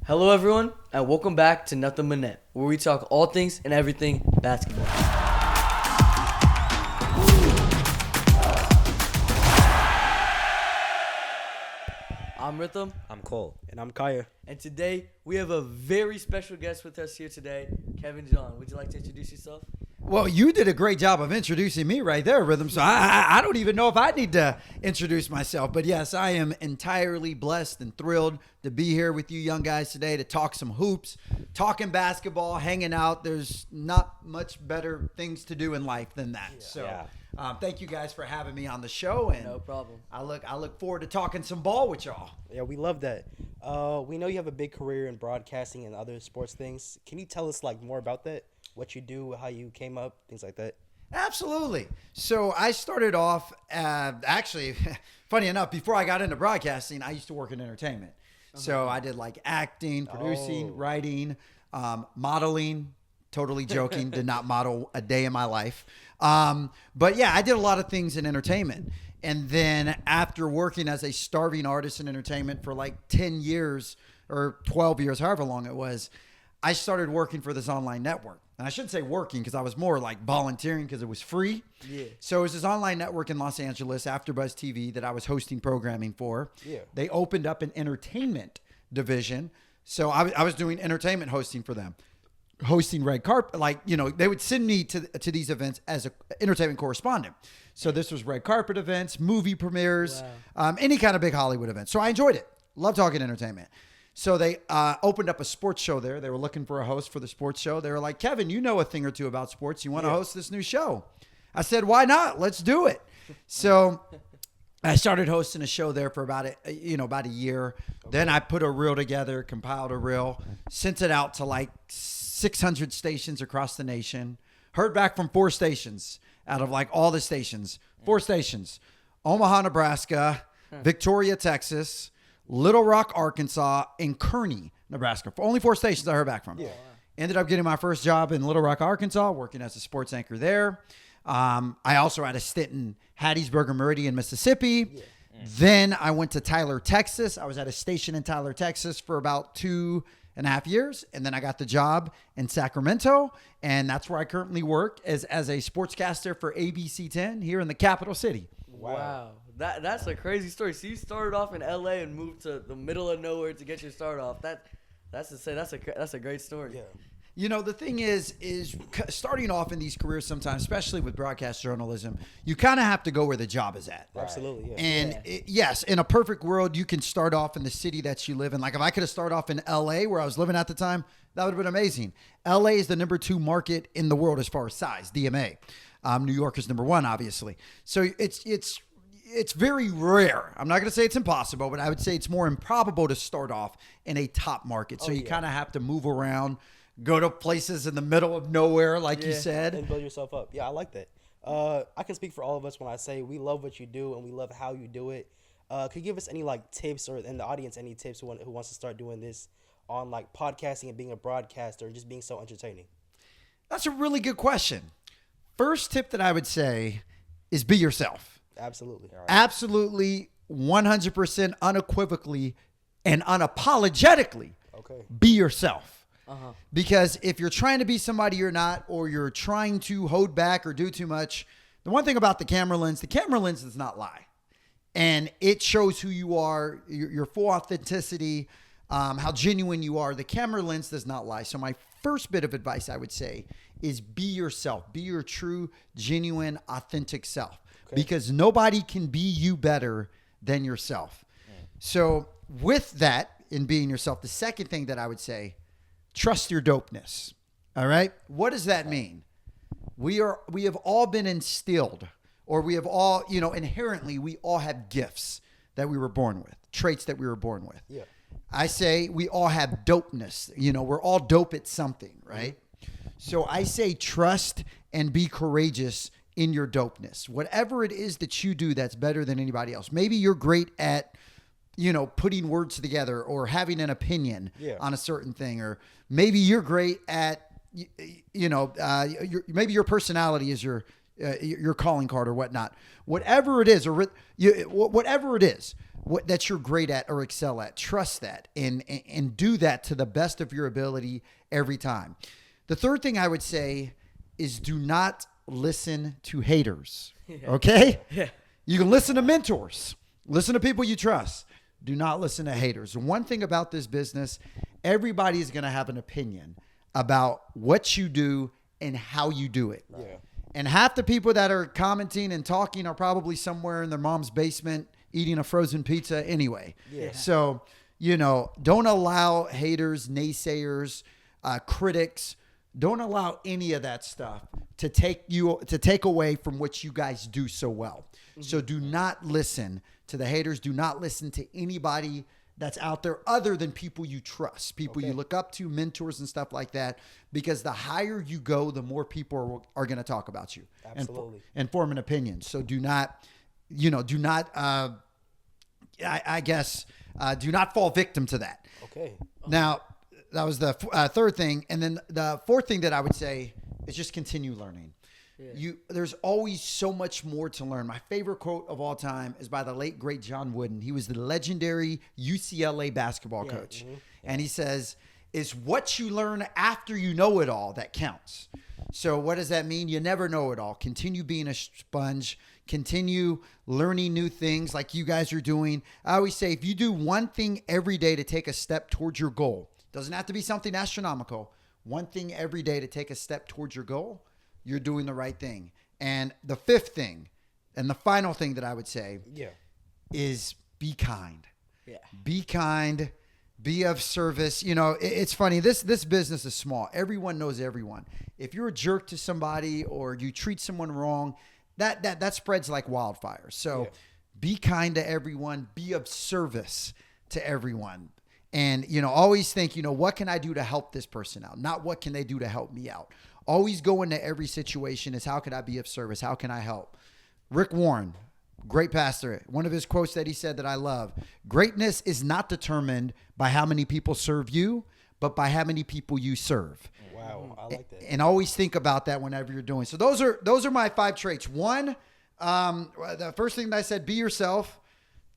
Hello, everyone, and welcome back to Nothin, where we talk all things and everything basketball. I'm Ritham. I'm Koll. And I'm Khaya. And today, we have a very special guest with us here today, Kevin John. Would you like to introduce yourself? Well, you did a great job of introducing me right there, Rhythm. So I don't even know if I need to introduce myself. But yes, I am entirely blessed and thrilled to be here with you young guys today to talk some hoops, talking basketball, hanging out. There's not much better things to do in life than that. Thank you guys for having me on the show. And No problem. I look forward to talking some ball with y'all. Yeah, we love that. We know you have a big career in broadcasting and other sports things. Can you tell us more about that? What you do, how you came up, things like that? Absolutely. So I started off, actually, funny enough, before I got into broadcasting, I used to work in entertainment. So I did acting, producing, writing, modeling. Totally joking. Did not model a day in my life. But yeah, I did a lot of things in entertainment. And then after working as a starving artist in entertainment for 10 years or 12 years, however long it was, I started working for this online network. And I shouldn't say working because I was more volunteering because it was free. Yeah. So it was this online network in Los Angeles, AfterBuzz TV, that I was hosting programming for. Yeah. They opened up an entertainment division. So I was doing entertainment hosting for them. Hosting red carpet, they would send me to these events as an entertainment correspondent. So this was red carpet events, movie premieres, any kind of big Hollywood event. So I enjoyed it. Love talking entertainment. So they opened up a sports show there. They were looking for a host for the sports show. They were like, Kevin, you know a thing or two about sports. You want to host this new show? I said, why not? Let's do it. So I started hosting a show there for about a year. Okay. Then I put a reel together, compiled a reel, sent it out to 600 stations across the nation. Heard back from 4 stations out of all the stations. 4 stations: Omaha, Nebraska, Victoria, Texas, Little Rock, Arkansas, and Kearney, Nebraska. Only 4 stations I heard back from. Yeah. Ended up getting my first job in Little Rock, Arkansas, working as a sports anchor there. I also had a stint in Hattiesburg, Meridian, Mississippi. Yeah. Then I went to Tyler, Texas. I was at a station in Tyler, Texas for about 2.5 years. And then I got the job in Sacramento. And that's where I currently work as a sportscaster for ABC 10 here in the capital city. Wow. That's a crazy story. So you started off in LA and moved to the middle of nowhere to get your start off. That's a great story. Yeah. The thing is starting off in these careers sometimes, especially with broadcast journalism, you kind of have to go where the job is at. Right. Absolutely, yeah. And yes, in a perfect world, you can start off in the city that you live in. If I could have started off in L.A. where I was living at the time, that would have been amazing. L.A. is the number 2 market in the world as far as size, DMA. New York is number 1, obviously. So it's very rare. I'm not going to say it's impossible, but I would say it's more improbable to start off in a top market. So you kind of have to move around, go to places in the middle of nowhere, you said. And build yourself up. Yeah, I like that. I can speak for all of us when I say we love what you do and we love how you do it. Could you give us any tips, or in the audience any tips who wants to start doing this on podcasting and being a broadcaster and just being so entertaining? That's a really good question. First tip that I would say is be yourself. Absolutely. Right. Absolutely, 100% unequivocally and unapologetically be yourself. Uh-huh. Because if you're trying to be somebody you're not, or you're trying to hold back or do too much, the one thing about the camera lens does not lie. And it shows who you are, your full authenticity, how genuine you are. The camera lens does not lie. So my first bit of advice I would say is be yourself. Be your true, genuine, authentic self. Okay. Because nobody can be you better than yourself. So with that, in being yourself, the second thing that I would say, trust your dopeness. All right? What does that mean? We have all been instilled, or we have all, inherently, we all have gifts that we were born with, traits that we were born with. Yeah. I say we all have dopeness. We're all dope at something, right? So I say trust and be courageous in your dopeness. Whatever it is that you do that's better than anybody else. Maybe you're great at, putting words together or having an opinion on a certain thing. Or maybe you're great at, maybe your personality is your calling card or whatnot. Whatever it is, that you're great at or excel at. Trust that and do that to the best of your ability every time. The third thing I would say is do not listen to haters. Okay? Yeah. You can listen to mentors. Listen to people you trust. Do not listen to haters. One thing about this business, everybody is going to have an opinion about what you do and how you do it. Yeah. And half the people that are commenting and talking are probably somewhere in their mom's basement eating a frozen pizza anyway. Yeah. So, don't allow haters, naysayers, critics, don't allow any of that stuff to take away from what you guys do so well. Mm-hmm. So do not listen to the haters. Do not listen to anybody that's out there other than people you trust, people you look up to, mentors and stuff like that, because the higher you go, the more people are going to talk about you. Absolutely. And form an opinion. So do not, do not fall victim to that. Okay. Now, that was the third thing. And then the fourth thing that I would say is just continue learning. Yeah. There's always so much more to learn. My favorite quote of all time is by the late, great John Wooden. He was the legendary UCLA basketball coach. Mm-hmm. And he says, it's what you learn after you know it all that counts. So what does that mean? You never know it all. Continue being a sponge. Continue learning new things like you guys are doing. I always say, if you do one thing every day to take a step towards your goal, doesn't have to be something astronomical, one thing every day to take a step towards your goal, you're doing the right thing. And the fifth thing and the final thing that I would say is be kind. Yeah. Be kind. Be of service. It's funny. This business is small. Everyone knows everyone. If you're a jerk to somebody or you treat someone wrong, that spreads like wildfire. So be kind to everyone. Be of service to everyone. And, always think, what can I do to help this person out? Not what can they do to help me out. Always go into every situation is how can I be of service? How can I help? Rick Warren, great pastor. One of his quotes that he said that I love, greatness is not determined by how many people serve you, but by how many people you serve. Wow, I like that. And always think about that whenever you're doing. So those are my 5 traits. 1, the first thing that I said, be yourself.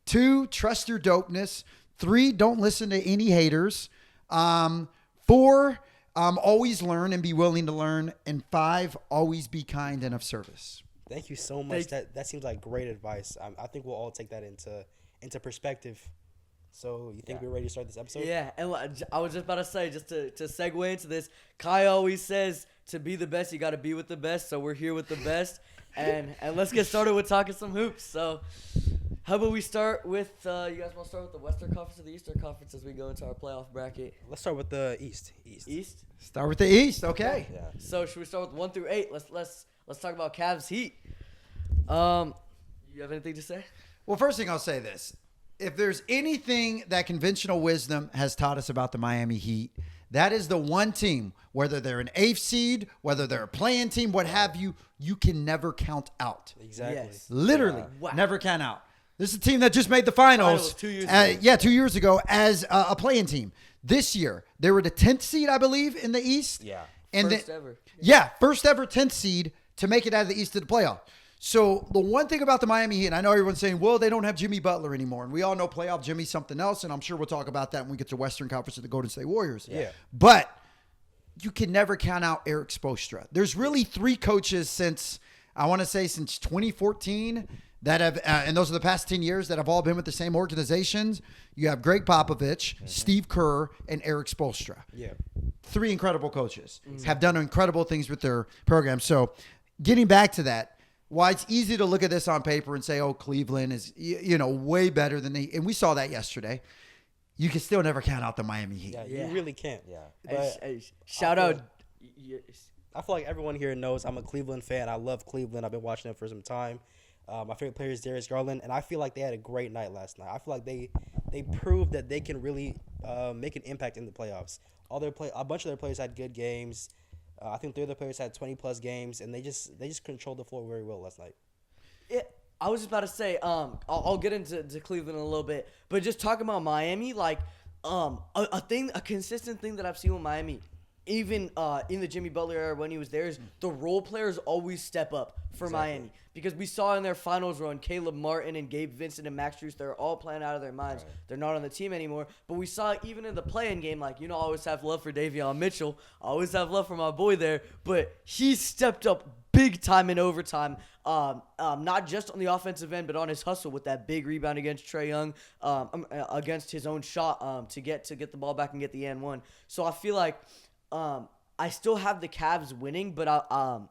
2, trust your dopeness. 3, don't listen to any haters. 4, always learn and be willing to learn. And 5, always be kind and of service. Thank you so much. That seems like great advice. I think we'll all take that into perspective. So you think we're ready to start this episode? Yeah, and I was just about to say, just to segue into this, Khaya always says to be the best, you got to be with the best. So we're here with the best. and let's get started with talking some hoops. So how about we start with, you guys want to start with the Western Conference or the Eastern Conference as we go into our playoff bracket? Let's start with the East. East? Start with the East, okay. Yeah. So should we start with 1 through 8? Let's talk about Cavs Heat. You have anything to say? Well, first thing I'll say this. If there's anything that conventional wisdom has taught us about the Miami Heat, that is the one team, whether they're an 8th seed, whether they're a play-in team, what have you, you can never count out. Exactly. Yes. Literally, Wow. Never count out. This is a team that just made the finals 2 years ago. 2 years ago as a play-in team. This year, they were the 10th seed, I believe, in the East. Yeah. And First ever. Yeah, first ever 10th seed to make it out of the East to the playoff. So the one thing about the Miami Heat, and I know everyone's saying, well, they don't have Jimmy Butler anymore. And we all know playoff Jimmy's something else, and I'm sure we'll talk about that when we get to Western Conference of the Golden State Warriors. Yeah. But you can never count out Eric Spoelstra. There's really 3 coaches since 2014 that have, and those are the past 10 years, that have all been with the same organizations. You have Greg Popovich, Steve Kerr, and Eric Spoelstra. Yeah. 3 incredible coaches have done incredible things with their program. So getting back to that, why it's easy to look at this on paper and say, oh, Cleveland is, way better than they, and we saw that yesterday. You can still never count out the Miami Heat. Yeah, you really can't. Yeah. Hey, shout out. I feel like everyone here knows I'm a Cleveland fan. I love Cleveland. I've been watching them for some time. My favorite player is Darius Garland, and I feel like they had a great night last night. I feel like they proved that they can really make an impact in the playoffs. A bunch of their players had good games. I think 3 of the players had 20-plus games, and they just controlled the floor very well last night. Yeah, I was just about to say, I'll get into Cleveland in a little bit, but just talking about Miami, like a consistent thing that I've seen with Miami, even in the Jimmy Butler era when he was there, is the role players always step up for Miami. Because we saw in their finals run, Caleb Martin and Gabe Vincent and Max Strus, they're all playing out of their minds. Right. They're not on the team anymore. But we saw even in the play-in game, like, I always have love for Davion Mitchell. I always have love for my boy there. But he stepped up big time in overtime, not just on the offensive end, but on his hustle with that big rebound against Trae Young, against his own shot to get the ball back and get the and one. So I feel like I still have the Cavs winning, but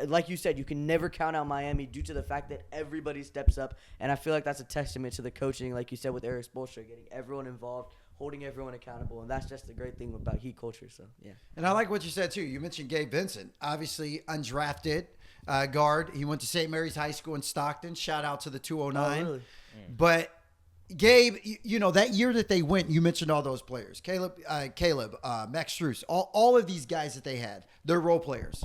like you said, you can never count out Miami due to the fact that everybody steps up, and I feel like that's a testament to the coaching, like you said, with Eric Spoelstra, getting everyone involved, holding everyone accountable, and that's just the great thing about Heat culture. So yeah. And I like what you said too. You mentioned Gabe Vincent, obviously undrafted guard. He went to St. Mary's High School in Stockton. Shout out to the 209. Oh, really? But Gabe, that year that they went, you mentioned all those players. Caleb, Max Strus, all of these guys that they had, they're role players.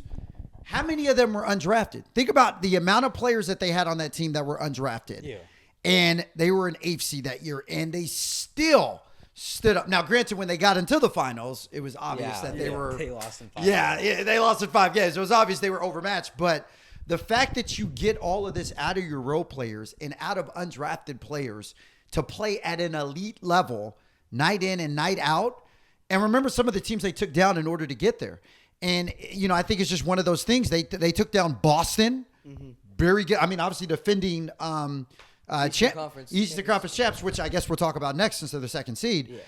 How many of them were undrafted? Think about the amount of players that they had on that team that were undrafted. Yeah. And they were an AFC that year, and they still stood up. Now, granted, when they got into the finals, it was obvious that they lost in 5 games. Yeah, they lost in 5 games. It was obvious they were overmatched. But the fact that you get all of this out of your role players and out of undrafted players to play at an elite level, night in and night out, and remember some of the teams they took down in order to get there. And, I think it's just one of those things. They took down Boston. Mm-hmm. Very good. I mean, obviously defending Eastern Conference champs, which I guess we'll talk about next since they're the 2nd seed,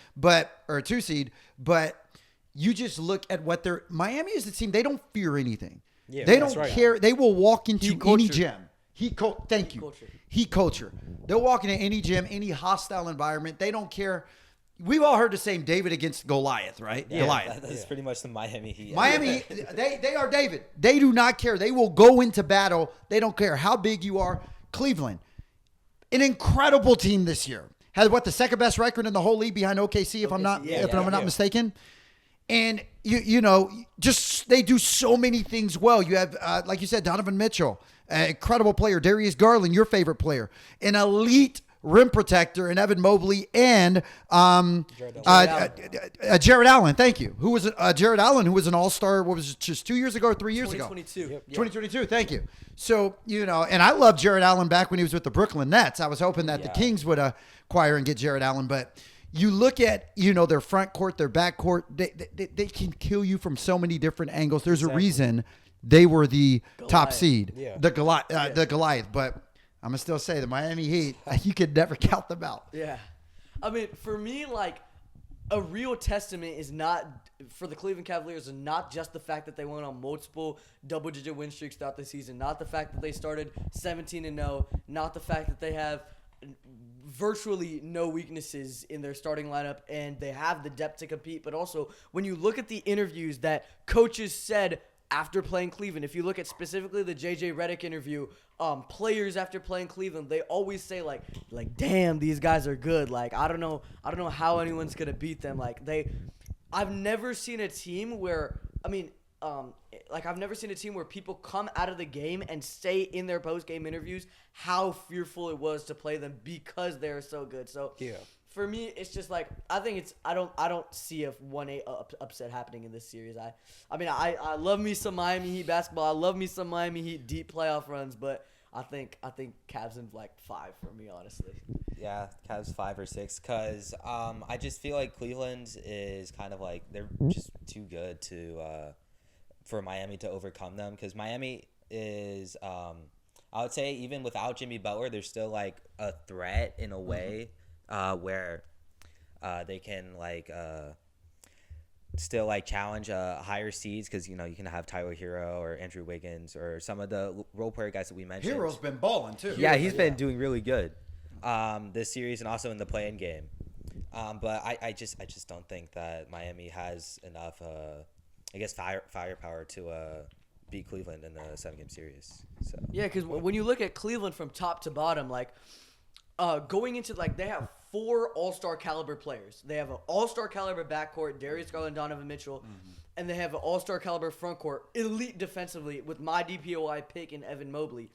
or 2 seed. But you just look at what Miami is the team. They don't fear anything. Yeah, they don't care. They will walk into any gym. Thank you. Heat culture. They'll walk into any gym, any hostile environment. They don't care. We've all heard the same David against Goliath, right? Yeah, Goliath. That's pretty much the Miami Heat. Miami, they are David. They do not care. They will go into battle. They don't care how big you are. Cleveland, an incredible team this year. Had the second best record in the whole league behind OKC, if I'm not mistaken. And just they do so many things well. You have, like you said, Donovan Mitchell, an incredible player. Darius Garland, your favorite player, an elite rim protector, and Evan Mobley, and Jared Allen. Thank you. Who was Jared Allen, who was an all-star? What was it, just 2 years ago or 3 years ago? 2022. Yep. 2022. Thank you. So and I loved Jared Allen back when he was with the Brooklyn Nets. I was hoping that the Kings would acquire and get Jared Allen, but you look at their front court, their back court. They can kill you from so many different angles. There's a reason they were the top seed, the Goliath, but. I'm going to still say the Miami Heat, you could never count them out. Yeah. I mean, for me, like, a real testament is not, for the Cleveland Cavaliers, is not just the fact that they went on multiple double-digit win streaks throughout the season, not the fact that they started 17-0, not the fact that they have virtually no weaknesses in their starting lineup and they have the depth to compete, but also when you look at the interviews that coaches said after playing Cleveland, if you look at specifically the J.J. Redick interview, players after playing Cleveland, they always say like, damn, these guys are good. Like, I don't know how anyone's gonna beat them. Like, I've never seen a team where, I've never seen a team where people come out of the game and say in their post-game interviews how fearful it was to play them because they're so good. So for me, it's just like I don't see a 1-8 upset happening in this series. I love me some Miami Heat basketball. I love me some Miami Heat deep playoff runs, but I think Cavs in like 5 for me, honestly. Yeah, Cavs 5 or 6, because I just feel like Cleveland is kind of like they're just too good for Miami to overcome them, because Miami is I would say even without Jimmy Butler, they're still like a threat in a way. Where they can still challenge higher seeds, because you can have Tyler Hero or Andrew Wiggins or some of the role player guys that we mentioned. Hero's been balling too. Yeah, he's been doing really good this series and also in the play-in game. But I just don't think that Miami has enough firepower to beat Cleveland in the 7-game series. So yeah, because when you look at Cleveland from top to bottom, going into they have 4 all-star caliber players. They have an all-star caliber backcourt, Darius Garland, Donovan Mitchell, and they have an all-star caliber frontcourt, elite defensively with my DPOY pick in Evan Mobley.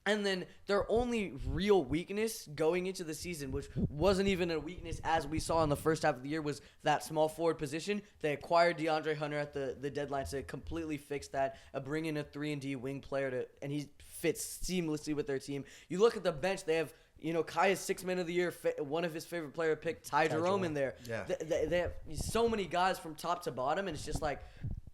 And then their only real weakness going into the season, which wasn't even a weakness as we saw in the first half of the year, was that small forward position. They acquired DeAndre Hunter at the deadline to completely fix that, bring in a 3-and-D wing player, and he fits seamlessly with their team. You look at the bench, they have, Khaya's 6th man of the year, one of his favorite player picked, Ty Jerome in there. Yeah. They have so many guys from top to bottom, and it's just like,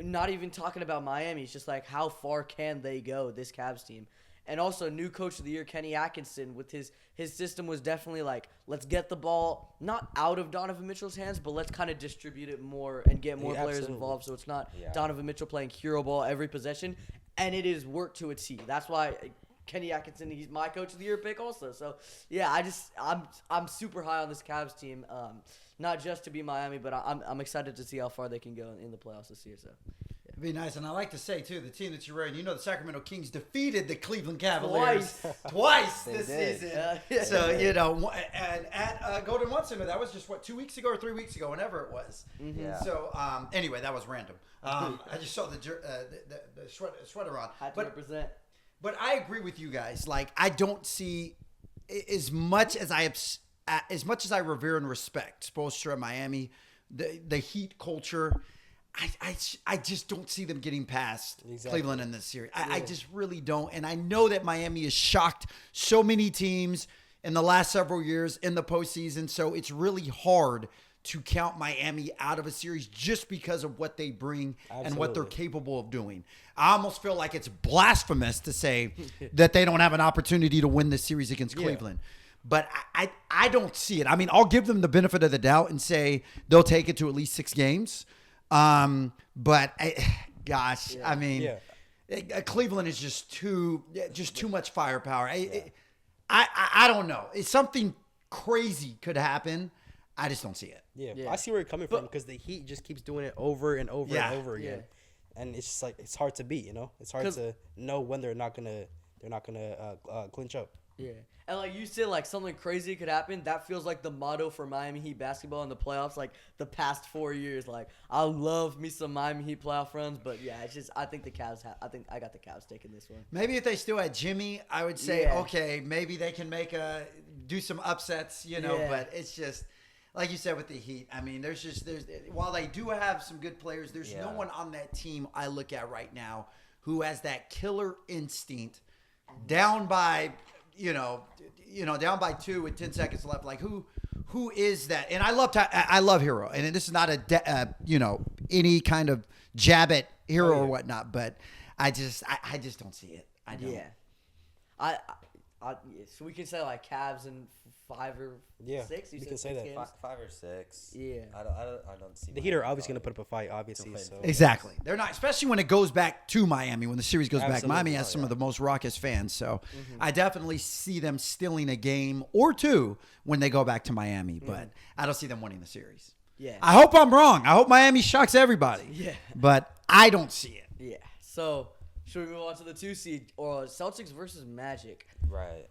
not even talking about Miami, it's just like, how far can they go, this Cavs team? And also, new coach of the year, Kenny Atkinson, with his system was definitely like, let's get the ball not out of Donovan Mitchell's hands, but let's kind of distribute it more and get more players involved, so it's not Donovan Mitchell playing hero ball every possession. And it is worked to a T. That's why Kenny Atkinson, he's my coach of the year pick also. So yeah, I'm super high on this Cavs team. Not just to be Miami, but I'm excited to see how far they can go in the playoffs this year. So. It'd be nice, and I like to say too, the team that you're wearing, the Sacramento Kings defeated the Cleveland Cavaliers twice this season. So and at Golden One Center, that was just 2 weeks ago or 3 weeks ago, whenever it was. Mm-hmm. Yeah. So anyway, that was random. I just saw the sweater on. Had to represent. But I agree with you guys. Like, I don't see as much as I revere and respect Spoelstra, Miami, the Heat culture. I just don't see them getting past Cleveland in this series. I just really don't. And I know that Miami has shocked so many teams in the last several years in the postseason. So it's really hard to count Miami out of a series just because of what they bring and what they're capable of doing. I almost feel like it's blasphemous to say that they don't have an opportunity to win this series against Cleveland. But I don't see it. I mean, I'll give them the benefit of the doubt and say they'll take it to at least 6 games. But I mean, Cleveland is just too much firepower. I don't know. It's something crazy could happen. I just don't see it. Yeah. I see where you're coming from because the Heat just keeps doing it over and over and over again, and it's just like it's hard to beat. It's hard to know when they're not gonna clinch up. Yeah. And like you said, like something crazy could happen. That feels like the motto for Miami Heat basketball in the playoffs, like the past 4 years. Like I love me some Miami Heat playoff runs, but yeah, it's just I think the Cavs I got the Cavs taking this one. Maybe if they still had Jimmy, I would say okay, maybe they can do some upsets, but it's just like you said with the Heat. I mean, there's while they do have some good players, there's no one on that team I look at right now who has that killer instinct down by down by 2 with 10 seconds left. Like who is that? And I love Hero, and this is not any kind of jab at Hero or whatnot, but I just don't see it. I don't. Yeah, so we can say like Cavs and 5 or 6. We can say that 5 or 6. Yeah, I don't see the Heat are obviously going to put up a fight, obviously. So. Exactly, they're not, especially when it goes back to Miami. When the series goes back, Miami has some of the most raucous fans. So I definitely see them stealing a game or 2 when they go back to Miami, but I don't see them winning the series. Yeah, I hope I'm wrong. I hope Miami shocks everybody. Yeah, but I don't see it. Yeah. So should we move on to the 2 seed or Celtics versus Magic? Right.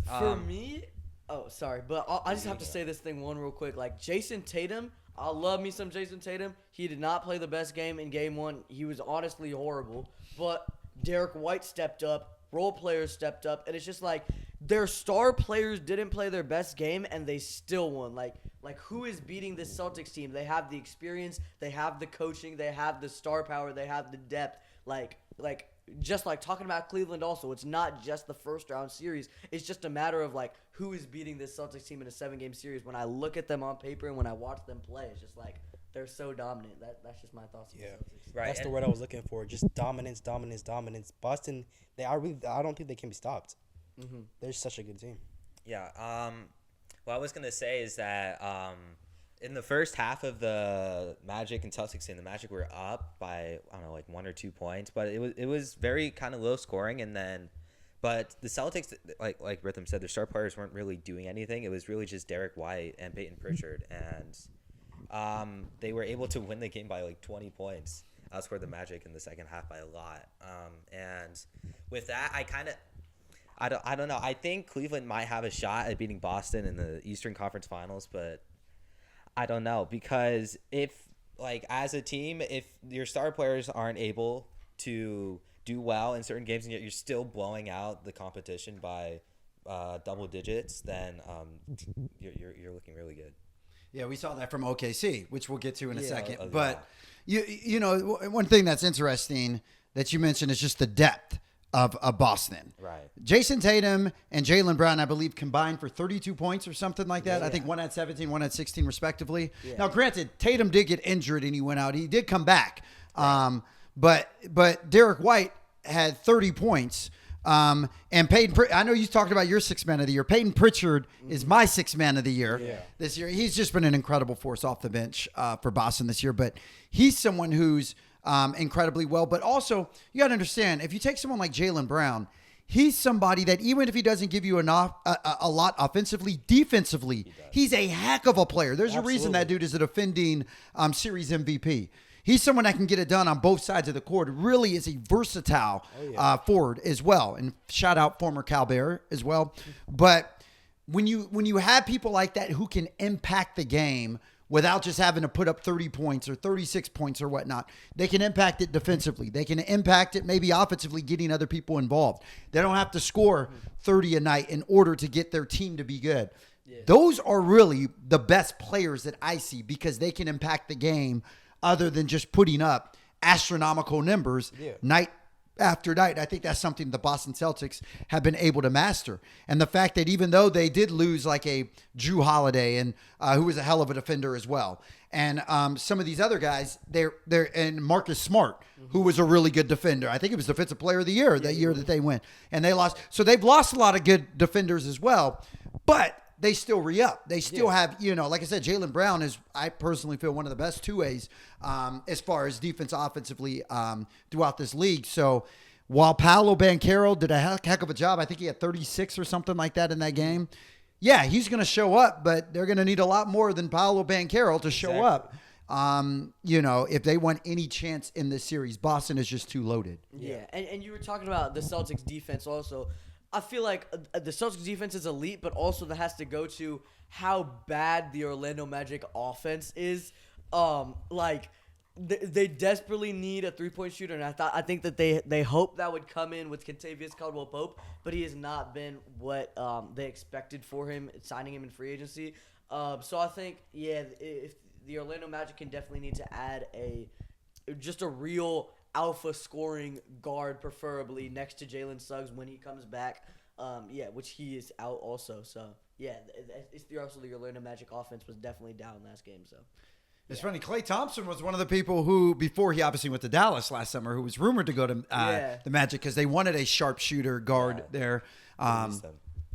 For me. Oh, sorry, but I just have to say this thing real quick. Like, Jason Tatum, I love me some Jason Tatum. He did not play the best game in Game 1. He was honestly horrible. But Derrick White stepped up. Role players stepped up. And it's just like their star players didn't play their best game, and they still won. Like who is beating this Celtics team? They have the experience. They have the coaching. They have the star power. They have the depth. Just like talking about Cleveland also, it's not just the first round series. It's just a matter of like who is beating this Celtics team in a 7-game series. When I look at them on paper and when I watch them play, it's just like they're so dominant. That's just my thoughts on the Celtics. Right. That's the word I was looking for. Just dominance. Boston, I don't think they can be stopped. Mm-hmm. They're such a good team. Yeah. What I was gonna say is that in the first half of the Magic and Celtics game, the Magic were up by, I don't know, like 1 or 2 points, but it was very kind of low scoring. And then, but the Celtics, like Ritham said, their star players weren't really doing anything. It was really just Derrick White and Peyton Pritchard, and they were able to win the game by like 20 points. Outscored the Magic in the second half by a lot. And with that, I don't know. I think Cleveland might have a shot at beating Boston in the Eastern Conference Finals, but I don't know, because if, like, as a team, if your star players aren't able to do well in certain games and yet you're still blowing out the competition by double digits, then you're looking really good. Yeah, we saw that from OKC, which we'll get to in a second. Yeah. But you know, one thing that's interesting that you mentioned is just the depth of Boston. Right. Jason Tatum and Jaylen Brown, I believe, combined for 32 points or something like that. I think one had 17, one had 16, respectively. Yeah. Now, granted, Tatum did get injured and he went out. He did come back. Right. But Derrick White had 30 points. And Peyton, I know you talked about your sixth man of the year. Peyton Pritchard is my sixth man of the year this year. He's just been an incredible force off the bench for Boston this year. But he's someone who's incredibly well. But also, you got to understand, if you take someone like Jaylen Brown, he's somebody that even if he doesn't give you enough, a lot offensively, defensively, he's a heck of a player. There's a reason that dude is a defending series MVP. He's someone that can get it done on both sides of the court. Really is a versatile forward as well. And shout out former Cal Bear as well. But when you have people like that who can impact the game without just having to put up 30 points or 36 points or whatnot, they can impact it defensively. They can impact it maybe offensively, getting other people involved. They don't have to score 30 a night in order to get their team to be good. Yeah. Those are really the best players that I see because they can impact the game other than just putting up astronomical numbers night after night. I think that's something the Boston Celtics have been able to master. And the fact that even though they did lose like a Drew Holiday and who was a hell of a defender as well, and some of these other guys, they're and Marcus Smart, who was a really good defender. I think it was Defensive Player of the Year that year that they went. And they lost. So they've lost a lot of good defenders as well. But they still re-up. They still have, you know, like I said, Jaylen Brown is, I personally feel, one of the best two-ways as far as defense offensively throughout this league. So while Paolo Banchero did a heck of a job, I think he had 36 or something like that in that game. Yeah, he's going to show up, but they're going to need a lot more than Paolo Banchero to show up. You know, if they want any chance in this series, Boston is just too loaded. Yeah, and you were talking about the Celtics defense also. I feel like the Celtics defense is elite, but also that has to go to how bad the Orlando Magic offense is. They desperately need a three-point shooter, and I think that they hope that would come in with Kentavious Caldwell-Pope, but he has not been what they expected for him, signing him in free agency. So I think, if the Orlando Magic can definitely need to add just a real alpha scoring guard, preferably next to Jalen Suggs when he comes back. Which he is out also. So it's also the Orlando Magic offense was definitely down last game. So it's funny. Klay Thompson was one of the people who, before he obviously went to Dallas last summer, who was rumored to go to the Magic because they wanted a sharpshooter guard there. What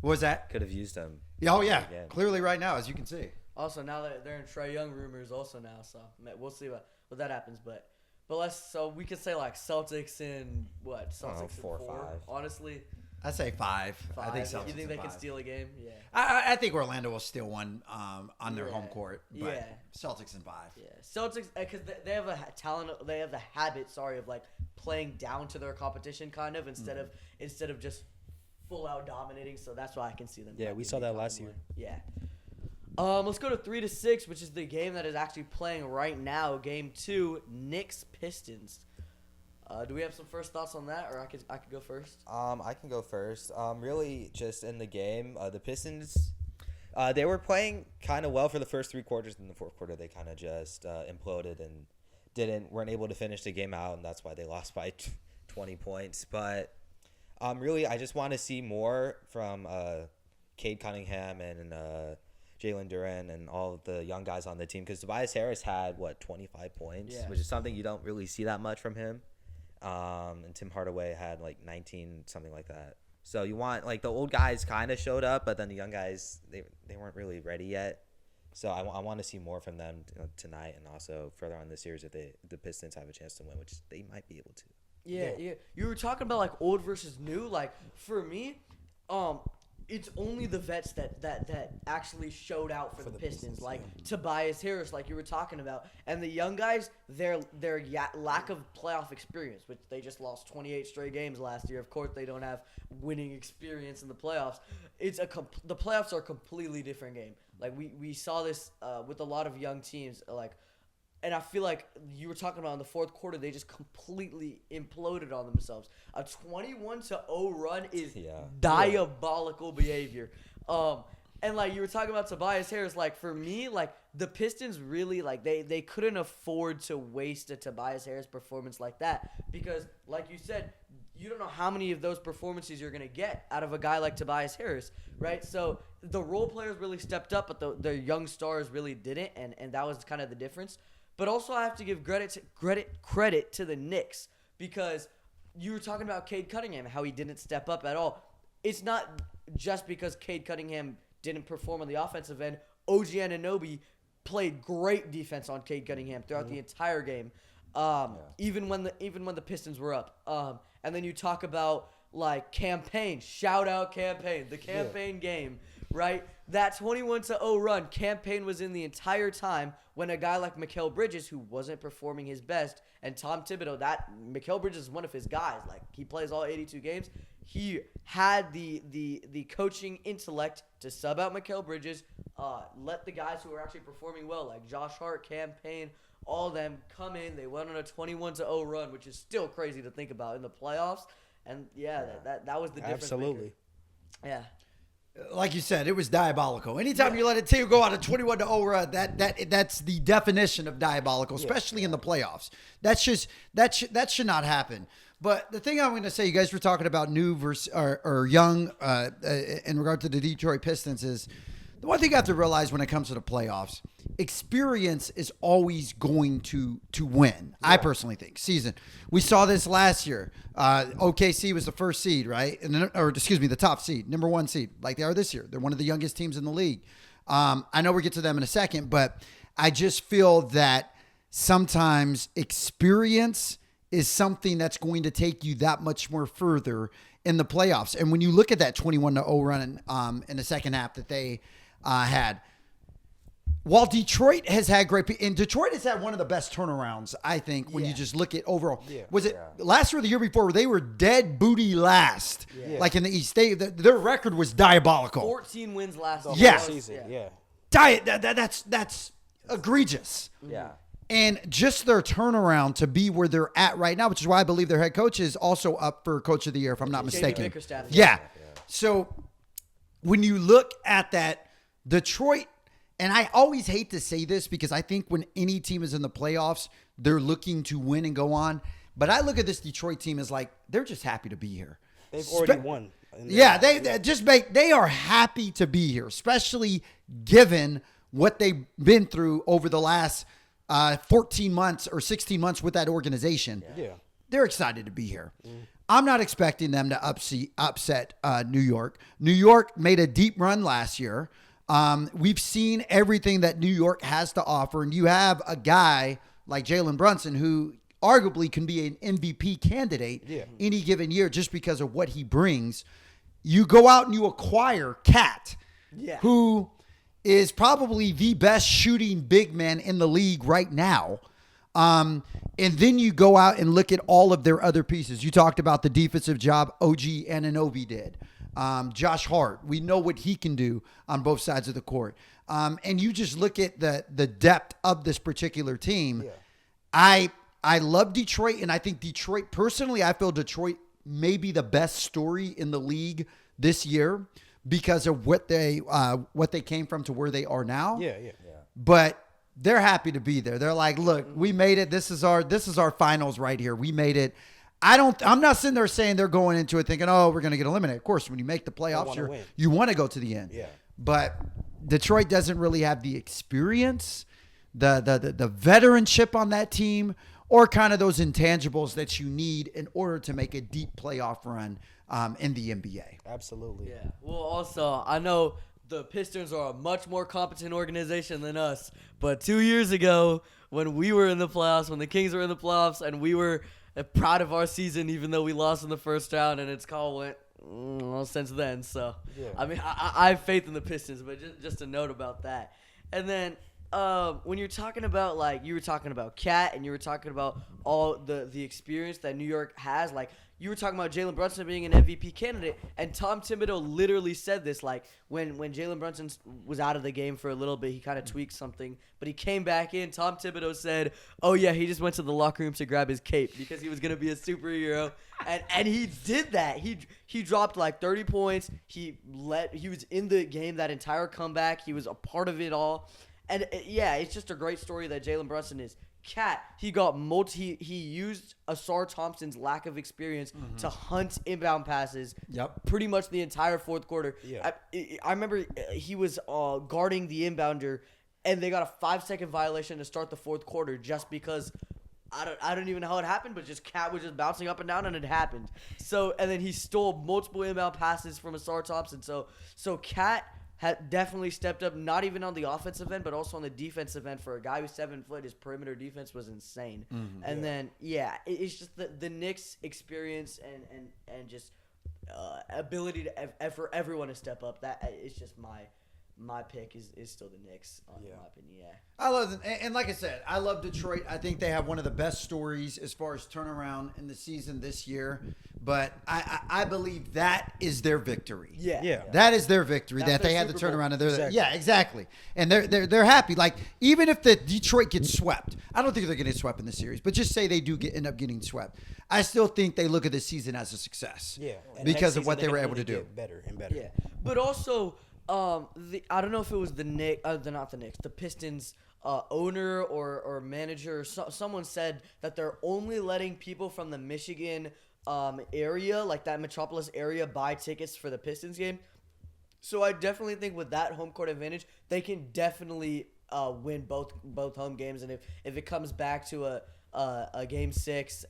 was that? Could have used him. Yeah, clearly right now, as you can see. Also, now that they're in Trae Young rumors also now, so we'll see what that happens, but we could say like Celtics in what? Celtics 4 or 5. Honestly, I'd say 5. I think Celtics. You think they can steal a game? Yeah. I think Orlando will steal one on their home court. But Celtics in 5. Yeah, Celtics because they have a talent. They have the habit. Of like playing down to their competition, kind of instead of just full out dominating. So that's why I can see them. Yeah, we saw that last year. Yeah. Let's go to 3-6, which is the game that is actually playing right now. Game 2, Knicks Pistons. Do we have some first thoughts on that, or I could go first? I can go first. Really, just in the game, the Pistons, they were playing kind of well for the first 3 quarters. In the fourth quarter, they kind of just imploded and weren't able to finish the game out, and that's why they lost by 20 points. But really, I just want to see more from Cade Cunningham and Jalen Duren and all of the young guys on the team, because Tobias Harris had 25 points, which is something you don't really see that much from him. And Tim Hardaway had 19, something like that. So you want the old guys kind of showed up, but then the young guys they weren't really ready yet. So I want to see more from them tonight, and also further on in the series if the Pistons have a chance to win, which they might be able to. Yeah. You were talking about old versus new. For me, it's only the vets that actually showed out for the Pistons, Tobias Harris, like you were talking about, and the young guys, their lack of playoff experience, which they just lost 28 straight games last year. Of course, they don't have winning experience in the playoffs. The playoffs are a completely different game. We saw this with a lot of young teams. And I feel like you were talking about in the fourth quarter, they just completely imploded on themselves. A 21-0 run is diabolical behavior. And like you were talking about Tobias Harris, like for me, like the Pistons really like they couldn't afford to waste a Tobias Harris performance like that because, like you said, you don't know how many of those performances you're gonna get out of a guy like Tobias Harris, right? So the role players really stepped up, but the young stars really didn't, and that was kind of the difference. But also, I have to give credit to the Knicks because you were talking about Cade Cunningham, how he didn't step up at all. It's not just because Cade Cunningham didn't perform on the offensive end. OG Anunoby played great defense on Cade Cunningham throughout the entire game, even when the Pistons were up. And then you talk about like campaign, shout out campaign, the campaign game, right? That 21-0 run, campaign was in the entire time when a guy like Mikal Bridges, who wasn't performing his best, and Tom Thibodeau, Mikal Bridges is one of his guys. Like he plays all 82 games. He had the coaching intellect to sub out Mikal Bridges, let the guys who were actually performing well, like Josh Hart, campaign, all of them come in. They went on a 21-0 run, which is still crazy to think about in the playoffs. And that was the difference. Absolutely. Maker. Yeah. Like you said, it was diabolical. Anytime you let a team go on a 21-0 run, that's the definition of diabolical, especially in the playoffs. That should not happen. But the thing I'm going to say, you guys were talking about new versus or young in regard to the Detroit Pistons is the one thing you have to realize when it comes to the playoffs, experience is always going to win. Yeah. I personally think. We saw this last year. OKC was the first seed, right? The top seed, number one seed, like they are this year. They're one of the youngest teams in the league. I know we'll get to them in a second, but I just feel that sometimes experience is something that's going to take you that much more further in the playoffs. And when you look at that 21-0 run in the second half that they had, while Detroit has had and Detroit has had one of the best turnarounds, I think, when you just look at overall. Yeah. Was it last year or the year before where they were dead booty last, like in the East? Their record was diabolical. 14 wins last season. Yeah. That's egregious. Yeah. And just their turnaround to be where they're at right now, which is why I believe their head coach is also up for Coach of the Year, if I'm not mistaken. Yeah. So when you look at that, Detroit, and I always hate to say this because I think when any team is in the playoffs, they're looking to win and go on. But I look at this Detroit team as like, they're just happy to be here. They've already won. Yeah, they are happy to be here, especially given what they've been through over the last 14 months or 16 months with that organization. Yeah. They're excited to be here. I'm not expecting them to upset New York. New York made a deep run last year. We've seen everything that New York has to offer, and you have a guy like Jalen Brunson who arguably can be an MVP candidate any given year just because of what he brings. You go out and you acquire Cat, who is probably the best shooting big man in the league right now. And then you go out and look at all of their other pieces. You talked about the defensive job OG Anunoby did. Josh Hart, we know what he can do on both sides of the court. And you just look at the depth of this particular team. Yeah. I love Detroit, and I think Detroit, personally, I feel Detroit may be the best story in the league this year because of what they came from to where they are now. Yeah. But they're happy to be there. They're like, look, we made it. This is our finals right here. We made it. I'm not sitting there saying they're going into it thinking, oh, we're going to get eliminated. Of course, when you make the playoffs, you want to go to the end. Yeah. But Detroit doesn't really have the experience, the veteranship on that team, or kind of those intangibles that you need in order to make a deep playoff run in the NBA. Absolutely. Yeah. Well, also, I know the Pistons are a much more competent organization than us, but 2 years ago when we were in the playoffs, when the Kings were in the playoffs, and we were proud of our season even though we lost in the first round, and it's call went since then. So, I mean, I have faith in the Pistons, but just a note about that. And then when you're talking about, like, you were talking about Cat and you were talking about all the experience that New York has, like, you were talking about Jalen Brunson being an MVP candidate, and Tom Thibodeau literally said this, like, when Jalen Brunson was out of the game for a little bit, he kind of tweaked something, but he came back in. Tom Thibodeau said, oh, yeah, he just went to the locker room to grab his cape because he was going to be a superhero, and he did that. He dropped, like, 30 points. He was in the game that entire comeback. He was a part of it all, and, yeah, it's just a great story that Jalen Brunson is. Cat, he used Asar Thompson's lack of experience to hunt inbound passes. Yep. Pretty much the entire fourth quarter. Yeah. I remember he was guarding the inbounder, and they got a 5-second violation to start the fourth quarter just because I don't even know how it happened, but just Cat was just bouncing up and down, and it happened. So and then he stole multiple inbound passes from Asar Thompson. So Cat had definitely stepped up, not even on the offensive end, but also on the defensive end. For a guy who's 7 foot, his perimeter defense was insane. And then, it's just the Knicks' experience and just ability for everyone to step up. That is just my pick is still the Knicks, in my opinion. Yeah. I love them. And like I said, I love Detroit. I think they have one of the best stories as far as turnaround in the season this year. But I believe that is their victory. Yeah. That is their victory, That's that they their had the Super Bowl. turnaround. And they're Exactly. Yeah, exactly. And they're happy. Like, even if the Detroit gets swept, I don't think they're going to get swept in the series, but just say they do end up getting swept. I still think they look at this season as a success. Yeah. And Because next of what season they were can able to only do. get better and better. Yeah. But also, I don't know if it was the Knicks, not the Knicks, the Pistons owner or manager. Or someone said that they're only letting people from the Michigan area, like that metropolis area, buy tickets for the Pistons game. So I definitely think with that home court advantage, they can definitely win both home games. And if it comes back to a game 6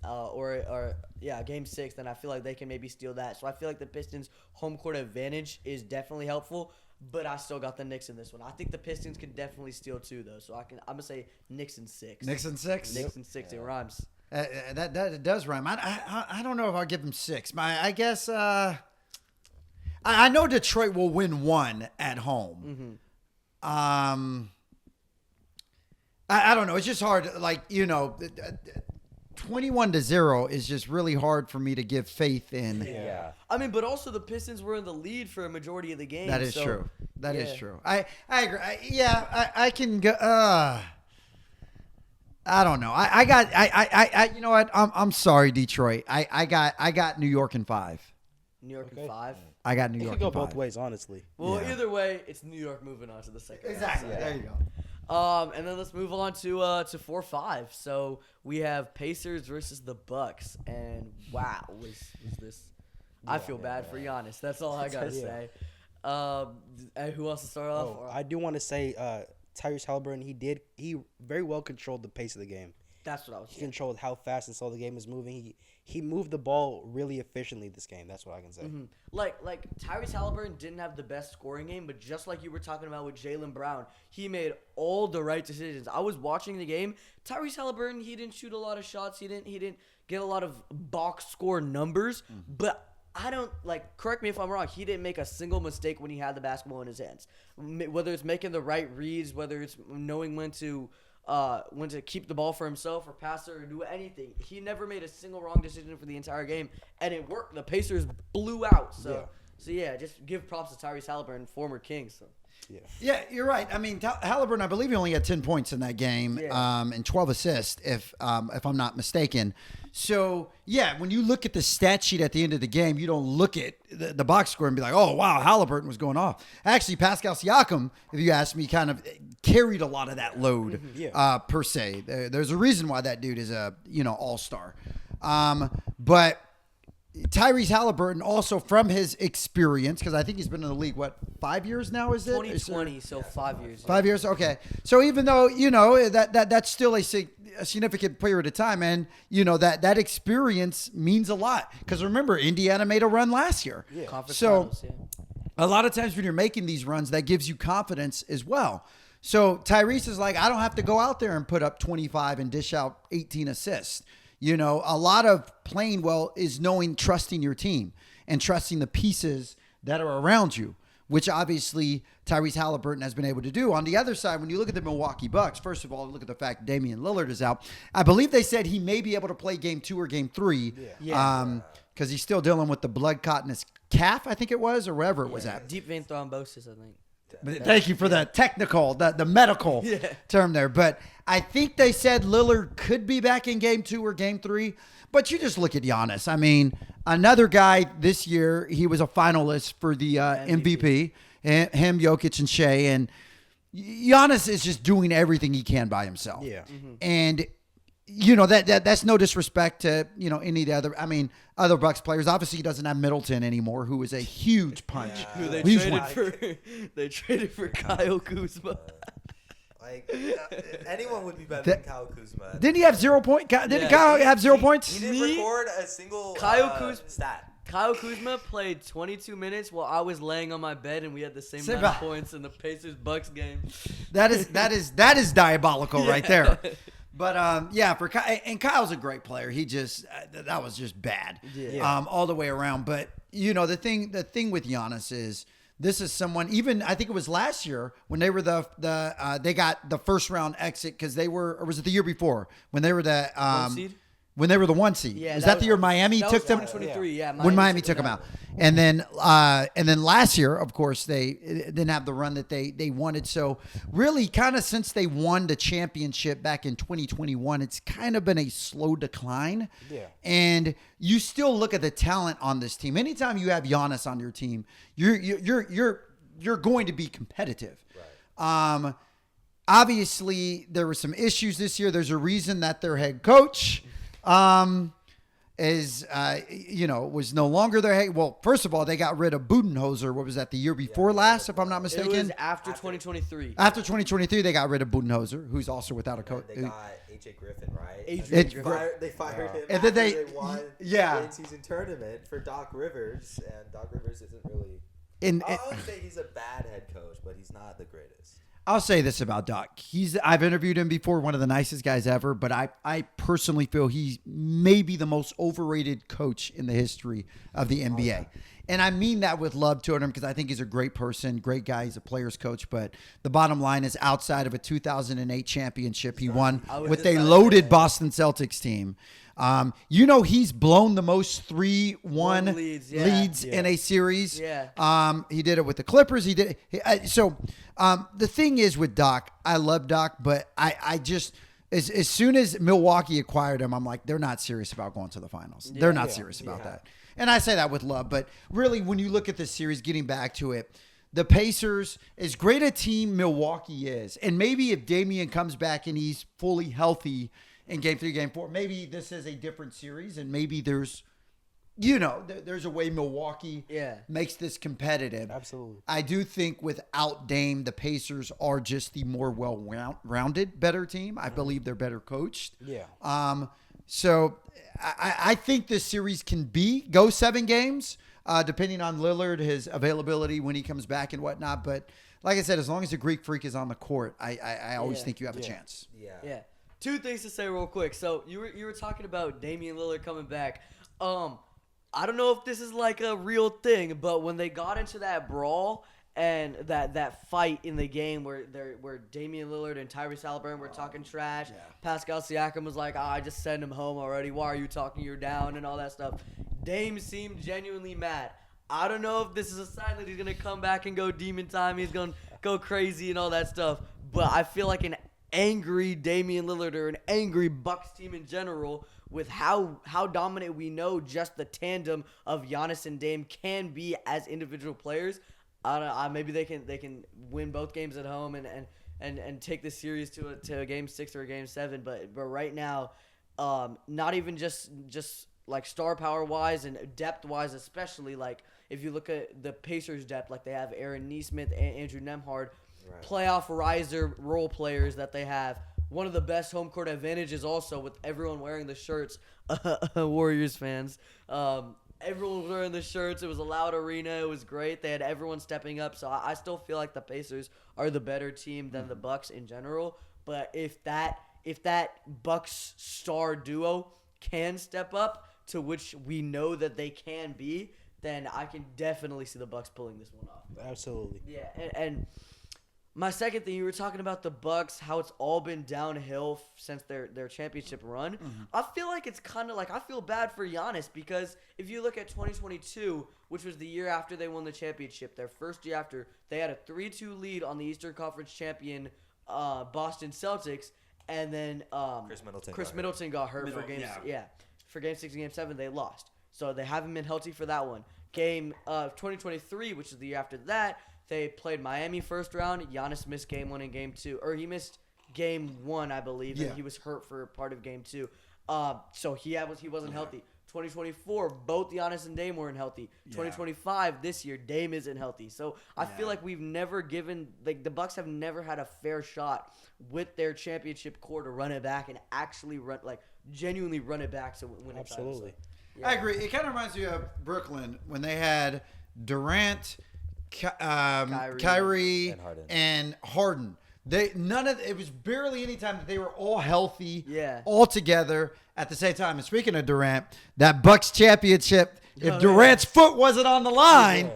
game 6, then I feel like they can maybe steal that. So I feel like the Pistons home court advantage is definitely helpful. But I still got the Knicks in this one. I think the Pistons can definitely steal 2 though. So I'm gonna say Knicks in 6. Knicks in 6? Knicks in 6. It rhymes. That does rhyme. I don't know if I'll give them 6. I guess I know Detroit will win 1 at home. I don't know. It's just hard. Like, 21-0 is just really hard for me to give faith in. Yeah. I mean, but also the Pistons were in the lead for a majority of the game. That is so, true. That is yeah. true. I agree. I can go. I don't know. I you know what? I'm sorry, Detroit. I got New York in 5. New York in Okay. 5. I got New It York could go in 5. both ways, honestly. Well, Yeah. either way, it's New York moving on to the second round. Exactly. Yeah. There you go. And then let's move on to 4-5. So we have Pacers versus the Bucks, and wow, was this? I feel bad for Giannis. That's all I gotta say. Who wants to start off? Oh, I do want to say Tyrese Halliburton, he very well controlled the pace of the game. That's what I was He saying. controlled how fast and slow the game is moving. He moved the ball really efficiently this game. That's what I can say. Like Tyrese Halliburton didn't have the best scoring game, but just like you were talking about with Jaylen Brown, he made all the right decisions. I was watching the game. Tyrese Halliburton, he didn't shoot a lot of shots. He didn't get a lot of box score numbers, but I don't correct me if I'm wrong. He didn't make a single mistake when he had the basketball in his hands. Whether it's making the right reads, whether it's knowing when to keep the ball for himself or pass it or do anything. He never made a single wrong decision for the entire game, and it worked. The Pacers blew out. So just give props to Tyrese Halliburton, former King. So. Yeah, you're right. I mean, Halliburton, I believe he only had 10 points in that game, and 12 assists, if I'm not mistaken. So, yeah, when you look at the stat sheet at the end of the game, you don't look at the box score and be like, oh, wow, Halliburton was going off. Actually, Pascal Siakam, if you ask me, kind of carried a lot of that load, per se. There's a reason why that dude is a, all-star. But Tyrese Halliburton, also from his experience, because I think he's been in the league, 5 years now, is it? 2020, so 5 years. 5 years? Okay. So even though, that's still a significant period of time, and, that experience means a lot. Because remember, Indiana made a run last year. Yeah. Conference So finals, a lot of times when you're making these runs, that gives you confidence as well. So Tyrese is like, I don't have to go out there and put up 25 and dish out 18 assists. A lot of playing well is trusting your team and trusting the pieces that are around you. which obviously Tyrese Halliburton has been able to do. On the other side, when you look at the Milwaukee Bucks, first of all, look at the fact Damian Lillard is out. I believe they said he may be able to play game 2 or game 3. Because he's still dealing with the blood clot in his calf, I think it was, or wherever it was at. Deep vein thrombosis, I think. But thank you for the technical, the medical term there. But I think they said Lillard could be back in game 2 or game 3. But you just look at Giannis. I mean, another guy this year, he was a finalist for the MVP. Him, Jokic, and Shea. And Giannis is just doing everything he can by himself. Yeah. And that's no disrespect to any of the other. I mean, other Bucks players. Obviously, he doesn't have Middleton anymore, who is a huge punch. Who they Huge traded one. for? They traded for Kyle Kuzma. Anyone would be better than Kyle Kuzma. Didn't he have 0 point? Didn't Kyle have 0 points? He didn't record a single stat. Kyle Kuzma played 22 minutes while I was laying on my bed, and we had the same Same amount of amount. points in the Pacers-Bucks game. That is diabolical right there. But for Kyle, and Kyle's a great player. He just that was just bad, all the way around. But the thing with Giannis is this is someone. Even I think it was last year when they were they got the first round exit because they were, or was it the year before when they were the 1 seed? When they were the 1 seed? Yeah, was that the year Miami that took was them? 2023, When Miami took them out. And then last year, of course, they didn't have the run that they wanted. So really kind of since they won the championship back in 2021, it's kind of been a slow decline. Yeah. And you still look at the talent on this team. Anytime you have Giannis on your team, you're going to be competitive. Right. Obviously, there were some issues this year. There's a reason that their head coach was no longer their head. Well, first of all, they got rid of Budenholzer. What was that, the year before last, if I'm not It mistaken? was after 2023. After 2023, they got rid of Budenholzer, who's also without a coach. They got AJ Griffin, right? Adrian And Griffin. They fired him And then after they- they won yeah. the in-season tournament for Doc Rivers, and Doc Rivers isn't really. And I would say he's a bad head coach, but he's not the greatest. I'll say this about Doc. I've interviewed him before, one of the nicest guys ever, but I personally feel he's maybe the most overrated coach in the history of the NBA. And I mean that with love toward him because I think he's a great person, great guy. He's a player's coach. But the bottom line is outside of a 2008 championship he won with a loaded Boston Celtics team. He's blown the most 3-1 leads in a series. Yeah. He did it with the Clippers. The thing is with Doc, I love Doc, but I just as soon as Milwaukee acquired him, I'm like, they're not serious about going to the finals. They're not serious about that. And I say that with love, but really when you look at this series, getting back to it, the Pacers, as great a team Milwaukee is, and maybe if Damian comes back and he's fully healthy in game 3, game 4, maybe this is a different series, and maybe there's a way Milwaukee makes this competitive. Absolutely. I do think without Dame, the Pacers are just the more well-rounded, better team. I believe they're better coached. Yeah. So I think this series can go 7 games, depending on Lillard, his availability when he comes back and whatnot. But like I said, as long as the Greek Freak is on the court, I always think you have a chance. Yeah. 2 things to say real quick. So you were talking about Damian Lillard coming back. I don't know if this is like a real thing, but when they got into that brawl and that fight in the game where Damian Lillard and Tyrese Halliburton were talking trash, Pascal Siakam was like, I just sent him home already. Why are you talking? You're down and all that stuff. Dame seemed genuinely mad. I don't know if this is a sign that he's going to come back and go demon time. He's going to go crazy and all that stuff. But I feel like an angry Damian Lillard or an angry Bucks team in general with how dominant we know just the tandem of Giannis and Dame can be as individual players. I don't know, maybe they can win both games at home and take the series to a game 6 or a game 7. But right now, not even just like star power wise and depth wise, especially like if you look at the Pacers depth, like they have Aaron Nesmith and Andrew Nembhard, playoff riser role players that they have. One of the best home court advantages also with everyone wearing the shirts, Warriors fans. Everyone was wearing the shirts. It was a loud arena. It was great. They had everyone stepping up. So I still feel like the Pacers are the better team than the Bucks in general. But if that Bucks star duo can step up, to which we know that they can be, then I can definitely see the Bucks pulling this one off. Absolutely. Yeah, and my second thing, you were talking about the Bucks, how it's all been downhill since their championship run. I feel like it's kind of like, I feel bad for Giannis because if you look at 2022, which was the year after they won the championship, their first year after, they had a 3-2 lead on the Eastern Conference champion Boston Celtics, and then Chris Middleton got hurt for game 6 and game 7. They lost, so they haven't been healthy for that one. Game 2023, which is the year after that, they played Miami first round. Giannis missed game 1 and game 2, or he missed game 1, I believe, and he was hurt for part of game 2. So he wasn't healthy. 2024, both Giannis and Dame weren't healthy. 2025, this year, Dame isn't healthy. So I feel like we've never given, like, the Bucks have never had a fair shot with their championship core to run it back and actually genuinely run it back to win a title. Absolutely. Yeah. I agree. It kind of reminds me of Brooklyn when they had Durant, Kyrie, and Harden. It was barely any time that they were all healthy, all together at the same time. And speaking of Durant, that Bucks championship, if Durant's foot wasn't on the line,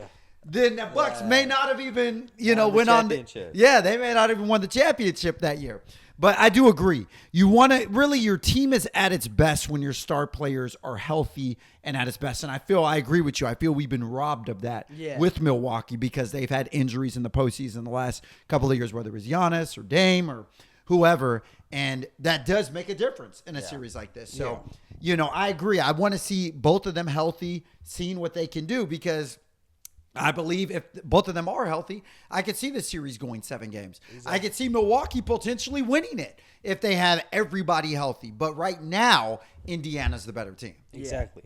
then the Bucks may not have even, went on. They may not even won the championship that year. But I do agree. You want to really, your team is at its best when your star players are healthy and at its best. And I agree with you. I feel we've been robbed of that with Milwaukee because they've had injuries in the postseason the last couple of years, whether it was Giannis or Dame or whoever. And that does make a difference in a series like this. So, I agree. I want to see both of them healthy, seeing what they can do because I believe if both of them are healthy, I could see this series going 7 games. Exactly. I could see Milwaukee potentially winning it if they have everybody healthy. But right now, Indiana's the better team. Exactly.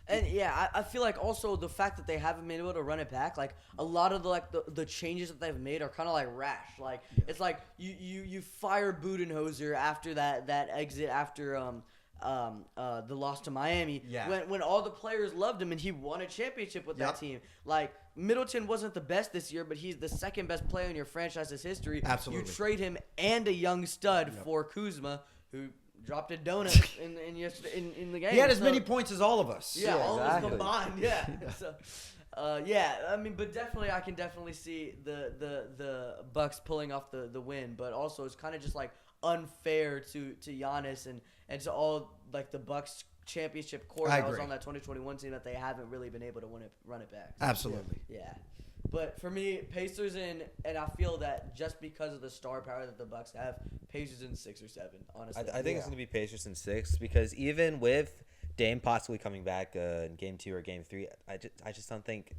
And I feel like also the fact that they haven't been able to run it back, like a lot of the changes that they've made are kind of like rash. Like it's like you fire Budenholzer after that exit after the loss to Miami. When all the players loved him and he won a championship with that team. Like Middleton wasn't the best this year, but he's the second best player in your franchise's history. Absolutely. You trade him and a young stud for Kuzma, who dropped a donut in the game. He had as many points as all of us. Yeah, all of us combined. Yeah. So, I mean, but definitely, I can definitely see the Bucks pulling off the win, but also it's kind of just like unfair to Giannis and to all like the Bucks championship core that was on that 2021 team that they haven't really been able to run it back. So, Absolutely. Yeah. But for me, Pacers and I feel that just because of the star power that the Bucks have, Pacers in 6 or 7. Honestly, I think it's going to be Pacers in 6 because even with Dame possibly coming back in Game 2 or Game 3, I just don't think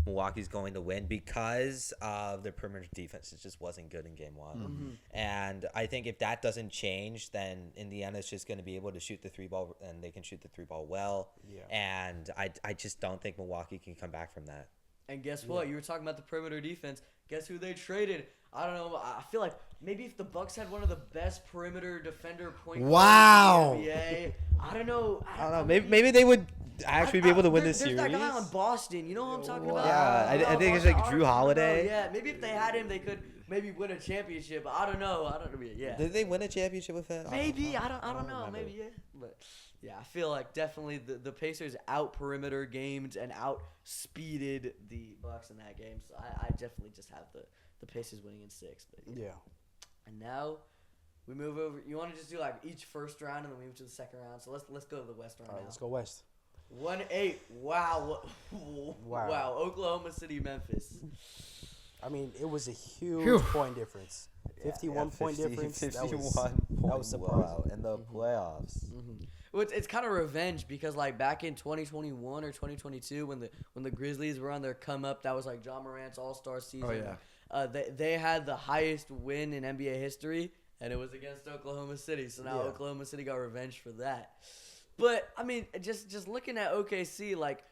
Milwaukee's going to win because of their perimeter defense. It just wasn't good in Game 1. Mm-hmm. And I think if that doesn't change, then Indiana's just going to be able to shoot the 3-ball, and they can shoot the 3-ball well. Yeah. And I just don't think Milwaukee can come back from that. And guess what? You were talking about the perimeter defense. Guess who they traded? I don't know. I feel like maybe if the Bucks had one of the best perimeter defender point guards in the NBA, I don't know. Maybe they would actually be able to win this series. There's that guy on Boston. You know what I'm talking about? Yeah, I think it's like Drew Holiday. Yeah, maybe if they had him, they could maybe win a championship. I don't know. Yeah. Did they win a championship with him? Maybe. I don't know. Maybe, yeah. But yeah, I feel like definitely the Pacers out perimeter games and out speeded the Bucks in that game. So I definitely just have the Pacers winning in 6. But yeah. And now we move over. You want to just do like each first round and then we move to the second round. So let's go to the West round. All right, now. let's go West. 1-8. Wow. Wow. Oklahoma City, Memphis. I mean, it was a huge point difference. 51 point difference. 51 that was surprising. In the playoffs. Mm-hmm. Well, it's kind of revenge because like back in 2021 or 2022 when the Grizzlies were on their come up, that was like John Morant's All-Star season. Oh yeah. They had the highest win in NBA history, and it was against Oklahoma City. So now Oklahoma City got revenge for that. But I mean, just looking at OKC, like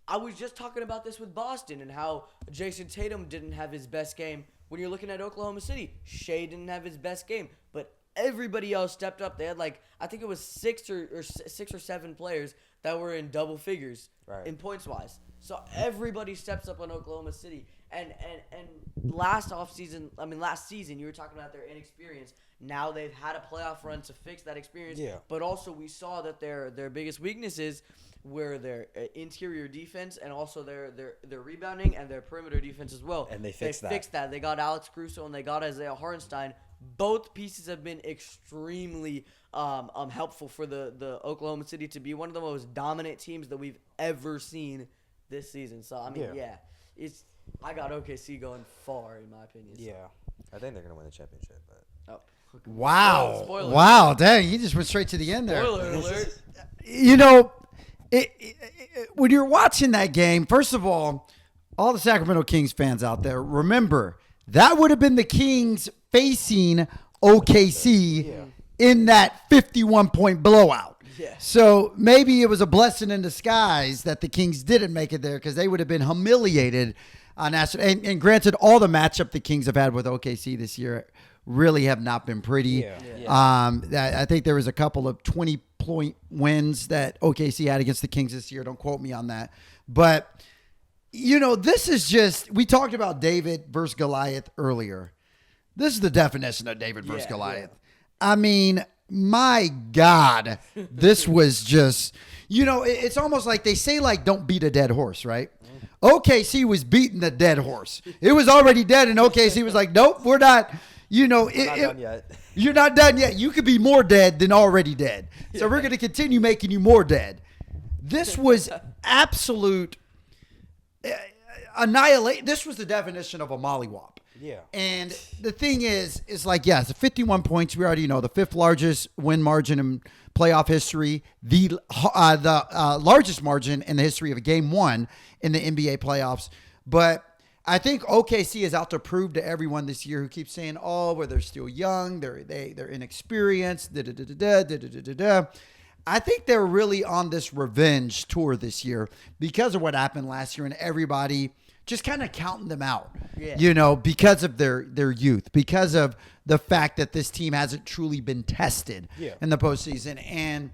I was just talking about this with Boston and how Jason Tatum didn't have his best game. When you're looking at Oklahoma City, Shea didn't have his best game, but everybody else stepped up. They had like I think it was 6 or 7 players that were in double figures in points wise. So everybody steps up on Oklahoma City, And last season, you were talking about their inexperience. Now they've had a playoff run to fix that experience. Yeah. But also we saw that their biggest weaknesses were their interior defense and also their rebounding and their perimeter defense as well. And they fixed that. They got Alex Caruso and they got Isaiah Hardenstein. Both pieces have been extremely helpful for the Oklahoma City to be one of the most dominant teams that we've ever seen this season. So I got OKC going far in my opinion. So. Yeah. I think they're gonna win the championship, but Wow. Spoiler. Wow. Dang, you just went straight to the end there. Spoiler alert. You know, when you're watching that game, first of all the Sacramento Kings fans out there, remember, that would have been the Kings facing OKC in that 51-point blowout. Yeah. So maybe it was a blessing in disguise that the Kings didn't make it there because they would have been humiliated on national. And granted, all the matchup the Kings have had with OKC this year really have not been pretty. I think there was a couple of 20-point wins that OKC had against the Kings this year. Don't quote me on that. But, you know, this is just – we talked about David versus Goliath earlier. This is the definition of David versus Goliath. I mean, my God, this was just – you know, it's almost like they say, like, don't beat a dead horse, right? OKC was beating the dead horse. It was already dead, and OKC was like, nope, we're not – you know, not done yet. You're not done yet. You could be more dead than already dead. So we're going to continue making you more dead. This was absolute annihilate. This was the definition of a mollywop. Yeah. And the thing is like, yes, 51 points. We already know the fifth largest win margin in playoff history, the largest margin in the history of a game one in the NBA playoffs. But I think OKC is out to prove to everyone this year who keeps saying, "Oh, well, they're still young, they're inexperienced." I think they're really on this revenge tour this year because of what happened last year, and everybody just kind of counting them out. Yeah. You know, because of their youth, because of the fact that this team hasn't truly been tested in the postseason. And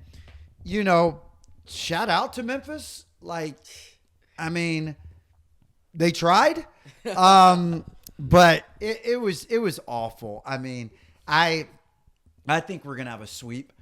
you know, shout out to Memphis. Like, I mean, they tried. But it was awful. I mean, I think we're gonna have a sweep,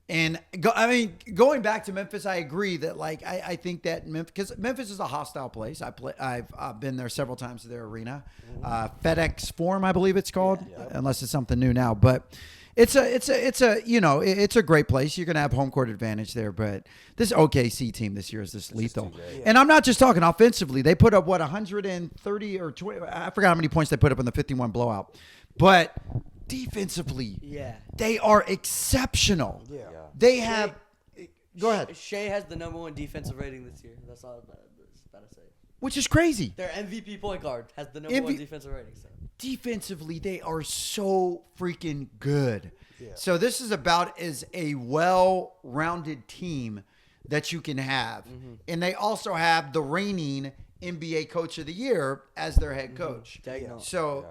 and going back to Memphis, I agree that like I think that because Memphis is a hostile place. I've been there several times to their arena, FedEx Forum, I believe it's called, unless it's something new now. But it's a great place. You're gonna have home court advantage there. But this OKC team this year is just lethal. And I'm not just talking offensively. They put up 130 or 20. I forgot how many points they put up in the 51 blowout. But defensively, they are exceptional. Yeah. They have. Go ahead. Shea has the number 1 defensive rating this year. That's all I was about to say. Which is crazy. Their MVP point guard has the number 1 defensive rating. So. Defensively, they are so freaking good. Yeah. So this is about as a well-rounded team that you can have. And they also have the reigning NBA Coach of the Year as their head coach. So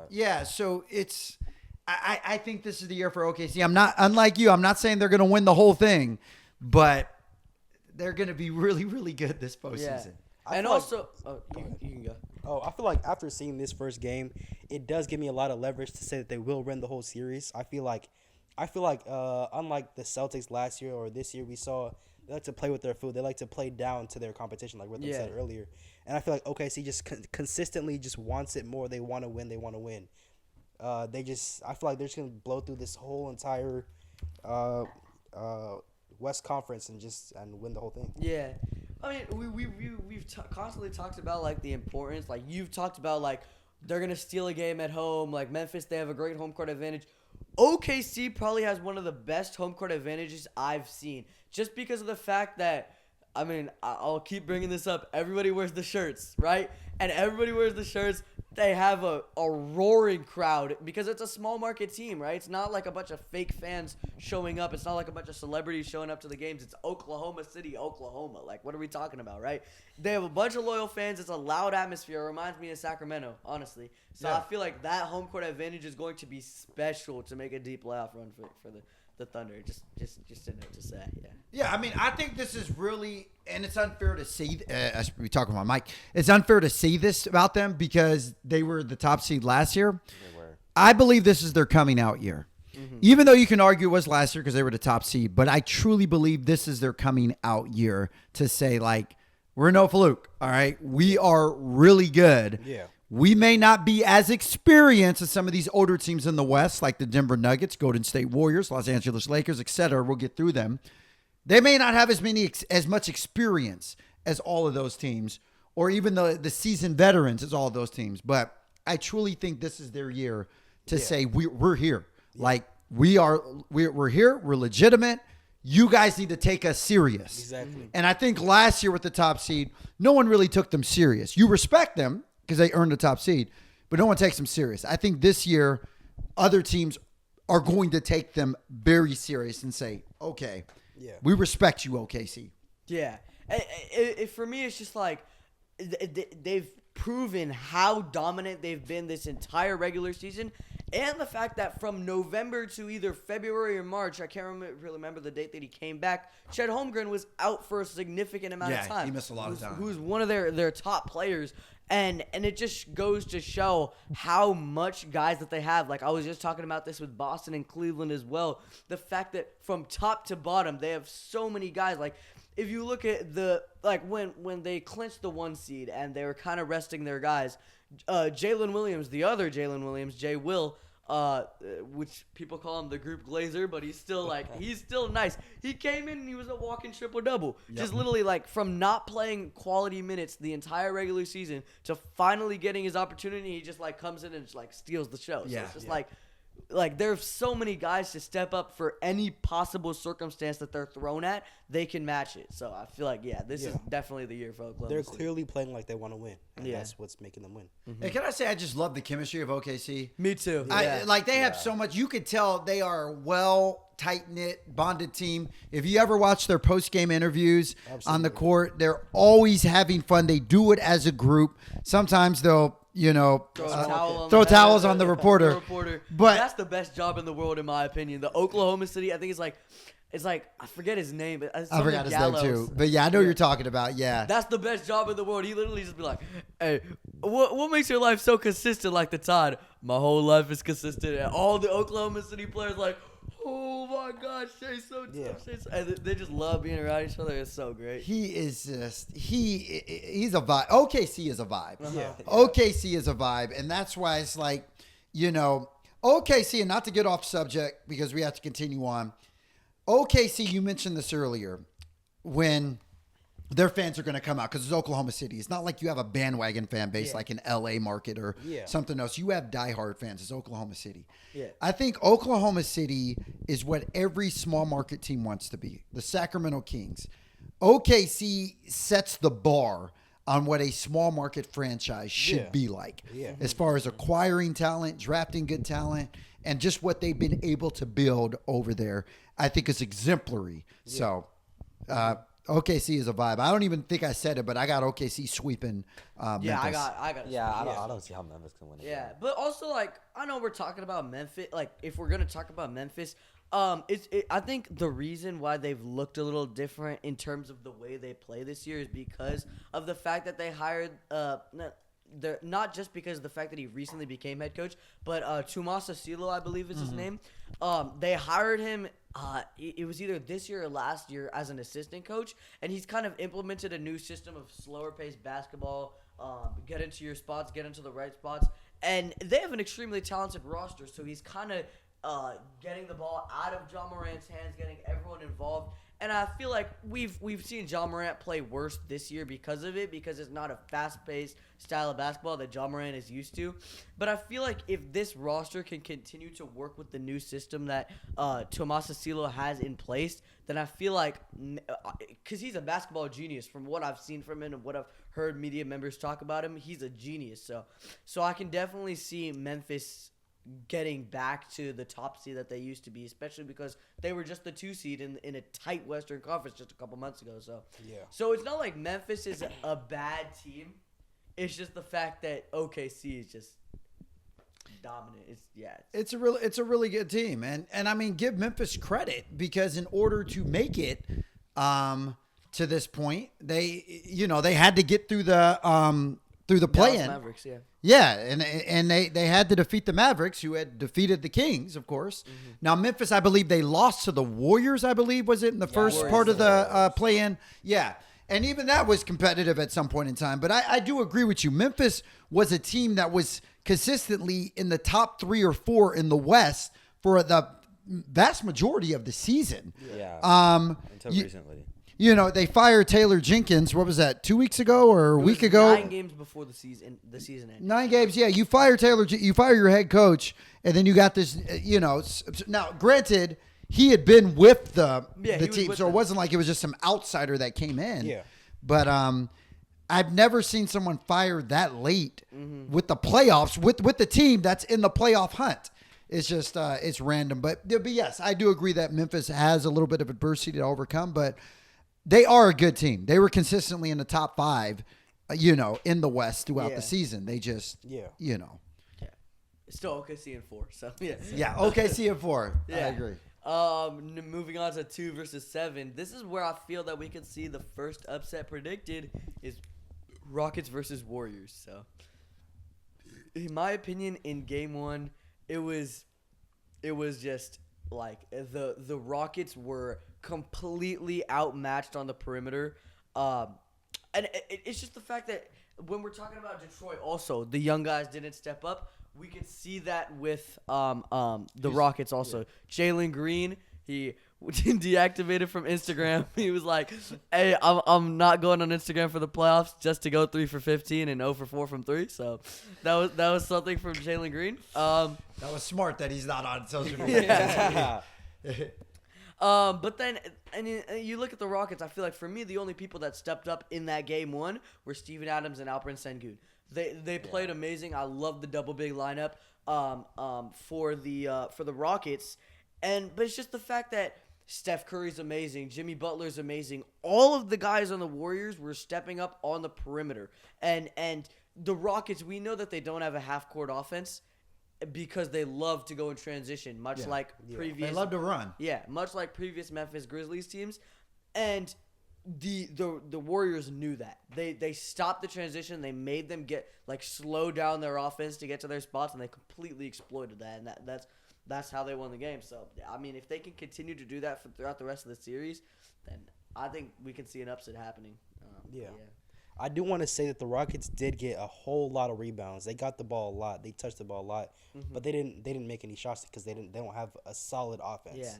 it's I think this is the year for OKC. I'm not, unlike you, I'm not saying they're going to win the whole thing, but they're going to be really, really good this postseason. And also, you can go. Oh, I feel like after seeing this first game, it does give me a lot of leverage to say that they will win the whole series. I feel like, unlike the Celtics last year or this year, we saw they like to play with their food. They like to play down to their competition, like Ritham said earlier. And I feel like OKC just consistently just wants it more. They want to win. They want to win. I feel like they're just gonna blow through this whole entire West Conference and win the whole thing. Yeah. I mean, we've constantly talked about, like, the importance. Like, you've talked about, like, they're going to steal a game at home. Like, Memphis, they have a great home court advantage. OKC probably has one of the best home court advantages I've seen. Just because of the fact that, I mean, I'll keep bringing this up. Everybody wears the shirts, right? And everybody wears the shirts. They have a roaring crowd because it's a small market team, right? It's not like a bunch of fake fans showing up. It's not like a bunch of celebrities showing up to the games. It's Oklahoma City, Oklahoma. Like, what are we talking about, right? They have a bunch of loyal fans. It's a loud atmosphere. It reminds me of Sacramento, honestly. So I feel like that home court advantage is going to be special to make a deep playoff run the Thunder. Just a note to say, yeah. Yeah, I mean, I think this is really, and it's unfair to see. We talk about Mike. It's unfair to say this about them because they were the top seed last year. They were. I believe this is their coming out year. Mm-hmm. Even though you can argue it was last year because they were the top seed, but I truly believe this is their coming out year to say, like, we're no fluke, all right? We are really good. Yeah. We may not be as experienced as some of these older teams in the West, like the Denver Nuggets, Golden State Warriors, Los Angeles Lakers, etc. We'll get through them. They may not have as much experience as all of those teams, or even the seasoned veterans as all of those teams. But I truly think this is their year to say we're here. Yeah. Like we're here. We're legitimate. You guys need to take us serious. Exactly. And I think last year with the top seed, no one really took them serious. You respect them because they earned the top seed, but no one takes them serious. I think this year, other teams are going to take them very serious and say, okay, we respect you, OKC. Yeah. For me, it's just like they've proven how dominant they've been this entire regular season, and the fact that from November to either February or March, I can't really remember the date that he came back, Chet Holmgren was out for a significant amount of time. Yeah, he missed a lot of time. Who's one of their top players. And it just goes to show how much guys that they have. Like, I was just talking about this with Boston and Cleveland as well. The fact that from top to bottom, they have so many guys. Like, if you look at when they clinched the 1 seed and they were kind of resting their guys, Jalen Williams, the other Jalen Williams, J. Will, which people call him the group glazer, but he's still nice. He came in and he was a walking triple-double. Yep. Just literally from not playing quality minutes the entire regular season to finally getting his opportunity, he just comes in and just steals the show. So it's just like there's so many guys to step up for any possible circumstance that they're thrown at, they can match it. So I feel like this is definitely the year for Oklahoma. They're City. Clearly playing like they want to win, and that's what's making them win. Mm-hmm. Hey, can I say I just love the chemistry of OKC? Me too. They have so much. You could tell they are well tight-knit, bonded team. If you ever watch their post-game interviews on the court, they're always having fun. They do it as a group. Sometimes they'll throw towels on the reporter. But that's the best job in the world, in my opinion. The Oklahoma City, I think it's like I forget his name, but I forgot his name too. But I know what you're talking about. Yeah, that's the best job in the world. He literally just be like, "Hey, what makes your life so consistent like the tide? My whole life is consistent." And all the Oklahoma City players like, "Oh my gosh, Shay's so tough." And they just love being around each other. It's so great. He is just he's a vibe. OKC is a vibe. Uh-huh. OKC is a vibe, and that's why it's OKC. And not to get off subject because we have to continue on. OKC, you mentioned this earlier, when their fans are going to come out because it's Oklahoma City. It's not like you have a bandwagon fan base like an LA market or something else. You have diehard fans. It's Oklahoma City. Yeah. I think Oklahoma City is what every small market team wants to be, the Sacramento Kings. OKC sets the bar on what a small market franchise should be like as far as acquiring talent, drafting good talent, and just what they've been able to build over there. I think is exemplary. Yeah. So, OKC is a vibe. I don't even think I said it, but I got OKC sweeping Memphis. I got. Yeah, I don't see how Memphis can win it. Yeah, but also I know we're talking about Memphis. If we're gonna talk about Memphis, I think the reason why they've looked a little different in terms of the way they play this year is because of the fact that they hired They're not just because of the fact that he recently became head coach, but Tumasa Silo, I believe is his name. They hired him. It was either this year or last year as an assistant coach, and he's kind of implemented a new system of slower paced basketball. Get into your spots, get into the right spots, and they have an extremely talented roster. So he's kind of getting the ball out of John Morant's hands, getting everyone involved. And I feel like we've seen John Morant play worse this year because of it, because it's not a fast-paced style of basketball that John Morant is used to. But I feel like if this roster can continue to work with the new system that Tomasa Silo has in place, then I feel like, because he's a basketball genius from what I've seen from him and what I've heard media members talk about him, he's a genius. So I can definitely see Memphis getting back to the top seed that they used to be, especially because they were just the 2 seed in a tight Western Conference just a couple months ago. So it's not like Memphis is a bad team. It's just the fact that OKC is just dominant. It's a really good team, and I mean, give Memphis credit because in order to make it to this point, they had to get through the play-in. Mavericks, yeah. Yeah, and they had to defeat the Mavericks, who had defeated the Kings, of course. Mm-hmm. Now Memphis, I believe they lost to the Warriors. I believe was it in the first Warriors, part of the play-in. Yeah. And even that was competitive at some point in time. But I do agree with you. Memphis was a team that was consistently in the top 3 or 4 in the West for the vast majority of the season. Yeah. Until recently. They fired Taylor Jenkins. What was that? 2 weeks ago or a week ago? 9 games before the season ended. 9 games. Yeah. You fire you fire your head coach, and then you got this. Now, granted, he had been with the team, so it wasn't like it was just some outsider that came in. Yeah. But I've never seen someone fired that late with the playoffs with the team that's in the playoff hunt. It's just it's random. But yes, I do agree that Memphis has a little bit of adversity to overcome, but they are a good team. They were consistently in the top 5, in the West throughout the season. They just, Yeah. Still OKC in 4. So yeah. Yeah, OKC in 4. Yeah. I agree. Moving on to 2 versus 7. This is where I feel that we could see the first upset predicted is Rockets versus Warriors. So, in my opinion, in Game 1, it was just like the Rockets were completely outmatched on the perimeter. And it's just the fact that when we're talking about Detroit, also the young guys didn't step up. We can see that with the Rockets also. Jalen Green, he deactivated from Instagram. He was like, "Hey, I'm not going on Instagram for the playoffs just to go 3 for 15 and 0 for 4 from 3." So that was something from Jalen Green. That was smart that he's not on social media. Yeah. But then, you look at the Rockets. I feel like for me, the only people that stepped up in that Game 1 were Steven Adams and Alperen Sengun. They played amazing. I love the double big lineup for the Rockets, but it's just the fact that Steph Curry's amazing, Jimmy Butler's amazing. All of the guys on the Warriors were stepping up on the perimeter, and the Rockets, we know that they don't have a half court offense because they love to go in transition, much like previous. They love to run. Yeah, much like previous Memphis Grizzlies teams, and the Warriors knew that. They stopped the transition. They made them slow down their offense to get to their spots, and they completely exploited that. And that's how they won the game. So I mean, if they can continue to do that throughout the rest of the series, then I think we can see an upset happening. Yeah. I do want to say that the Rockets did get a whole lot of rebounds. They got the ball a lot. They touched the ball a lot, but they didn't make any shots because they don't have a solid offense. Yeah.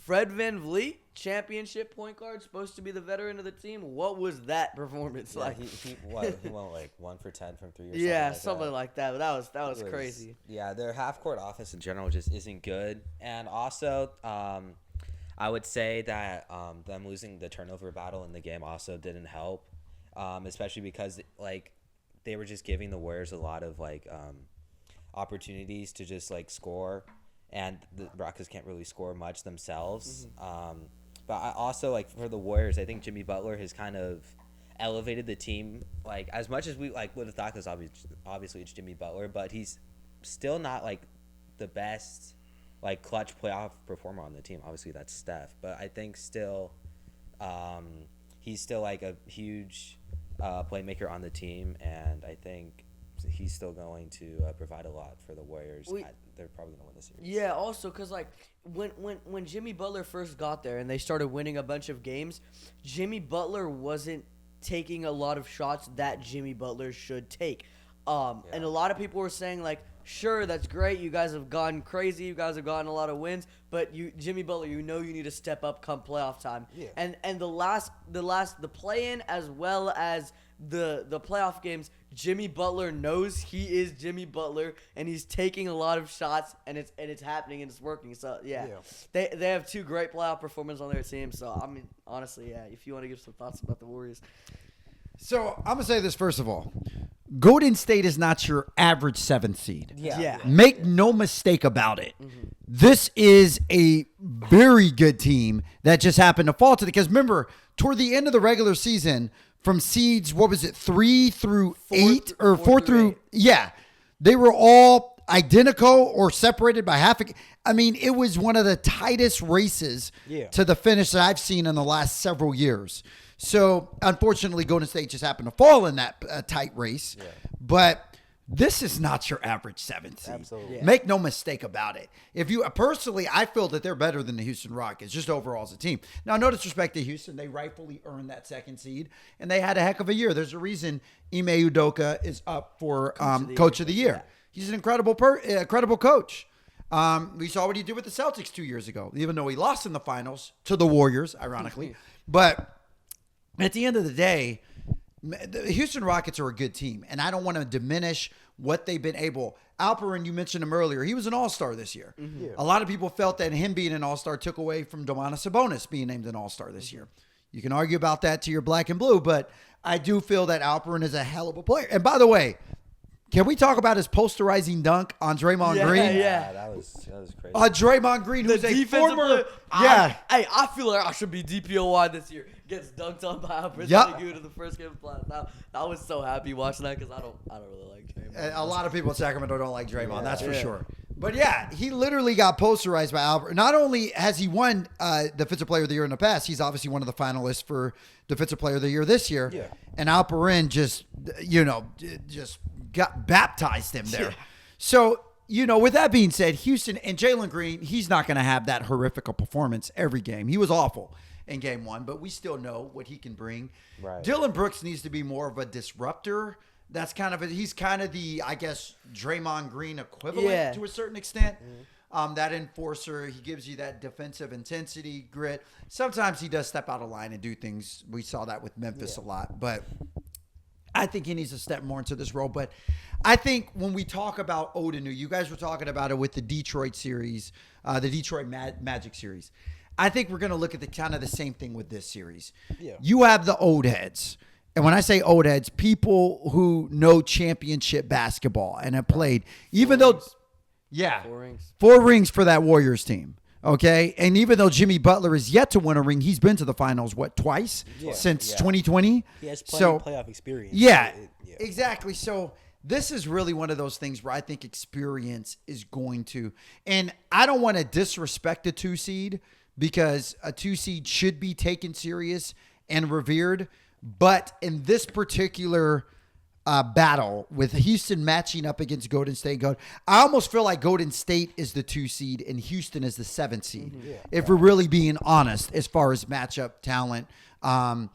Fred VanVleet, championship point guard, supposed to be the veteran of the team. What was that performance like? He went 1 for 10 from 3 or something. Yeah, like something that. like that. But that was crazy. Yeah, their half court offense in general just isn't good, and also I would say that them losing the turnover battle in the game also didn't help, especially because they were just giving the Warriors a lot of opportunities to just score. And the Rockets can't really score much themselves. But I also, for the Warriors, I think Jimmy Butler has kind of elevated the team. As much as we would have thought, because obviously it's Jimmy Butler, but he's still not the best clutch playoff performer on the team. Obviously that's Steph, but I think still he's still a huge playmaker on the team, and I think he's still going to provide a lot for the Warriors. They're probably going to win the series. Yeah, also because when Jimmy Butler first got there and they started winning a bunch of games, Jimmy Butler wasn't taking a lot of shots that Jimmy Butler should take. And a lot of people were saying sure, that's great. You guys have gone crazy. You guys have gotten a lot of wins, but Jimmy Butler, you need to step up come playoff time. Yeah. And the play-in as well as the playoff games, Jimmy Butler knows he is Jimmy Butler, and he's taking a lot of shots, and it's happening and it's working. So they have 2 great playoff performances on their team. So I mean, honestly, if you want to give some thoughts about the Warriors. So I'm gonna say this first of all. Golden State is not your average 7th seed. Yeah. Make no mistake about it. This is a very good team that just happened to fall to because remember, toward the end of the regular season, from seeds, 3 through 8 or 4 through 8. Yeah. They were all identical or separated by half. I mean, it was one of the tightest races to the finish that I've seen in the last several years. So, unfortunately, Golden State just happened to fall in that tight race. Yeah. But this is not your average 7th seed. Absolutely. Yeah. Make no mistake about it. If you personally, I feel that they're better than the Houston Rockets, just overall as a team. Now, no disrespect to Houston, they rightfully earned that 2nd seed, and they had a heck of a year. There's a reason Ime Udoka is up for Coach of the Year. Yeah. He's an incredible coach. We saw what he did with the Celtics 2 years ago, even though he lost in the finals to the Warriors, ironically. But at the end of the day, the Houston Rockets are a good team, and I don't want to diminish what they've been able. Alperin, you mentioned him earlier. He was an all-star this year. Mm-hmm. Yeah. A lot of people felt that him being an all-star took away from Domantas Sabonis being named an all-star this year. You can argue about that to your black and blue, but I do feel that Alperin is a hell of a player. And by the way, can we talk about his posterizing dunk on Draymond Green? Yeah, that was crazy. Draymond Green, who's a former I feel like I should be DPOY this year. Gets dunked on by Alperin to the first game of the playoffs. I was so happy watching that because I don't really like Draymond. A lot of people in Sacramento don't like Draymond, that's for sure. But yeah, he literally got posterized by Alperin. Not only has he won Defensive Player of the Year in the past, he's obviously one of the finalists for Defensive Player of the Year this year. Yeah. And Alperin just got baptized him there. Yeah. So, with that being said, Houston and Jalen Green, he's not going to have that horrific a performance every game. He was awful in game 1, but we still know what he can bring. Right. Dylan Brooks needs to be more of a disruptor. That's he's kind of the, I guess, Draymond Green equivalent to a certain extent. Mm-hmm. That enforcer, he gives you that defensive intensity, grit. Sometimes he does step out of line and do things. We saw that with Memphis a lot, but I think he needs to step more into this role. But I think when we talk about Odinu, you guys were talking about it with the Detroit series, the Detroit Magic series. I think we're going to look at the kind of the same thing with this series. Yeah. You have the old heads. And when I say old heads, people who know championship basketball and have played, four rings for that Warriors team. Okay. And even though Jimmy Butler is yet to win a ring, he's been to the finals, twice since 2020. He has plenty of playoff experience. Yeah, exactly. So this is really one of those things where I think experience is going to, and I don't want to disrespect a 2 seed because a 2 seed should be taken serious and revered. But in this particular battle with Houston matching up against Golden State, I almost feel like Golden State is the 2 seed and Houston is the 7th seed. Mm-hmm. If we're really being honest, as far as matchup talent, and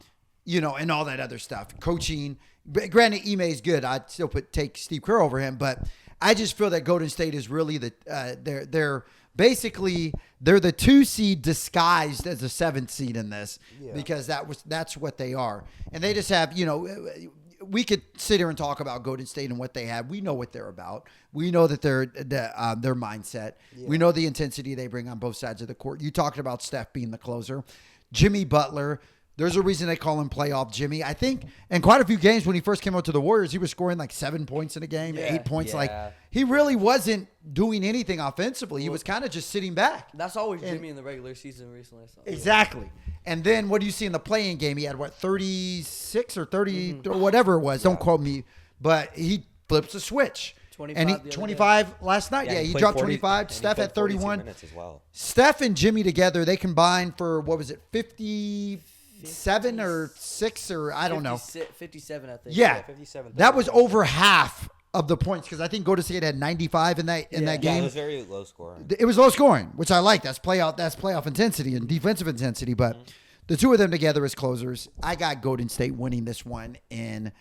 all that other stuff, coaching. Granted, Ime is good. I'd still take Steve Kerr over him, but I just feel that Golden State is really they're basically they're the 2 seed disguised as a 7th seed in this because that's what they are, and they just have we could sit here and talk about Golden State and what they have. We know what they're about. We know that their mindset. Yeah. We know the intensity they bring on both sides of the court. You talked about Steph being the closer, Jimmy Butler. There's a reason they call him Playoff Jimmy. I think in quite a few games when he first came out to the Warriors, he was scoring like 7 points in a game, 8 points. Like he really wasn't doing anything offensively. He was kind of just sitting back. That's always Jimmy in the regular season recently. So. Exactly. And then what do you see in the play-in game? He had 36 or 30 or whatever it was. Don't quote me, but he flips a switch. 25 last night. Yeah, he dropped 40, 25. Steph had 31. Minutes as well. Steph and Jimmy together, they combined for 57 or 6 or I don't know. 57, I think. Yeah, 57. That was over half of the points because I think Golden State had 95 in that game. Yeah, it was very low scoring. It was low scoring, which I like. That's playoff intensity and defensive intensity. But the two of them together as closers, I got Golden State winning this one in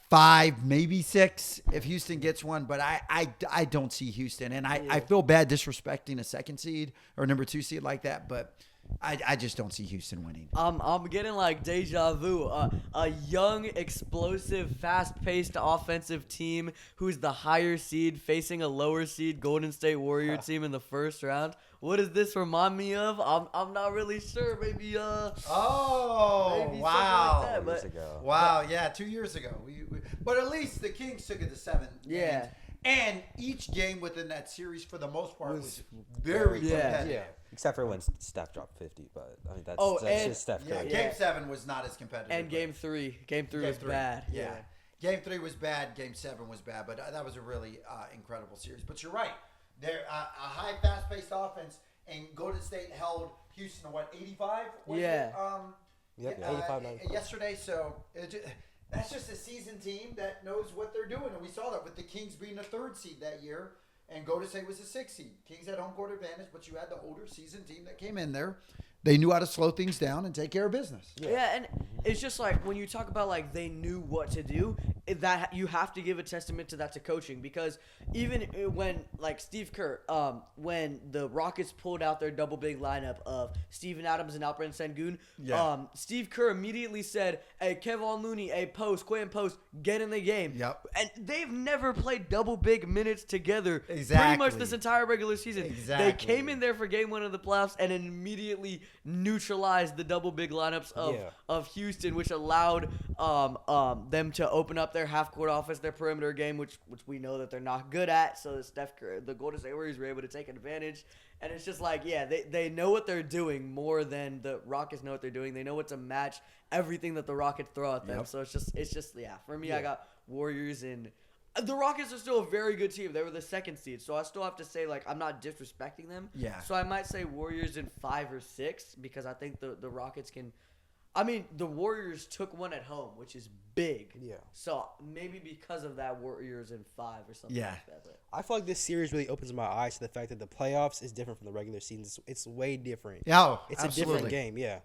5, maybe 6 if Houston gets one. But I don't see Houston, and I feel bad disrespecting a 2nd seed or number 2 seed like that, but. I just don't see Houston winning. I'm getting like deja vu. A young, explosive, fast-paced offensive team who's the higher seed facing a lower seed Golden State Warrior team in the first round. What does this remind me of? I'm not really sure. Maybe wow. Like that, but, wow, yeah, 2 years ago. But at least the Kings took it to 7. Yeah. Games. And each game within that series, for the most part, was very competitive. Yeah. Except for when Steph dropped 50, but I mean that's just Steph Curry. Game 7 was not as competitive. And Game 3 was bad. Yeah. Game 3 was bad. Game 7 was bad, but that was a really incredible series. But you're right. They're a high, fast-paced offense, and Golden State held Houston to what, 85? Yeah. Yep, 85, 95. Yesterday. So that's just a seasoned team that knows what they're doing, and we saw that with the Kings being the 3rd seed that year, and Golden State was the 6th seed. Kings had home court advantage, but you had the older seasoned team that came in there. They knew how to slow things down and take care of business. Yeah, and it's just like when you talk about like they knew what to do, that you have to give a testament to that to coaching, because even when like Steve Kerr, when the Rockets pulled out their double big lineup of Steven Adams and Alperen Sengun, Steve Kerr immediately said, "Hey, Kevon Looney, hey, Quentin Post, get in the game." Yep. And they've never played double big minutes together. Exactly. Pretty much this entire regular season. Exactly. They came in there for game 1 of the playoffs and immediately neutralized the double big lineups of Houston, which allowed them to open up their half court offense, their perimeter game, which we know that they're not good at. So the Golden State Warriors were able to take advantage, and it's just like they know what they're doing more than the Rockets know what they're doing. They know what to match everything that the Rockets throw at them. Yep. So it's just for me, I got Warriors, and the Rockets are still a very good team. They were the 2nd seed, so I still have to say, like, I'm not disrespecting them. Yeah. So I might say Warriors in 5 or 6, because I think the Rockets can. I mean, the Warriors took one at home, which is big. Yeah. So maybe because of that, Warriors in 5 or something like that. But I feel like this series really opens my eyes to the fact that the playoffs is different from the regular season. It's way different. Yeah, It's absolutely. a different game, yeah.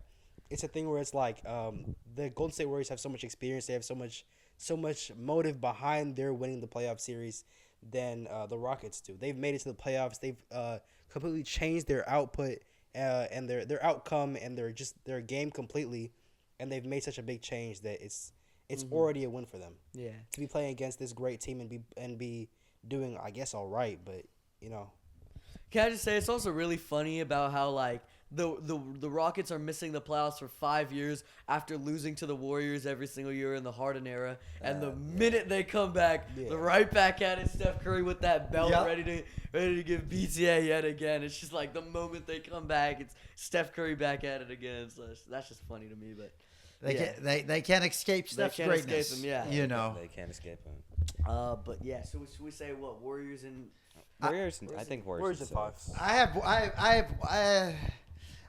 It's a thing where it's like the Golden State Warriors have so much experience. They have so much motive behind their winning the playoff series than the Rockets do. They've made it to the playoffs. They've completely changed their output and their outcome and their game completely, and they've made such a big change that it's already a win for them. yeah. To be playing against this great team and be doing, I guess, all right, but Can I just say, it's also really funny about how, like, the Rockets are missing the playoffs for 5 years after losing to the Warriors every single year in the Harden era. And the minute they come back, they're right back at it. Steph Curry with that belt ready to give BTA yet again. It's just like the moment they come back, it's Steph Curry back at it again. So that's just funny to me. But They can't escape Steph's can't greatness. escape him, yeah. You know. They can't escape him. but yeah, so should we say what, Warriors and Warriors, I think Warriors in in 5.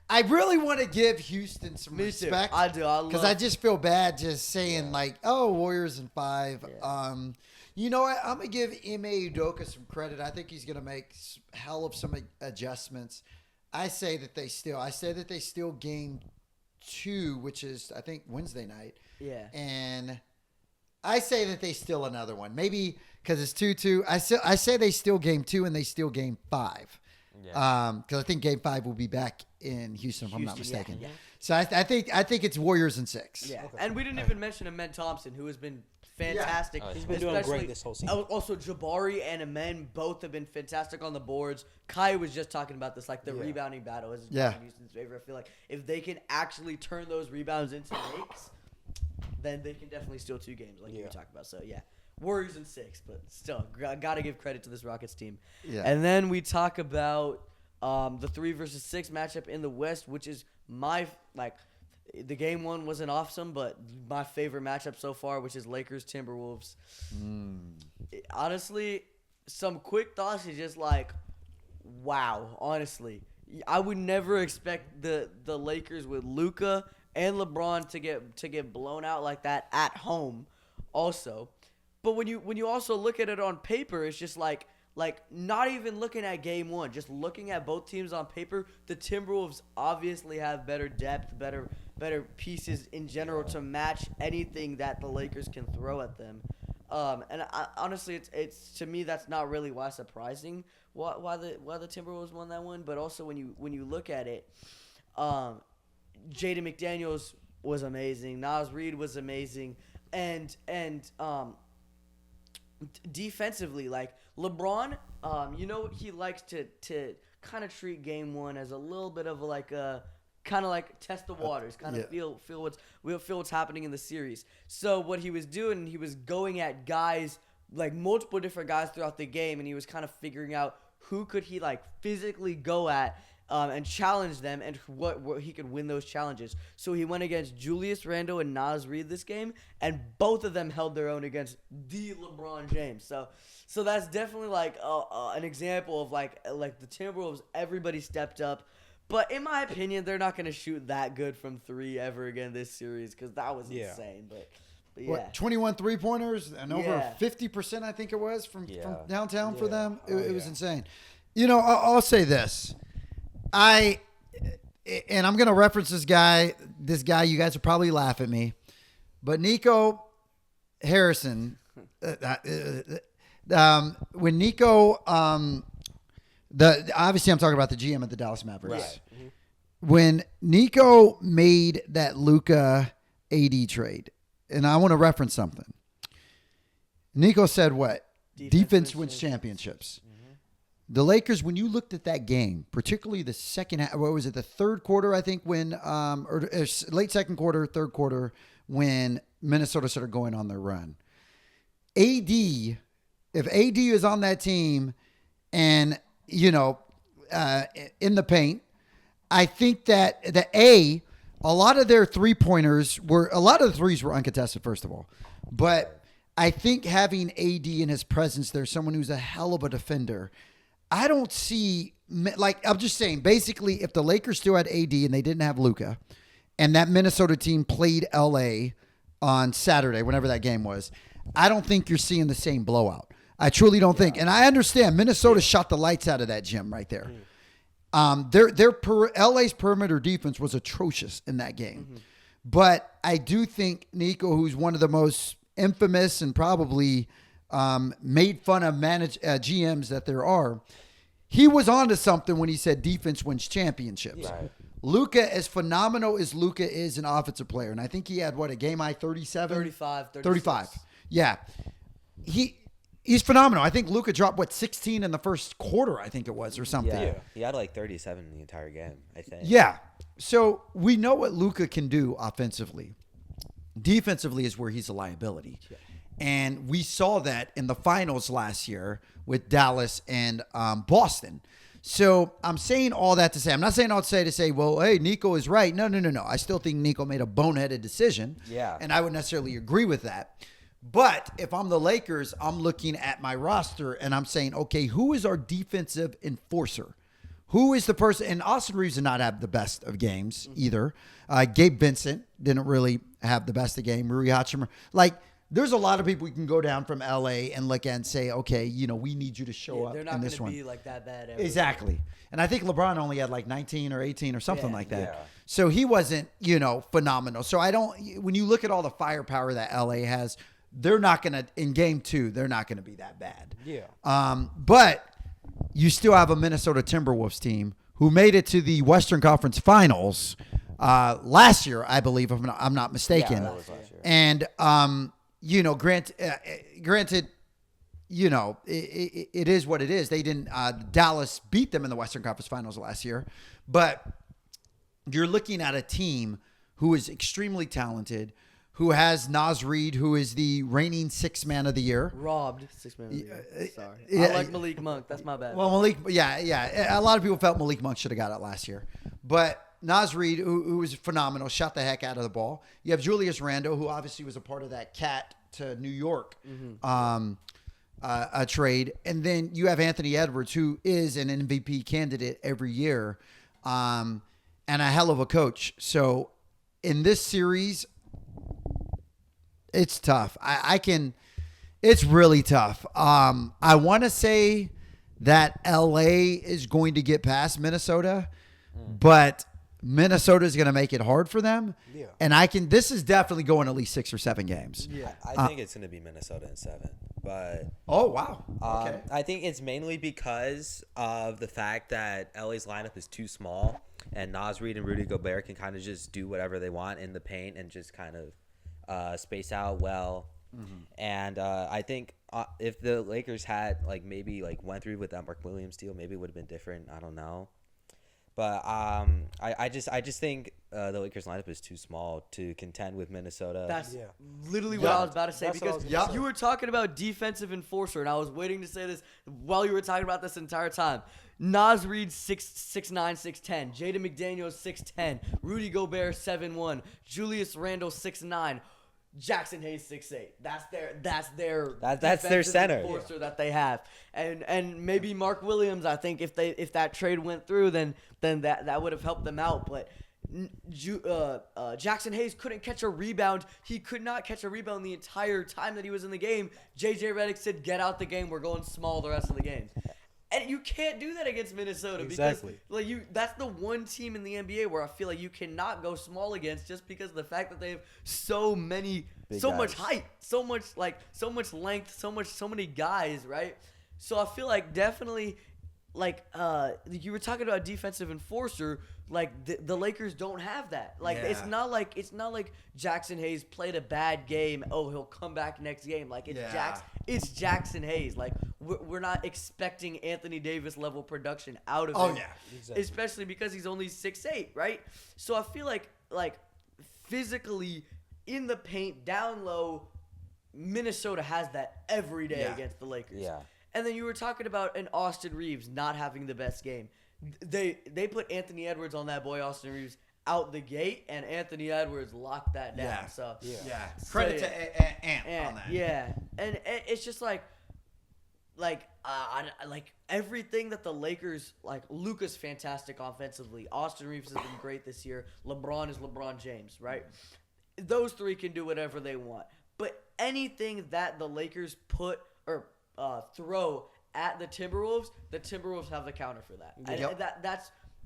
I really want to give Houston some Me too. respect. I do. Because I just feel bad just saying Warriors in 5. Yeah. You know what? I'm gonna give Ime Udoka some credit. I think he's gonna make hell of some adjustments. I say that they steal game 2, which is I think Wednesday night. Yeah. And I say that they steal another one. Maybe because it's 2-2. I say they steal game 2 and they steal game 5. Yeah. Because I think game 5 will be back in Houston, if I'm not Houston, mistaken. yeah. So I think it's Warriors in 6. Yeah, and we didn't even mention Amen Thompson, who has been fantastic. Oh, He's been doing Especially- great this whole season. Also, Jabari and Amen both have been fantastic on the boards. Khaya was just talking about this, like the rebounding battle is in Houston's favor. I feel like if they can actually turn those rebounds into makes, then they can definitely steal 2 games, like you were talking about. So yeah, Warriors in 6, but still, got to give credit to this Rockets team. Yeah. And then we talk about the 3 versus 6 matchup in the West, which is the game 1 wasn't awesome, but my favorite matchup so far, which is Lakers Timberwolves. Honestly, some quick thoughts is just like, wow. Honestly, I would never expect the Lakers with Luka and LeBron to get blown out like that at home. Also, but when you also look at it on paper, it's just like not even looking at game 1, just looking at both teams on paper, the Timberwolves obviously have better depth, better pieces in general to match anything that the Lakers can throw at them. And honestly, it's to me that's not really surprising why the Timberwolves won that one. But also when you look at it, Jaden McDaniels was amazing, Naz Reid was amazing, and defensively, like LeBron, he likes to kind of treat game 1 as a little bit of a kind of like test the waters, kind of feel what's happening in the series. So what he was doing, he was going at guys, like multiple different guys throughout the game, and he was kind of figuring out who could he like physically go at and challenge them, and what he could win those challenges. So he went against Julius Randle and Naz Reid this game, and both of them held their own against the LeBron James. So that's definitely like an example of like the Timberwolves. Everybody stepped up. But in my opinion, they're not going to shoot that good from three ever again this series because that was insane. But yeah. What, 21 3-pointers and over 50%, I think it was, from downtown for them. It was insane. You know, I'll say this. And I'm going to reference this guy. You guys will probably laugh at me. But Nico Harrison, when Nico obviously I'm talking about the GM of the Dallas Mavericks. Right. Mm-hmm. When Nico made that Luka AD trade, and I want to reference something. Nico said what? Defense wins championships. Mm-hmm. The Lakers, when you looked at that game, particularly the second half, what was it, the third quarter, I think, when or late second quarter, third quarter, when Minnesota started going on their run. if AD is on that team and in the paint, I think that a lot of their 3-pointers a lot of the threes were uncontested, first of all. But I think having AD in his presence there, someone who's a hell of a defender, I don't see, I'm just saying, basically, if the Lakers still had AD and they didn't have Luka, and that Minnesota team played LA on Saturday, whenever that game was, I don't think you're seeing the same blowout. I truly don't think. And I understand Minnesota shot the lights out of that gym right there. LA's perimeter defense was atrocious in that game. Mm-hmm. But I do think Nico, who's one of the most infamous and probably made fun of GMs that there are, he was onto something when he said defense wins championships. Right. Luka, as phenomenal as Luka is an offensive player, and I think he had, a game high 37? 35. Yeah. He's phenomenal. I think Luka dropped, 16 in the first quarter, I think it was, or something. Yeah. He had 37 in the entire game, I think. Yeah. So we know what Luka can do offensively. Defensively is where he's a liability. Yeah. And we saw that in the finals last year with Dallas and Boston. So I'm saying all that to say, I'm not saying all to say, well, hey, Nico is right. No. I still think Nico made a boneheaded decision. Yeah. And I wouldn't necessarily agree with that. But if I'm the Lakers, I'm looking at my roster and I'm saying, okay, who is our defensive enforcer? Who is the person? And Austin Reeves did not have the best of games either. Gabe Vincent didn't really have the best of game. Rui Hachimura. There's a lot of people you can go down from LA and look at and say, okay, we need you to show up in this one. They're not going to be that bad. Exactly. And I think LeBron only had 19 or 18 or something like that. Yeah. So he wasn't, phenomenal. So when you look at all the firepower that LA has, they're not going to, in game 2, they're not going to be that bad. Yeah. But you still have a Minnesota Timberwolves team who made it to the Western Conference Finals last year, I believe, if I'm not mistaken. Yeah, that was last year. And, granted, it is what it is. They didn't, Dallas beat them in the Western Conference Finals last year. But you're looking at a team who is extremely talented, who has Naz Reid, who is the reigning Sixth Man of the Year. Robbed Sixth Man of the Year. Sorry. I like Malik Monk. That's my bad. Well, Malik, yeah. A lot of people felt Malik Monk should have got it last year. But Naz Reid, who was phenomenal, shot the heck out of the ball. You have Julius Randle, who obviously was a part of that Cat to New York a trade. And then you have Anthony Edwards, who is an MVP candidate every year and a hell of a coach. So in this series, it's tough. It's really tough. I want to say that LA is going to get past Minnesota, but Minnesota is going to make it hard for them. Yeah. And this is definitely going at least 6 or 7 games. Yeah. I think it's going to be Minnesota in 7, but. Oh, wow. Okay. I think it's mainly because of the fact that LA's lineup is too small and Naz Reid and Rudy Gobert can kind of just do whatever they want in the paint and just kind of space out well. Mm-hmm. And I think if the Lakers had maybe went through with that Mark Williams deal, maybe it would have been different. I don't know. But I just think the Lakers lineup is too small to contend with Minnesota. That's literally what I was about to say, because you were talking about defensive enforcer, and I was waiting to say this while you were talking about this entire time. Naz Reid 6'9", 6'10". Jaden McDaniels 6'10". Rudy Gobert 7'1". Julius Randle 6'9". Jackson Hayes 6'8". That's their their center enforcer that they have. And maybe Mark Williams, I think if that trade went through, then that would have helped them out. But Jackson Hayes couldn't catch a rebound. He could not catch a rebound the entire time that he was in the game. JJ Redick said, "Get out the game. We're going small the rest of the game." And you can't do that against Minnesota because that's the one team in the NBA where I feel like you cannot go small against just because of the fact that they have so much height, so much length, so many guys, right? So I feel like definitely you were talking about defensive enforcer, like the Lakers don't have that. Like it's not like Jackson Hayes played a bad game. Oh, he'll come back next game. Like it's Jackson Hayes. Like we're not expecting Anthony Davis level production out of him. Oh yeah, exactly. Especially because he's only 6'8", right? So I feel like physically in the paint, down low, Minnesota has that every day against the Lakers. Yeah. And then you were talking about an Austin Reeves not having the best game. They put Anthony Edwards on that boy Austin Reeves out the gate, and Anthony Edwards locked that down. Yeah. So Credit to Ant on that. Yeah, and it's just like everything that the Lakers like. Luka's fantastic offensively. Austin Reeves has been great this year. LeBron is LeBron James, right? Those three can do whatever they want. But anything that the Lakers put or throw at the Timberwolves have the counter for that. Yep. And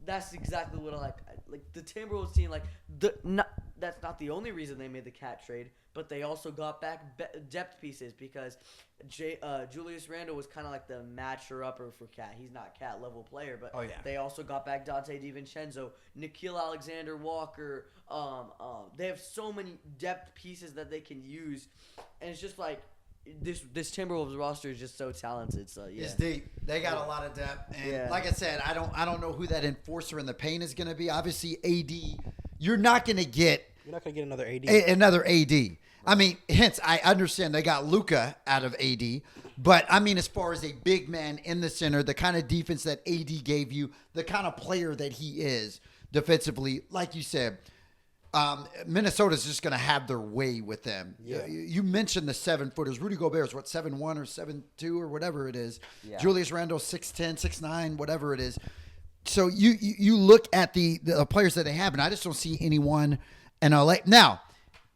that's exactly what I like. Like the Timberwolves team, that's not the only reason they made the Cat trade, but they also got back depth pieces because Julius Randle was kind of like the matcher-upper for Cat. He's not Cat level player, but they also got back Dante DiVincenzo, Nickeil Alexander-Walker. They have so many depth pieces that they can use, and it's just like this Timberwolves roster is just so talented. So yeah, It's deep. They got a lot of depth, and like I said, I don't know who that enforcer in the paint is going to be. Obviously, AD. You're not going to get another AD. Another AD. I mean, hence I understand they got Luka out of AD, but I mean, as far as a big man in the center, the kind of defense that AD gave you, the kind of player that he is defensively, like you said. Minnesota's just going to have their way with them. Yeah. You mentioned the 7-footers. Rudy Gobert is 7'1" or 7'2" or whatever it is. Yeah. Julius Randle 6'10", 6'9", whatever it is. So you look at the players that they have, and I just don't see anyone in LA. Now,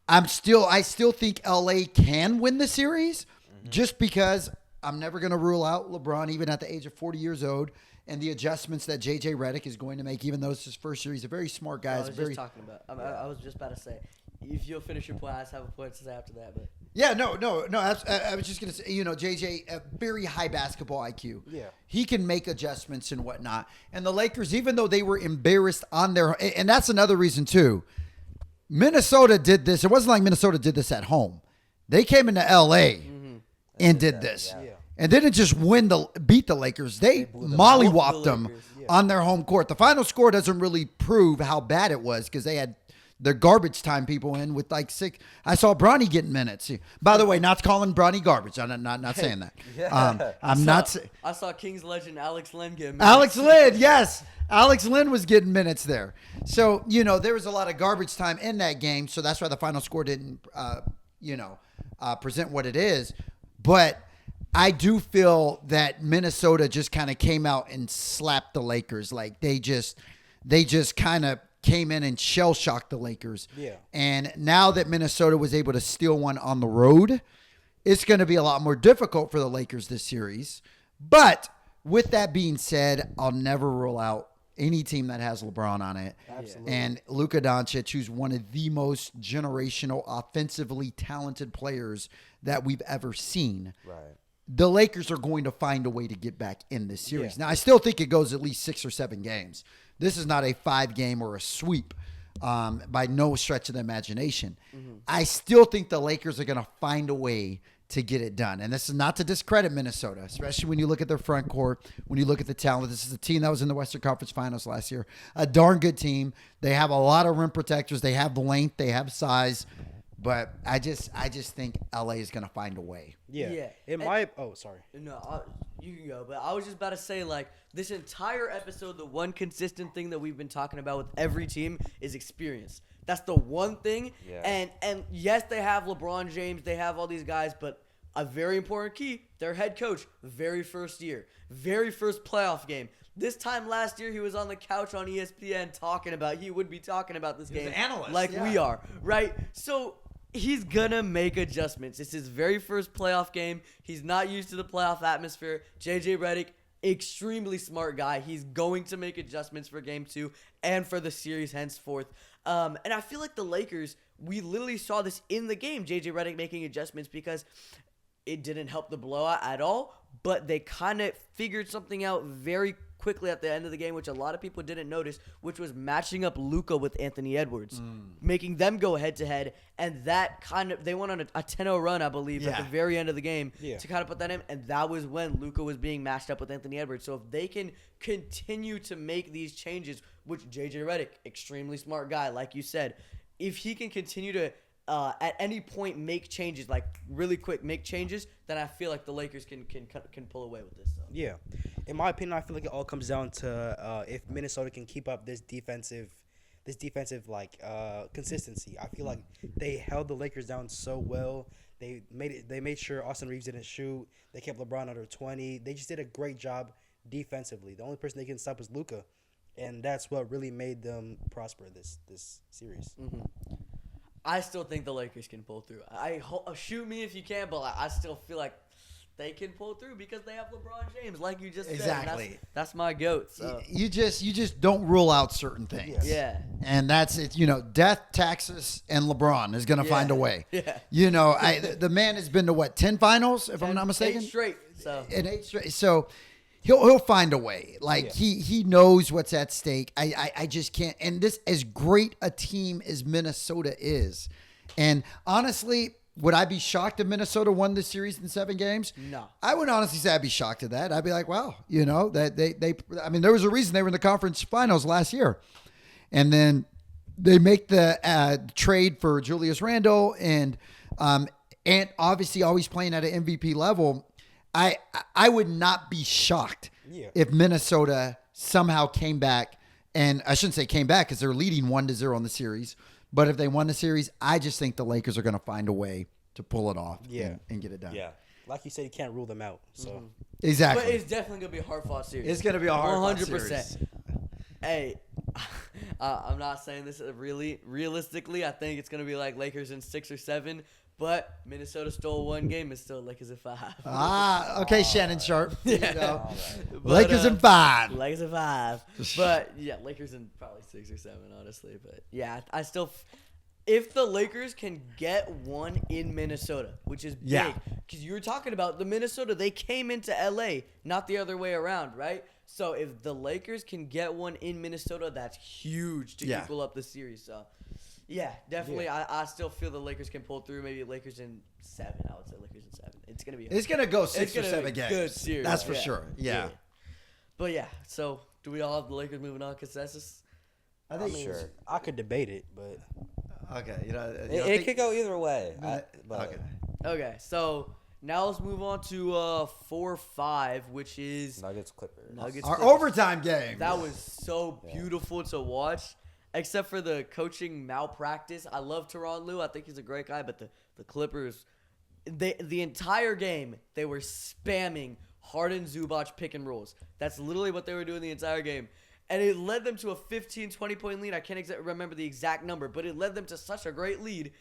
I still think LA can win the series just because I'm never going to rule out LeBron even at the age of 40 years old. And the adjustments that JJ Redick is going to make, even though it's his first year, he's a very smart guy. I was just talking about. I was just about to say, if you'll finish your point, I just have a point to say after that. But I was just gonna say, JJ, a very high basketball IQ. Yeah, he can make adjustments and whatnot. And the Lakers, even though they were embarrassed on their, and that's another reason too. Minnesota did this. It wasn't like Minnesota did this at home. They came into LA and did this. Yeah. And didn't just beat the Lakers. They mollywopped them on their home court. The final score doesn't really prove how bad it was because they had their garbage time people in with like 6. I saw Bronny getting minutes. By the way, not calling Bronny garbage. I'm not saying that. I saw Kings legend Alex Len get minutes. Alex Len, yes. Alex Len was getting minutes there. So, there was a lot of garbage time in that game. So that's why the final score didn't, present what it is. But I do feel that Minnesota just kind of came out and slapped the Lakers. Like they just kind of came in and shell shocked the Lakers. Yeah. And now that Minnesota was able to steal one on the road, it's going to be a lot more difficult for the Lakers this series. But with that being said, I'll never rule out any team that has LeBron on it. Absolutely. And Luka Doncic, who's one of the most generational, offensively talented players that we've ever seen. Right. The Lakers are going to find a way to get back in this series. Yeah. Now, I still think it goes at least 6 or 7 games. This is not a 5-game or a sweep by no stretch of the imagination. I still think the Lakers are going to find a way to get it done. And this is not to discredit Minnesota, especially when you look at their front court, when you look at the talent. This is a team that was in the Western Conference Finals last year. A darn good team. They have a lot of rim protectors. They have length. They have size. But I just think LA is going to find a way. Yeah. Yeah. It might. Oh, sorry. No, You can go, but I was just about to say, like, this entire episode, the one consistent thing that we've been talking about with every team is experience. That's the one thing. Yeah. And yes, they have LeBron James, they have all these guys, but a very important key, their head coach, very first year, very first playoff game. This time last year, he was on the couch on ESPN he would be talking about this game an analyst, like yeah. we are, right? So he's going to make adjustments. It's his very first playoff game. He's not used to the playoff atmosphere. JJ Redick, extremely smart guy. He's going to make adjustments for game 2 and for the series henceforth. And I feel like the Lakers, we literally saw this in the game, JJ Redick making adjustments, because it didn't help the blowout at all, but they kind of figured something out very quickly at the end of the game, which a lot of people didn't notice, which was matching up Luka with Anthony Edwards, making them go head-to-head, and that kind of, they went on a 10-0 run, I believe, at the very end of the game to kind of put that in, and that was when Luka was being matched up with Anthony Edwards. So if they can continue to make these changes, which JJ Redick, extremely smart guy, like you said, if he can continue to at any point make changes, like really quick make changes, then I feel like the Lakers can pull away with this. So. Yeah, in my opinion, I feel like it all comes down to if Minnesota can keep up this defensive like consistency. I feel like they held the Lakers down so well. They made sure Austin Reeves didn't shoot. They kept LeBron under 20. They just did a great job defensively. The only person they couldn't stop was Luka, and that's what really made them prosper this series. Mm-hmm. I still think the Lakers can pull through. Shoot me if you can, but I still feel like they can pull through because they have LeBron James, like you just said. Exactly. That's my goat. So. You just don't rule out certain things. Yeah. And that's it. Death, taxes, and LeBron is going to find a way. Yeah. The man has been to 10 finals, if I'm not mistaken? 8 straight. So. And 8 straight. So he'll find a way. Like he knows what's at stake. I just can't. And this, as great a team as Minnesota is, and honestly, would I be shocked if Minnesota won this series in 7 games? No. I would honestly say I'd be shocked at that. I'd be like, wow, that there was a reason they were in the conference finals last year. And then they make the trade for Julius Randle and obviously always playing at an MVP level. I would not be shocked if Minnesota somehow came back, and I shouldn't say came back because they're leading 1-0 in the series. But if they won the series, I just think the Lakers are going to find a way to pull it off and get it done. Yeah. Like you said, you can't rule them out. So Exactly. But it's definitely going to be a hard-fought series. It's going to be a hard 100%. series. Hey, I'm not saying this really realistically. I think it's going to be like Lakers in 6 or 7. But Minnesota stole 1 game. It's still Lakers in 5. Okay, Shannon Sharp. Yeah. But, Lakers in 5. Lakers in 5. But, yeah, Lakers in probably 6 or 7, honestly. But, yeah, I still if the Lakers can get 1 in Minnesota, which is big. Because you were talking about the Minnesota, they came into L.A., not the other way around, right? So, if the Lakers can get 1 in Minnesota, that's huge to equal up the series. So, yeah, definitely. Yeah. I still feel the Lakers can pull through. Maybe Lakers in 7. I would say Lakers in 7. It's gonna be. It's gonna go 6 or 7 games. Good series. That's for sure. Yeah. But yeah, so do we all have the Lakers moving on consensus? I think sure. I could debate it, but okay. It could go either way. Okay. So now let's move on to 4-5, which is Nuggets Clippers. Our overtime game. That was so beautiful to watch. Except for the coaching malpractice. I love Tyronn Lue. I think he's a great guy. But the Clippers, the entire game, they were spamming Harden, Zubac pick and rolls. That's literally what they were doing the entire game. And it led them to a 15, 20-point lead. I can't remember the exact number. But it led them to such a great lead.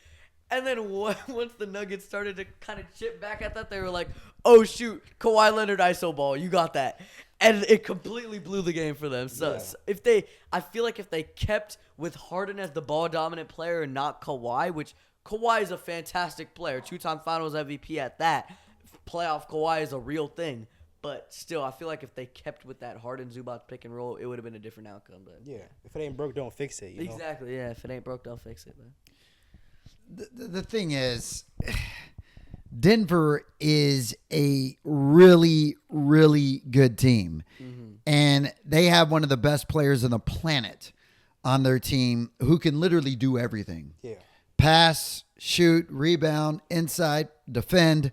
And then once the Nuggets started to kind of chip back at that, they were like, oh, shoot, Kawhi Leonard ISO ball. You got that. And it completely blew the game for them. So I feel like if they kept with Harden as the ball-dominant player and not Kawhi, which Kawhi is a fantastic player, 2-time Finals MVP at that, playoff Kawhi is a real thing. But still, I feel like if they kept with that Harden-Zubac pick and roll, it would have been a different outcome. But if it ain't broke, don't fix it. Exactly, yeah. If it ain't broke, don't fix it. Man. The thing is, Denver is a really, really good team. Mm-hmm. And they have one of the best players on the planet on their team who can literally do everything. Yeah. Pass, shoot, rebound, inside, defend.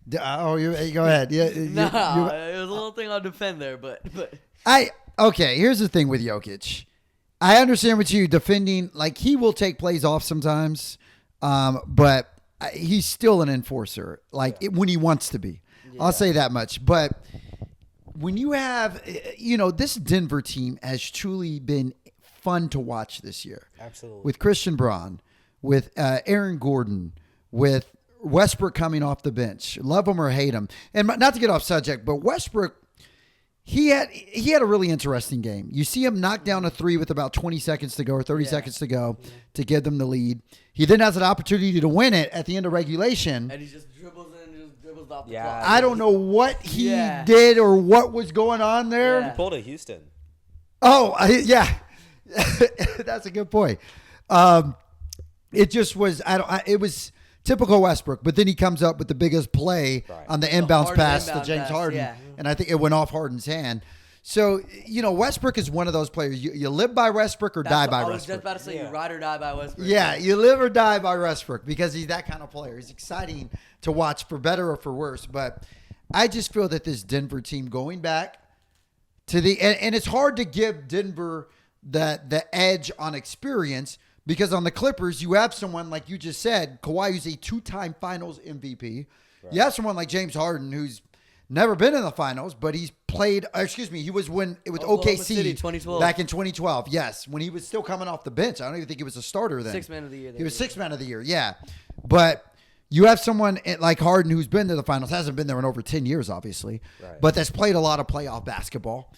You go ahead. Yeah, Nah, it was a little thing on defend there, but okay. Here's the thing with Jokic. I understand what you defending. Like he will take plays off sometimes, but he's still an enforcer. Like when he wants to be. Yeah. I'll say that much. But when you have, this Denver team has truly been fun to watch this year. Absolutely. With Christian Braun, with Aaron Gordon, with Westbrook coming off the bench. Love him or hate him. And not to get off subject, but Westbrook, he had a really interesting game. You see him knock down a three with about 20 seconds to go or 30 seconds to go to give them the lead. He then has an opportunity to win it at the end of regulation. And he just dribbles in and just dribbles off the clock. I don't know what he did or what was going on there. He pulled a Houston. Oh, yeah. That's a good point. It just was, it was typical Westbrook, but then he comes up with the biggest play on the inbounds pass to James Harden, and I think it went off Harden's hand. So, Westbrook is one of those players. You live by Westbrook or die by Westbrook. I was just about to say you ride or die by Westbrook. Yeah, you live or die by Westbrook because he's that kind of player. He's exciting to watch for better or for worse. But I just feel that this Denver team going back to and it's hard to give Denver the edge on experience. Because on the Clippers, you have someone like you just said, Kawhi, who's a 2-time Finals MVP. Right. You have someone like James Harden, who's never been in the Finals, but he's played. He was with OKC City, 2012. Back in 2012. Yes, when he was still coming off the bench. I don't even think he was a starter then. Sixth man of the year. He was sixth man of the year. Yeah, but you have someone like Harden who's been to the Finals, hasn't been there in over 10 years, obviously, but that's played a lot of playoff basketball.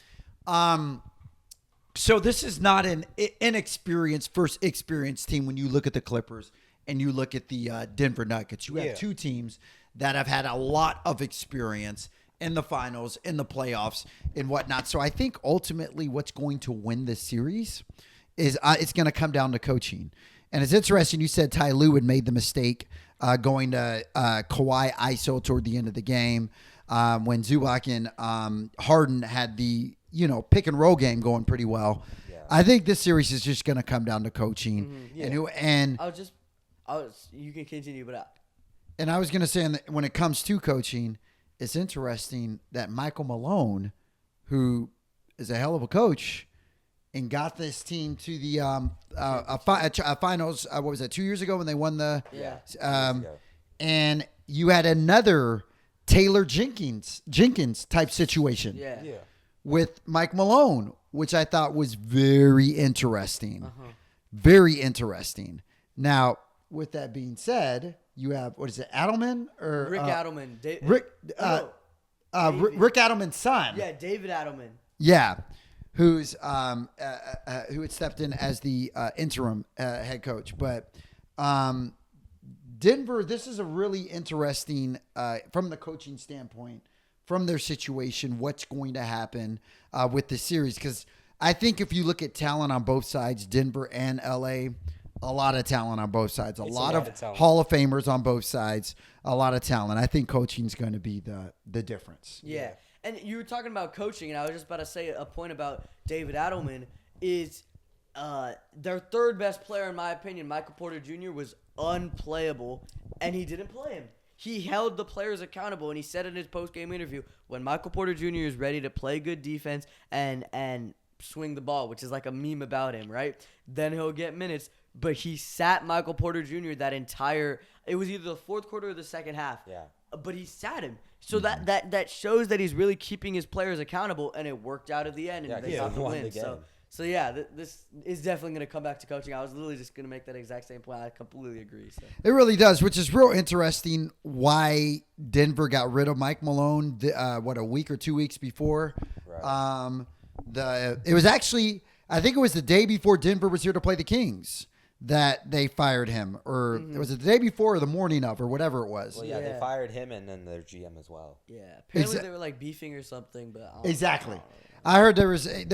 So this is not an inexperienced, first experienced team when you look at the Clippers and you look at the Denver Nuggets. You have two teams that have had a lot of experience in the finals, in the playoffs, and whatnot. So I think ultimately what's going to win this series is it's going to come down to coaching. And it's interesting you said Ty Lue had made the mistake going to Kawhi ISO toward the end of the game when Zubac and Harden had the pick and roll game going pretty well. Yeah. I think this series is just going to come down to coaching. Mm-hmm. Yeah. You can continue, but I was going to say, when it comes to coaching, it's interesting that Michael Malone, who is a hell of a coach, and got this team to the finals. What was that? 2 years ago when they won the. Yeah. And you had another Taylor Jenkins type situation. Yeah. With Mike Malone, which I thought was very interesting. Very interesting. Now, with that being said, you have, what is it, Adelman? Or Rick Adelman. Rick Adelman's son. Yeah, David Adelman. Yeah, who had stepped in as the interim head coach. But Denver, this is a really interesting, from the coaching standpoint, from their situation, what's going to happen with the series. Because I think if you look at talent on both sides, Denver and LA, a lot of talent on both sides. A lot of Hall of Famers on both sides. A lot of talent. I think coaching is going to be the difference. Yeah. And you were talking about coaching, and I was just about to say a point about David Adelman is their third best player, in my opinion, Michael Porter Jr., was unplayable, and he didn't play him. He held the players accountable, and he said in his post-game interview, when Michael Porter Jr. is ready to play good defense and swing the ball, which is like a meme about him, right? Then he'll get minutes. But he sat Michael Porter Jr. it was either the fourth quarter or the second half. Yeah. But he sat him. So that shows that he's really keeping his players accountable, and it worked out at the end, and they got the win. So yeah, this is definitely going to come back to coaching. I was literally just going to make that exact same point. I completely agree. So. It really does, which is real interesting why Denver got rid of Mike Malone, a week or 2 weeks before. Right. It was actually, I think it was the day before Denver was here to play the Kings that they fired him. Or was it the day before or the morning of or whatever it was? Well, they fired him and then their GM as well. Yeah, apparently they were like beefing or something. But exactly. I heard there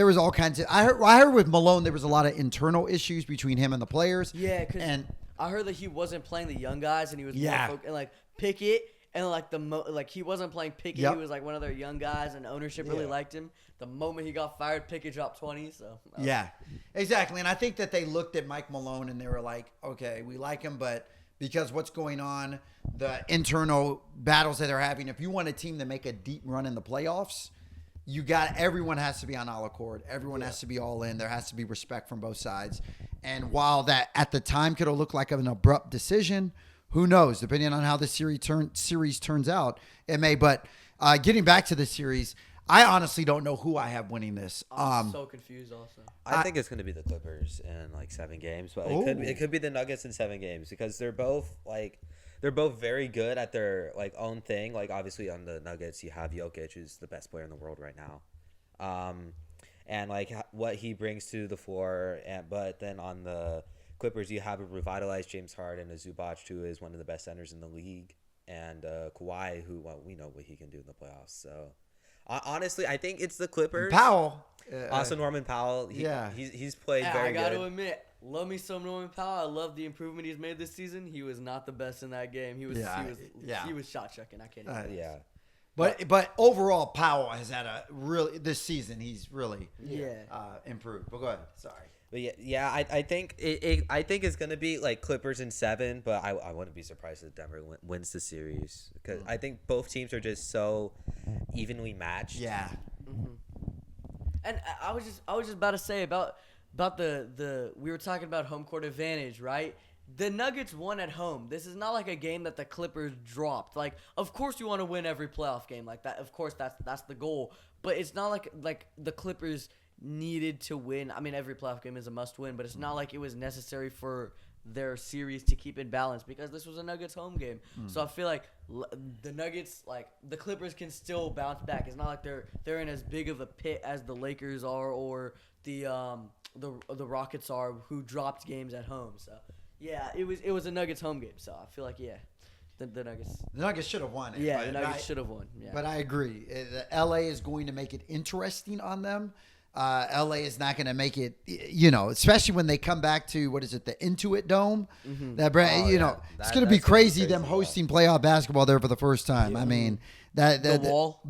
was all kinds of. I heard with Malone there was a lot of internal issues between him and the players. Yeah, because I heard that he wasn't playing the young guys and he was more and like Pickett and like he wasn't playing Pickett. Yep. He was like one of their young guys and ownership really liked him. The moment he got fired, Pickett dropped 20. So exactly. And I think that they looked at Mike Malone and they were like, okay, we like him, but because what's going on, the internal battles that they're having. If you want a team to make a deep run in the playoffs, everyone has to be on all accord. Everyone has to be all in. There has to be respect from both sides. And while that at the time could have looked like an abrupt decision, who knows? Depending on how the series turns out, it may. But getting back to the series, I honestly don't know who I have winning this. I'm so confused also. I think it's going to be the Clippers in like 7 games, but it could be the Nuggets in 7 games because they're both very good at their like own thing. Like obviously on the Nuggets, you have Jokic, who's the best player in the world right now, and like what he brings to the floor. But then on the Clippers, you have a revitalized James Harden, a Zubac, who is one of the best centers in the league, and Kawhi, who we know what he can do in the playoffs. So. Honestly, I think it's the Clippers. Powell. Also, Norman Powell. He's played very good. I got to admit, love me some Norman Powell. I love the improvement he's made this season. He was not the best in that game. He was shot checking. I can't even But overall, Powell has had this season. He's really improved. But go ahead. Sorry. But I think I think it's gonna be like Clippers in 7, but I wouldn't be surprised if Denver wins the series because I think both teams are just so evenly matched. Yeah. Mm-hmm. And I was just about to say about the we were talking about home court advantage, right? The Nuggets won at home. This is not like a game that the Clippers dropped. Like, of course you want to win every playoff game like that. Of course that's the goal. But it's not like the Clippers needed to win. I mean, every playoff game is a must-win, but it's not like it was necessary for their series to keep in balance because this was a Nuggets home game. So I feel like the Nuggets, like the Clippers, can still bounce back. It's not like they're in as big of a pit as the Lakers are or the Rockets are, who dropped games at home. So yeah, it was a Nuggets home game. So I feel like the Nuggets. The Nuggets should have won it. Yeah, the Nuggets should have won. Yeah. But I agree. LA is going to make it interesting on them. LA is not going to make it, especially when they come back to, what is it, the Intuit Dome? Mm-hmm. It's going to be crazy them hosting playoff basketball there for the first time. Yeah. I mean, the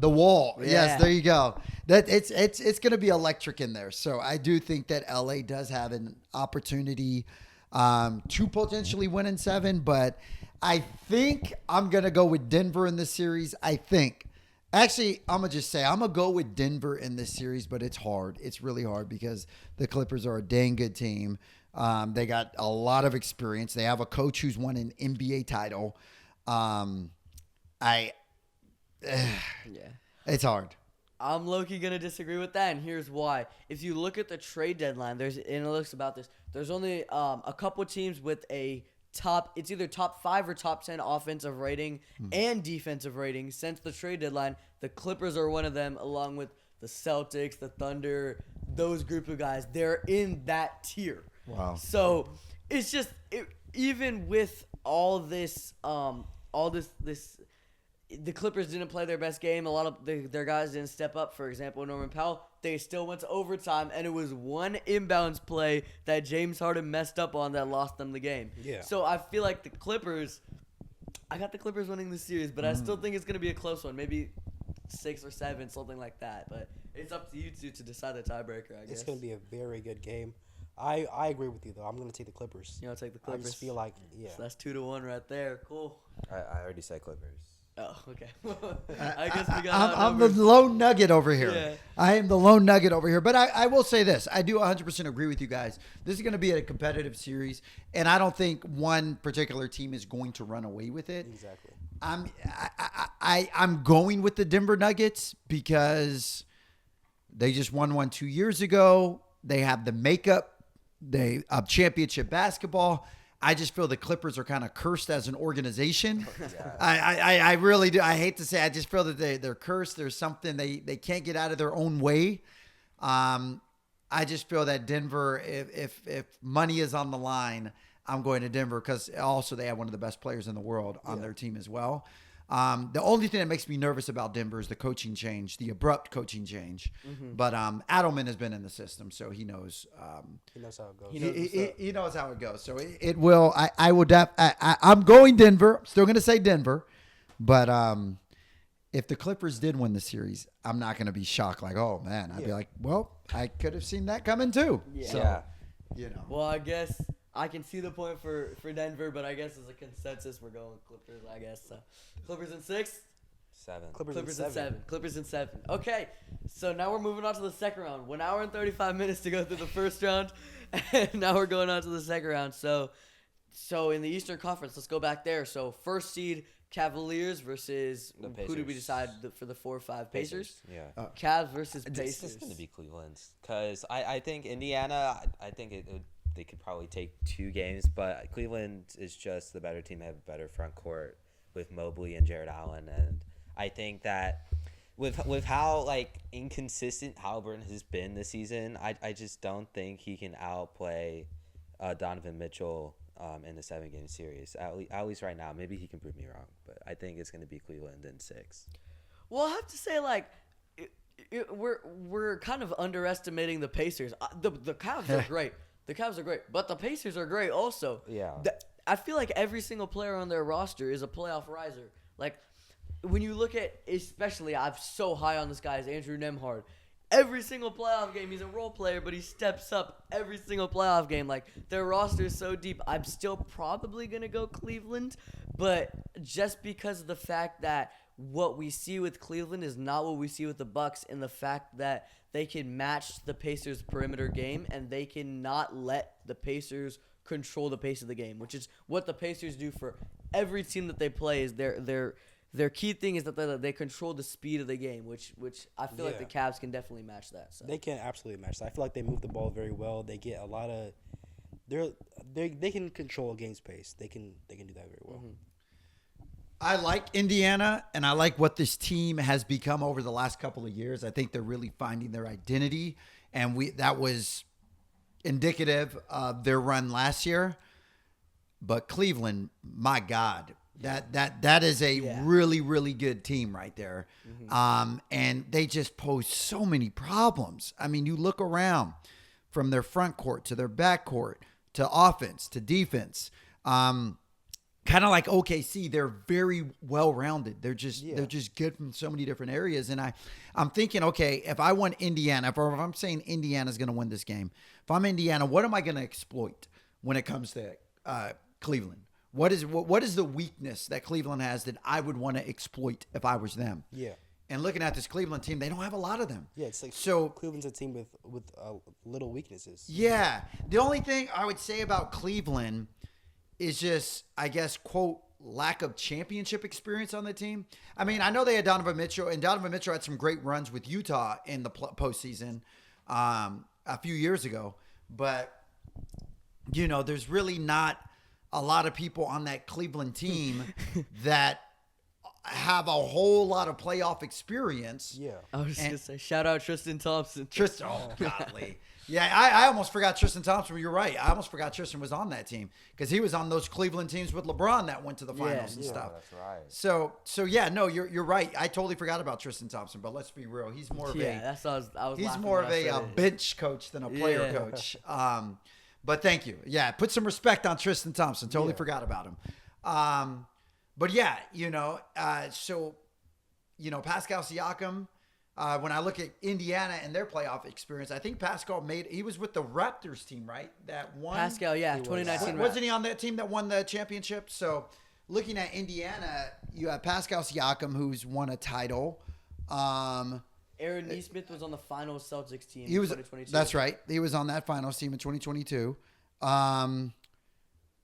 wall. Yeah. Yes, there you go. It's going to be electric in there. So I do think that LA does have an opportunity to potentially win in 7, but I think I'm going to go with Denver in this series. Actually, I'm going to just say I'm going to go with Denver in this series, but it's hard. It's really hard because the Clippers are a dang good team. They got a lot of experience. They have a coach who's won an NBA title. It's hard. I'm low-key going to disagree with that, and here's why. If you look at the trade deadline, there's only a couple teams with it's either top 5 or top 10 offensive rating and defensive rating since the trade deadline. The Clippers are one of them, along with the Celtics, the Thunder, those group of guys. They're in that tier. Wow. So it's just even with all this, the Clippers didn't play their best game. A lot of their guys didn't step up. For example, Norman Powell, they still went to overtime, and it was one inbounds play that James Harden messed up on that lost them the game. Yeah. So I feel like I got the Clippers winning the series, but I still think it's going to be a close one. Maybe 6 or 7, something like that. But it's up to you two to decide the tiebreaker, I guess. It's going to be a very good game. I agree with you, though. I'm going to take the Clippers. You want to take the Clippers? I just feel like, So that's 2-1 right there. Cool. I already said Clippers. Oh, okay. I guess we got I'm the lone nugget over here. Yeah. I am the lone nugget over here. But I will say this. I do 100% agree with you guys. This is going to be a competitive series, and I don't think one particular team is going to run away with it. Exactly. I'm going with the Denver Nuggets because they just won one 2 years ago. They have the makeup. They championship basketball. I just feel the Clippers are kind of cursed as an organization. Yeah. I really do. I hate to say, I just feel that they're cursed. There's something they can't get out of their own way. I just feel that Denver, if money is on the line, I'm going to Denver because also they have one of the best players in the world on their team as well. The only thing that makes me nervous about Denver is the coaching change, the abrupt coaching change. Mm-hmm. But Adelman has been in the system, so he knows. He knows how it goes. He knows how it goes. So it will. I will. I'm going Denver. I'm still going to say Denver, but if the Clippers did win the series, I'm not going to be shocked. Like, oh man, I'd be like, well, I could have seen that coming too. Yeah. So, Well, I guess I can see the point for Denver, but I guess as a consensus, we're going Clippers, I guess. So. Clippers in 6? 7. Clippers in 7. Clippers in 7. Okay, so now we're moving on to the second round. 1 hour and 35 minutes to go through the first round, and now we're going on to the second round. So in the Eastern Conference, let's go back there. So first seed Cavaliers versus who did we decide for the 4-5 Pacers? Yeah. Cavs versus It's Pacers. just going to be Cleveland's because I think Indiana, I think they could probably take 2 games, but Cleveland is just the better team. They have a better front court with Mobley and Jared Allen, and I think that with how like inconsistent Halliburton has been this season, I just don't think he can outplay Donovan Mitchell in the 7-game series. At least right now. Maybe he can prove me wrong, but I think it's going to be Cleveland in 6. Well, I have to say, like, we're kind of underestimating the Pacers. The Cavs are great. The Cavs are great, but the Pacers are great also. Yeah. I feel like every single player on their roster is a playoff riser. Like, when you look at, especially, I'm so high on this guy, is Andrew Nembhard. Every single playoff game, he's a role player, but he steps up every single playoff game. Like, their roster is so deep. I'm still probably going to go Cleveland, but just because of the fact that what we see with Cleveland is not what we see with the Bucks, and the fact that they can match the Pacers' perimeter game, and they cannot let the Pacers control the pace of the game, which is what the Pacers do for every team that they play. Is their key thing is that they control the speed of the game, which I feel like the Cavs can definitely match that. So. They can absolutely match that. I feel like they move the ball very well. They get a lot of they can control a game's pace. They can do that very well. Mm-hmm. I like Indiana, and I like what this team has become over the last couple of years. I think they're really finding their identity, and that was indicative of their run last year. But Cleveland, my God, that is a really, really good team right there. Mm-hmm. And they just pose so many problems. I mean, you look around from their front court to their back court to offense to defense. Kind of like OKC, they're very well-rounded. They're just good from so many different areas. And I'm thinking, okay, if I want Indiana, if I'm saying Indiana's going to win this game, if I'm Indiana, what am I going to exploit when it comes to Cleveland? What is the weakness that Cleveland has that I would want to exploit if I was them? Yeah. And looking at this Cleveland team, they don't have a lot of them. Yeah, it's like Cleveland's a team with little weaknesses. Yeah. The only thing I would say about Cleveland is just, I guess, quote, lack of championship experience on the team. I mean, I know they had Donovan Mitchell, and Donovan Mitchell had some great runs with Utah in the postseason a few years ago. But, there's really not a lot of people on that Cleveland team that have a whole lot of playoff experience. Yeah. I was just going to say, shout out Tristan Thompson. Oh, golly. Yeah, I almost forgot Tristan Thompson. You're right. I almost forgot Tristan was on that team because he was on those Cleveland teams with LeBron that went to the finals and stuff. That's right. So yeah, no, you're right. I totally forgot about Tristan Thompson, but let's be real. He's more of that's what I was he's more of a bench coach than a player coach. But thank you. Yeah, put some respect on Tristan Thompson. Totally forgot about him. But yeah, so Pascal Siakam. When I look at Indiana and their playoff experience, I think Pascal he was with the Raptors team, right? That won. Pascal, 2019. Wasn't he on that team that won the championship? So looking at Indiana, you have Pascal Siakam, who's won a title. Aaron Nesmith was on the finals Celtics team in 2022. That's right. He was on that finals team in 2022.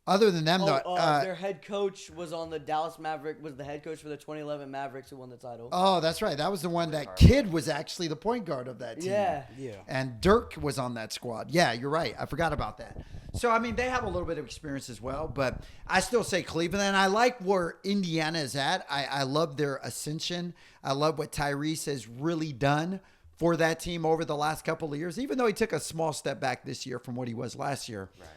Other than them, their head coach was on the Dallas Maverick. Was the head coach for the 2011 Mavericks who won the title? Oh, that's right. That was the one that Kidd was actually the point guard of that team. Yeah. And Dirk was on that squad. Yeah, you're right. I forgot about that. So I mean, they have a little bit of experience as well, but I still say Cleveland. And I like where Indiana is at. I love their ascension. I love what Tyrese has really done for that team over the last couple of years. Even though he took a small step back this year from what he was last year. Right.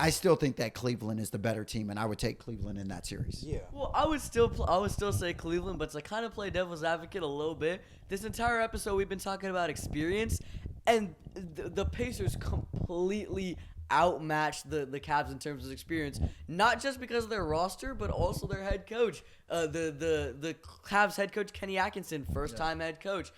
I still think that Cleveland is the better team, and I would take Cleveland in that series. Yeah. Well, I would still say Cleveland, but to kind of play devil's advocate a little bit, this entire episode we've been talking about experience, and the Pacers completely outmatched the Cavs in terms of experience, not just because of their roster, but also their head coach. The Cavs head coach Kenny Atkinson, first-time head coach,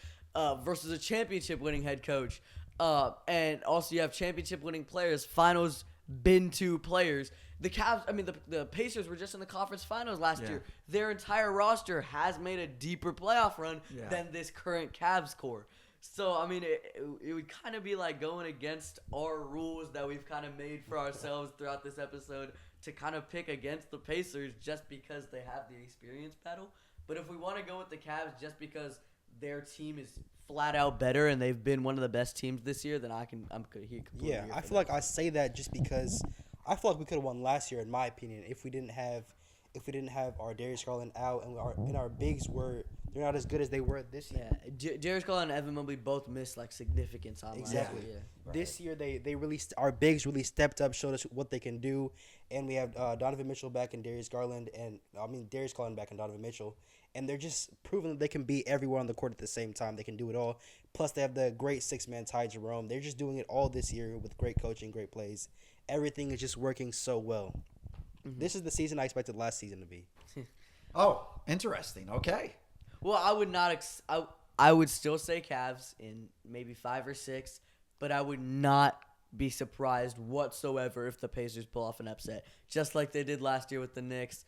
versus a championship-winning head coach, and also you have championship-winning players, finals been to players. The Cavs, I mean, the Pacers were just in the conference finals last year. Their entire roster has made a deeper playoff run than this current Cavs core. So, I mean, it would kind of be like going against our rules that we've kind of made for ourselves throughout this episode to kind of pick against the Pacers just because they have the experience battle. But if we want to go with the Cavs just because their team is flat out better and they've been one of the best teams this year, then I'm completely Yeah, I feel like I say that just because I feel like we could have won last year, in my opinion, if we didn't have our Darius Garland out and our bigs they're not as good as they were this year. Yeah, Darius Garland and Evan Mobley both missed like significant time. Exactly. Last year. Right. This year they really our bigs really stepped up, showed us what they can do, and we have Donovan Mitchell back and Darius Garland back and Donovan Mitchell, and they're just proving that they can be everywhere on the court at the same time. They can do it all. Plus they have the great 6-man Ty Jerome. They're just doing it all this year with great coaching, great plays. Everything is just working so well. Mm-hmm. This is the season I expected last season to be. Oh, interesting. Okay. Well, I would not. I would still say Cavs in maybe 5 or 6, but I would not be surprised whatsoever if the Pacers pull off an upset, just like they did last year with the Knicks.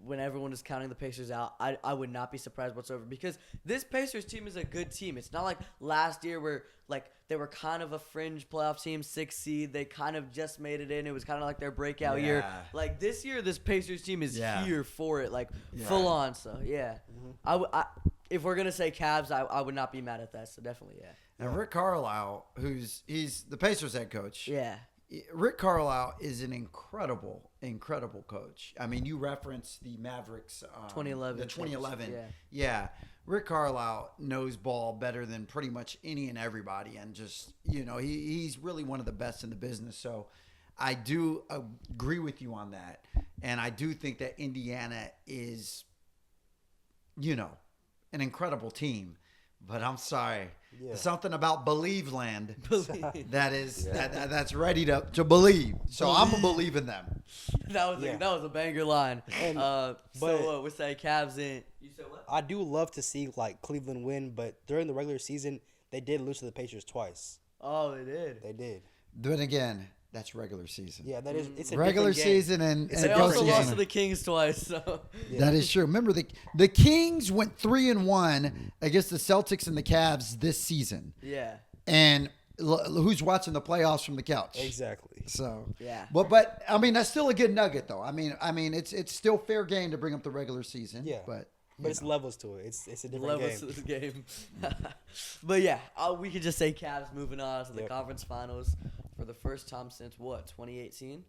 When everyone is counting the Pacers out, I would not be surprised whatsoever because this Pacers team is a good team. It's not like last year where like they were kind of a fringe playoff team, 6 seed. They kind of just made it in. It was kind of like their breakout year. Like this year, this Pacers team is here for it, like full on. So yeah, if we're gonna say Cavs, I would not be mad at that. So definitely And Rick Carlisle, he's the Pacers head coach. Yeah. Rick Carlisle is an incredible coach. I mean, you referenced the Mavericks. 2011. The 2011. Yeah. Rick Carlisle knows ball better than pretty much any and everybody. And just, he's really one of the best in the business. So I do agree with you on that. And I do think that Indiana is, an incredible team. But I'm sorry. Yeah. Something about Believe Land that's ready to believe. So I'm going to believe in them. That was a banger line. We say Cavs in. You said what? I do love to see like Cleveland win, but during the regular season, they did lose to the Pacers twice. Oh, they did? They did. But again, that's regular season. Yeah, that is. It's a regular season and they also lost to the Kings twice. So that is true. Remember the Kings went 3-1 against the Celtics and the Cavs this season. Yeah. And who's watching the playoffs from the couch? Exactly. So yeah. But I mean that's still a good nugget though. I mean it's still fair game to bring up the regular season. Yeah. But it's levels to it. It's a different levels to the game. But yeah, we could just say Cavs moving on to the conference finals for the first time since 2018.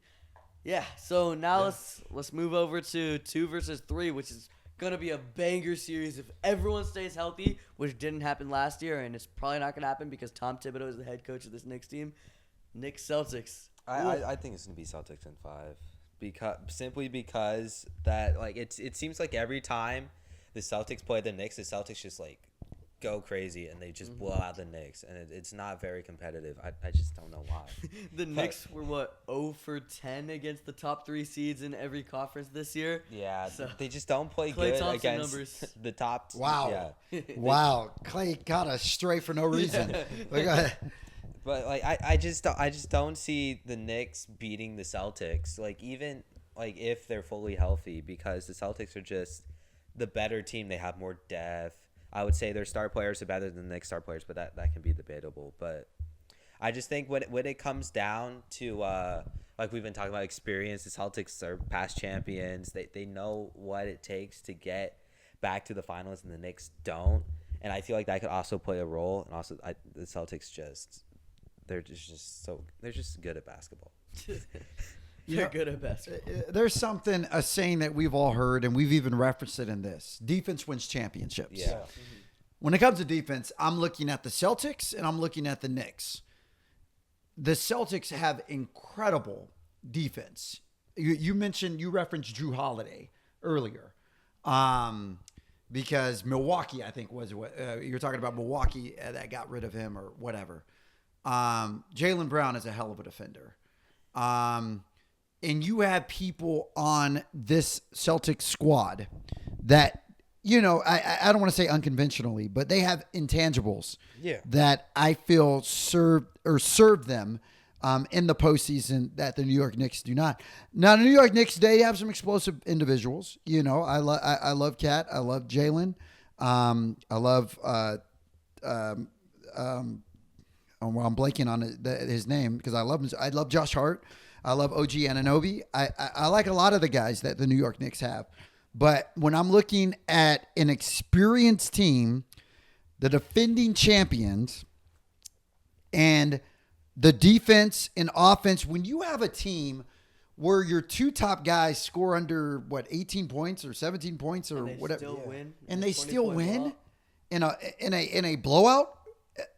Yeah. So now let's move over to 2 versus 3, which is gonna be a banger series if everyone stays healthy, which didn't happen last year, and it's probably not gonna happen because Tom Thibodeau is the head coach of this Knicks team. Knicks Celtics. I think it's gonna be Celtics in 5 because that like it seems like every time the Celtics play the Knicks, the Celtics just like go crazy and they just blow out the Knicks, and it's not very competitive. I just don't know why. The Knicks were 0 for 10 against the top 3 seeds in every conference this year. Yeah, so they just don't play Klay good Thompson against numbers. the top. Wow. Yeah. Wow. Klay got us straight for no reason. But like I just don't see the Knicks beating the Celtics. Like even like if they're fully healthy, because the Celtics are just the better team. They have more depth. I would say their star players are better than the Knicks star players, but that can be debatable. But I just think when it comes down to like we've been talking about experience, the Celtics are past champions. They know what it takes to get back to the finals, and the Knicks don't. And I feel like that could also play a role. And also the Celtics they're just good at basketball. They're good at basketball. There's a saying that we've all heard, and we've even referenced it in this. Defense wins championships. Yeah. When it comes to defense, I'm looking at the Celtics and I'm looking at the Knicks. The Celtics have incredible defense. You referenced Drew Holiday earlier. Because Milwaukee, I think, was what you're talking about. Milwaukee that got rid of him or whatever. Jaylen Brown is a hell of a defender. And you have people on this Celtics squad that, I don't want to say unconventionally, but they have intangibles that I feel serve them in the postseason that the New York Knicks do not. Now, the New York Knicks, they have some explosive individuals. You know, I love Cat. I love Jalen. I love well, I'm blanking on his name because I love him. I love Josh Hart. I love OG Anunoby. I like a lot of the guys that the New York Knicks have. But when I'm looking at an experienced team, the defending champions, and the defense and offense, when you have a team where your two top guys score under, 18 points or 17 points or whatever. Still win. And they still win in a blowout,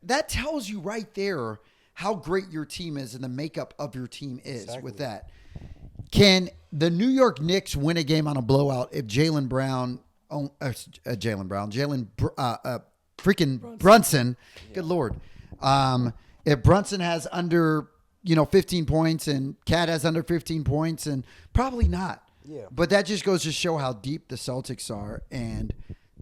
that tells you right there how great your team is and the makeup of your team is with that. Can the New York Knicks win a game on a blowout if Jalen Brunson, good Lord. If Brunson has under, 15 points and Cat has under 15 points, and probably not. Yeah. But that just goes to show how deep the Celtics are. And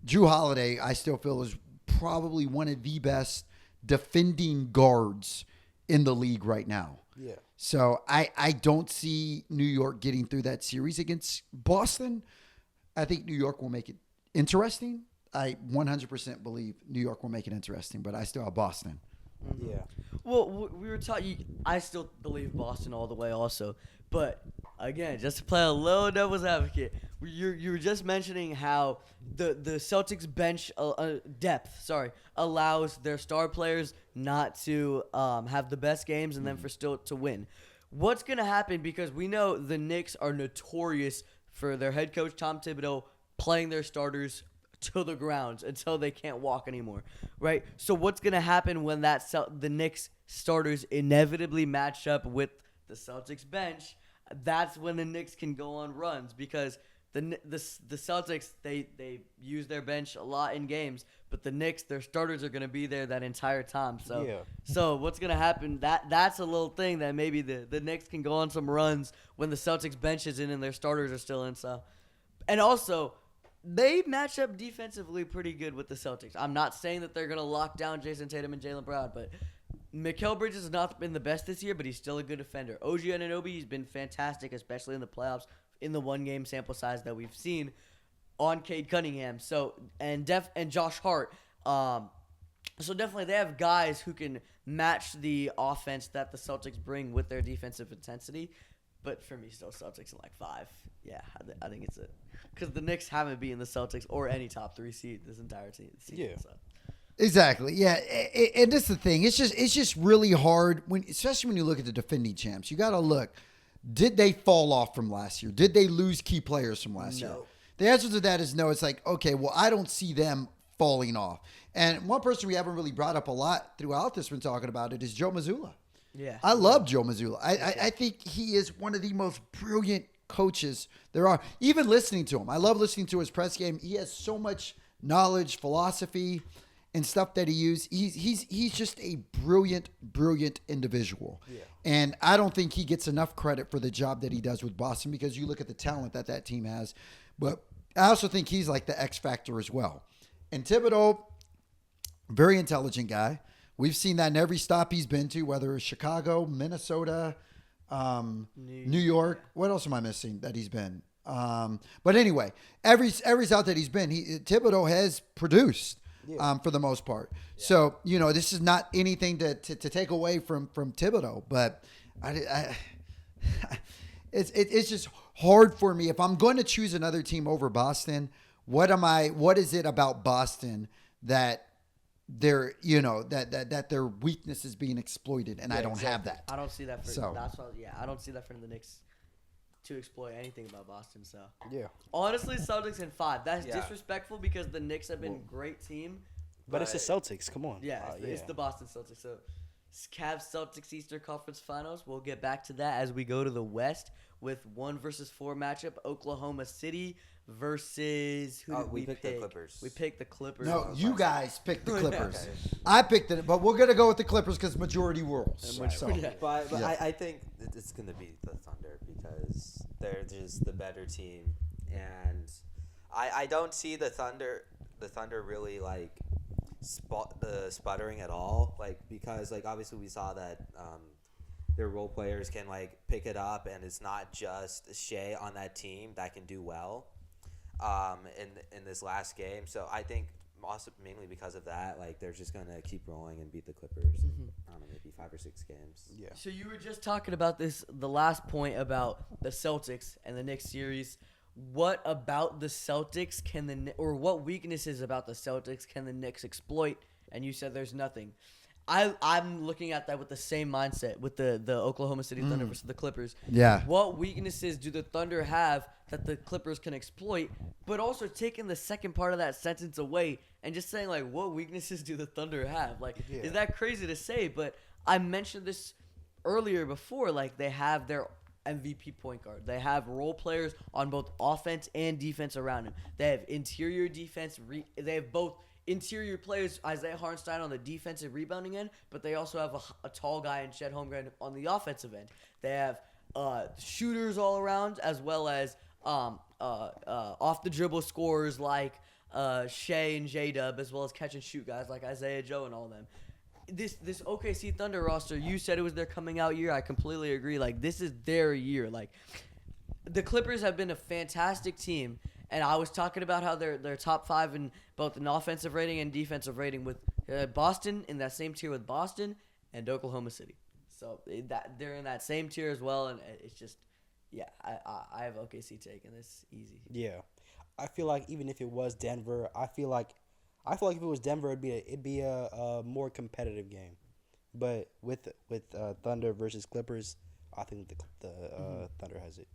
Drew Holiday, I still feel, is probably one of the best defending guards in the league right now. Yeah. So I don't see New York getting through that series against Boston. I think New York will make it interesting. I 100% believe New York will make it interesting, but I still have Boston. Yeah. Well, we were talking. I still believe Boston all the way, also. But again, just to play a little devil's advocate, you were just mentioning how the Celtics bench depth, allows their star players not to have the best games and then for still to win. What's gonna happen? Because we know the Knicks are notorious for their head coach Tom Thibodeau playing their starters to the ground until they can't walk anymore, right? So what's going to happen when the Knicks starters inevitably match up with the Celtics bench? That's when the Knicks can go on runs, because the Celtics, they use their bench a lot in games, but the Knicks, their starters are going to be there that entire time. So what's going to happen? That's a little thing that maybe the Knicks can go on some runs when the Celtics bench is in and their starters are still in. So, and also, they match up defensively pretty good with the Celtics. I'm not saying that they're going to lock down Jason Tatum and Jaylen Brown, but Mikal Bridges has not been the best this year, but he's still a good defender. OG Anunoby, he's been fantastic, especially in the playoffs, in the one-game sample size that we've seen on Cade Cunningham. So and Josh Hart. So definitely they have guys who can match the offense that the Celtics bring with their defensive intensity. But for me, still Celtics in like 5. Yeah, I think it's it. Because the Knicks haven't beaten the Celtics or any top 3 seed this entire season. Yeah. So. Exactly. Yeah, and that's the thing. It's just really hard especially when you look at the defending champs. You got to look. Did they fall off from last year? Did they lose key players from last year? The answer to that is no. It's like, okay, well, I don't see them falling off. And one person we haven't really brought up a lot throughout this when talking about it is Joe Mazzulla. Yeah. I love Joe Mazzulla. I think he is one of the most brilliant coaches there are. Even listening to him, I love listening to his press game. He has so much knowledge, philosophy, and stuff that he uses. He's just a brilliant individual. Yeah. And I don't think he gets enough credit for the job that he does with Boston, because you look at the talent that team has. But I also think he's like the X factor as well. And Thibodeau, very intelligent guy. We've seen that in every stop he's been to, whether it's Chicago, Minnesota, New York. What else am I missing that he's been? But anyway, every stop that he's been, Thibodeau has produced for the most part. Yeah. So, this is not anything to take away from Thibodeau, but it's just hard for me. If I'm going to choose another team over Boston, what is it about Boston that their their weakness is being exploited, and I don't have that. I don't see that for I don't see that for the Knicks to exploit anything about Boston. So honestly, Celtics in 5. That's disrespectful because the Knicks have been a great team. But it's the Celtics. Come on. It's the Boston Celtics. So Cavs Celtics Eastern Conference Finals. We'll get back to that as we go to the West with 1 versus 4 matchup. Oklahoma City versus who did we pick? The Clippers. We picked the Clippers. No, you guys picked the Clippers. Okay. I picked it, but we're gonna go with the Clippers because majority rules. Right. So. But I think it's gonna be the Thunder because they're just the better team, and I don't see the Thunder really like sputtering at all, like because like obviously we saw that their role players can like pick it up, and it's not just Shea on that team that can do well in this last game. So I think also mainly because of that, like they're just gonna keep rolling and beat the Clippers. I don't know, maybe 5 or 6 games. Yeah. So you were just talking about the last point about the Celtics and the Knicks series. What about the Celtics what weaknesses about the Celtics can the Knicks exploit? And you said there's nothing. I'm looking at that with the same mindset with the Oklahoma City Thunder versus the Clippers. Yeah. What weaknesses do the Thunder have that the Clippers can exploit? But also taking the second part of that sentence away and just saying, like, what weaknesses do the Thunder have? Like, is that crazy to say? But I mentioned this earlier before. Like, they have their MVP point guard. They have role players on both offense and defense around him. They have interior defense. They have both interior players, Isaiah Hartenstein on the defensive rebounding end, but they also have a tall guy in Chet Holmgren on the offensive end. They have shooters all around, as well as off the dribble scorers like Shea and J-Dub, as well as catch and shoot guys like Isaiah Joe and all of them. This OKC Thunder roster, you said it was their coming out year. I completely agree. Like, this is their year. Like, the Clippers have been a fantastic team, and I was talking about how they're top 5 in both an offensive rating and defensive rating with Boston in that same tier with Boston and Oklahoma City. So they're in that same tier as well, and it's just, yeah, I have OKC taking this easy. Yeah, I feel like even if it was Denver, I feel like if it was Denver, it'd be a more competitive game. But with Thunder versus Clippers, I think the Thunder has it.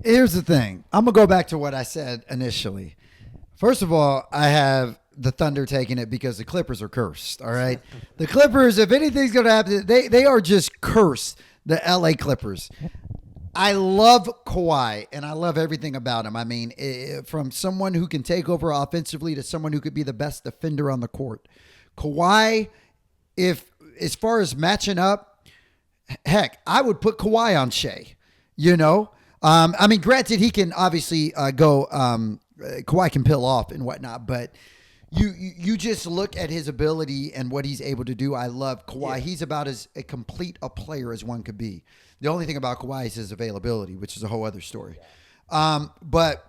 Here's the thing. I'm going to go back to what I said initially. First of all, I have the Thunder taking it because the Clippers are cursed, all right? The Clippers, if anything's going to happen, they are just cursed, the L.A. Clippers. I love Kawhi, and I love everything about him. I mean, from someone who can take over offensively to someone who could be the best defender on the court. Kawhi, as far as matching up, heck, I would put Kawhi on Shea, you know? I mean, granted, he can obviously go. Kawhi can peel off and whatnot, but you just look at his ability and what he's able to do. I love Kawhi. Yeah. He's about as complete a player as one could be. The only thing about Kawhi is his availability, which is a whole other story. But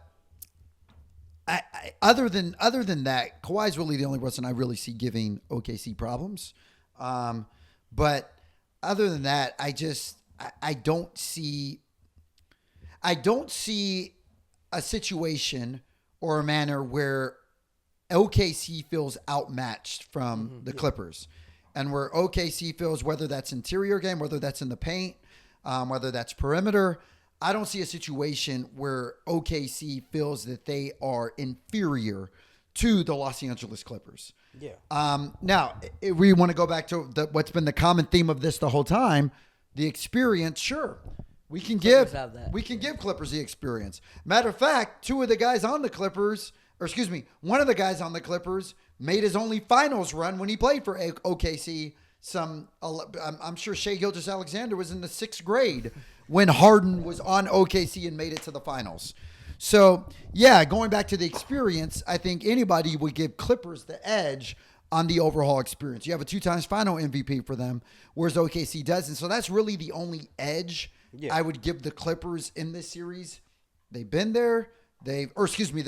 other than that, Kawhi's really the only person I really see giving OKC problems. But other than that, I don't see a situation or a manner where OKC feels outmatched from the Clippers, and where OKC feels, whether that's interior game, whether that's in the paint, whether that's perimeter, I don't see a situation where OKC feels that they are inferior to the Los Angeles Clippers. Yeah. Now, if we want to go back to what's been the common theme of this the whole time, the experience, sure. We can give Clippers the experience. Matter of fact, one of the guys on the Clippers made his only finals run when he played for OKC. I'm sure Shai Gilgeous-Alexander was in the 6th grade when Harden was on OKC and made it to the finals. So, yeah, going back to the experience, I think anybody would give Clippers the edge on the overall experience. You have a 2-time final MVP for them, whereas OKC doesn't. So that's really the only edge I would give the Clippers in this series. They've been there. Their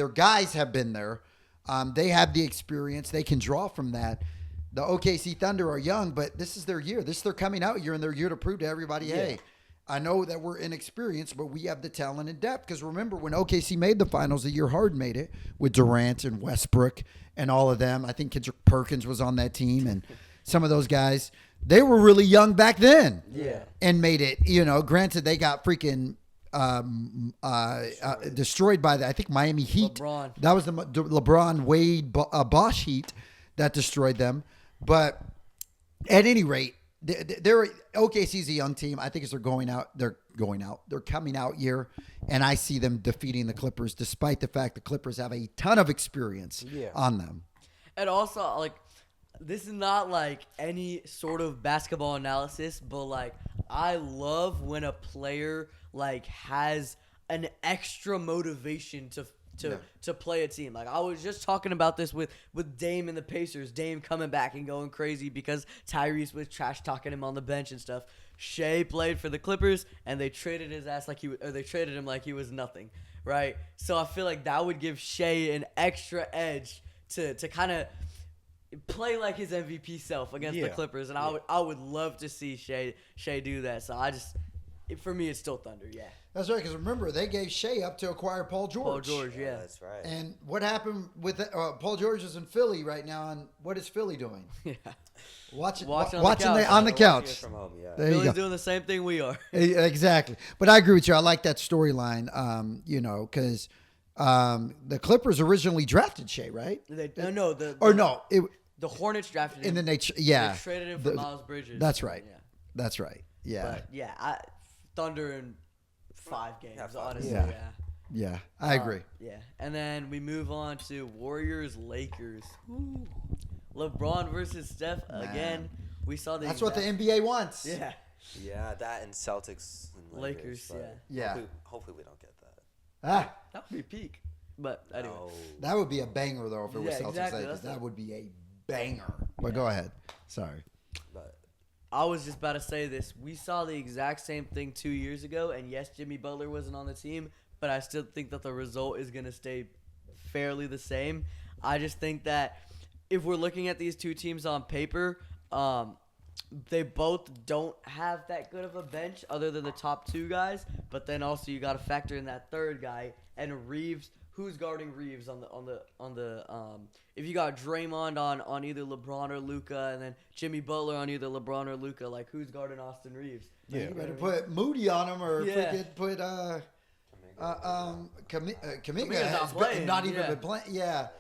guys have been there. They have the experience. They can draw from that. The OKC Thunder are young, but this is their year. This is their coming out year, and their year to prove to everybody, hey, I know that we're inexperienced, but we have the talent and depth. Because remember, when OKC made the finals, the year Harden made it, with Durant and Westbrook and all of them. I think Kendrick Perkins was on that team, and some of those guys. They were really young back then and made it. You know, granted, they got freaking destroyed by I think Miami Heat. LeBron. That was the LeBron Wade Bosch Heat that destroyed them. But at any rate, OKC's a young team. I think as they're coming out year, and I see them defeating the Clippers, despite the fact the Clippers have a ton of experience on them. And also, like, this is not like any sort of basketball analysis, but like, I love when a player like has an extra motivation to play a team. Like I was just talking about this with Dame and the Pacers. Dame coming back and going crazy because Tyrese was trash talking him on the bench and stuff. Shea played for the Clippers and they traded his ass they traded him like he was nothing, right? So I feel like that would give Shea an extra edge to kind of play like his MVP self against the Clippers, and I would love to see Shea do that. So for me, it's still Thunder. Yeah, That's right. Because remember, they gave Shea up to acquire Paul George. Paul George. Yeah, that's right. And what happened with Paul George is in Philly right now, and what is Philly doing? Yeah. Watching on the on couch. the couch. From home, yeah. There you Philly's go. doing the same thing we are. Exactly. But I agree with you. I like that storyline. Because the Clippers originally drafted Shea, right? The Hornets drafted him. And then they They traded him for Miles Bridges. That's right. Yeah. That's right. Yeah. But yeah, Thunder in 5 games. Yeah, 5 honestly, games. yeah. Yeah, I agree. Yeah, and then we move on to Warriors Lakers. Woo. LeBron versus Steph again. We saw the. That's what the NBA wants. Yeah. Yeah, that and Celtics and Lakers, but yeah. Hopefully we don't get that. That would be peak. But anyway. No. That would be a banger though if it was Yeah, Celtics exactly. Lakers. That's That would be a banger. But go ahead. Sorry. But I was just about to say this. We saw the exact same thing 2 years ago, and yes, Jimmy Butler wasn't on the team, but I still think that the result is going to stay fairly the same. I just think that if we're looking at these two teams on paper, they both don't have that good of a bench other than the top 2 guys, but then also you got to factor in that third guy and Reeves. Who's guarding Reeves on the if you got Draymond on either LeBron or Luka, and then Jimmy Butler on either LeBron or Luka, like who's guarding Austin Reeves? Yeah. You better put Moody on him or Yeah. freaking put Kuminga's not playing, not even yeah. been playing. Yeah.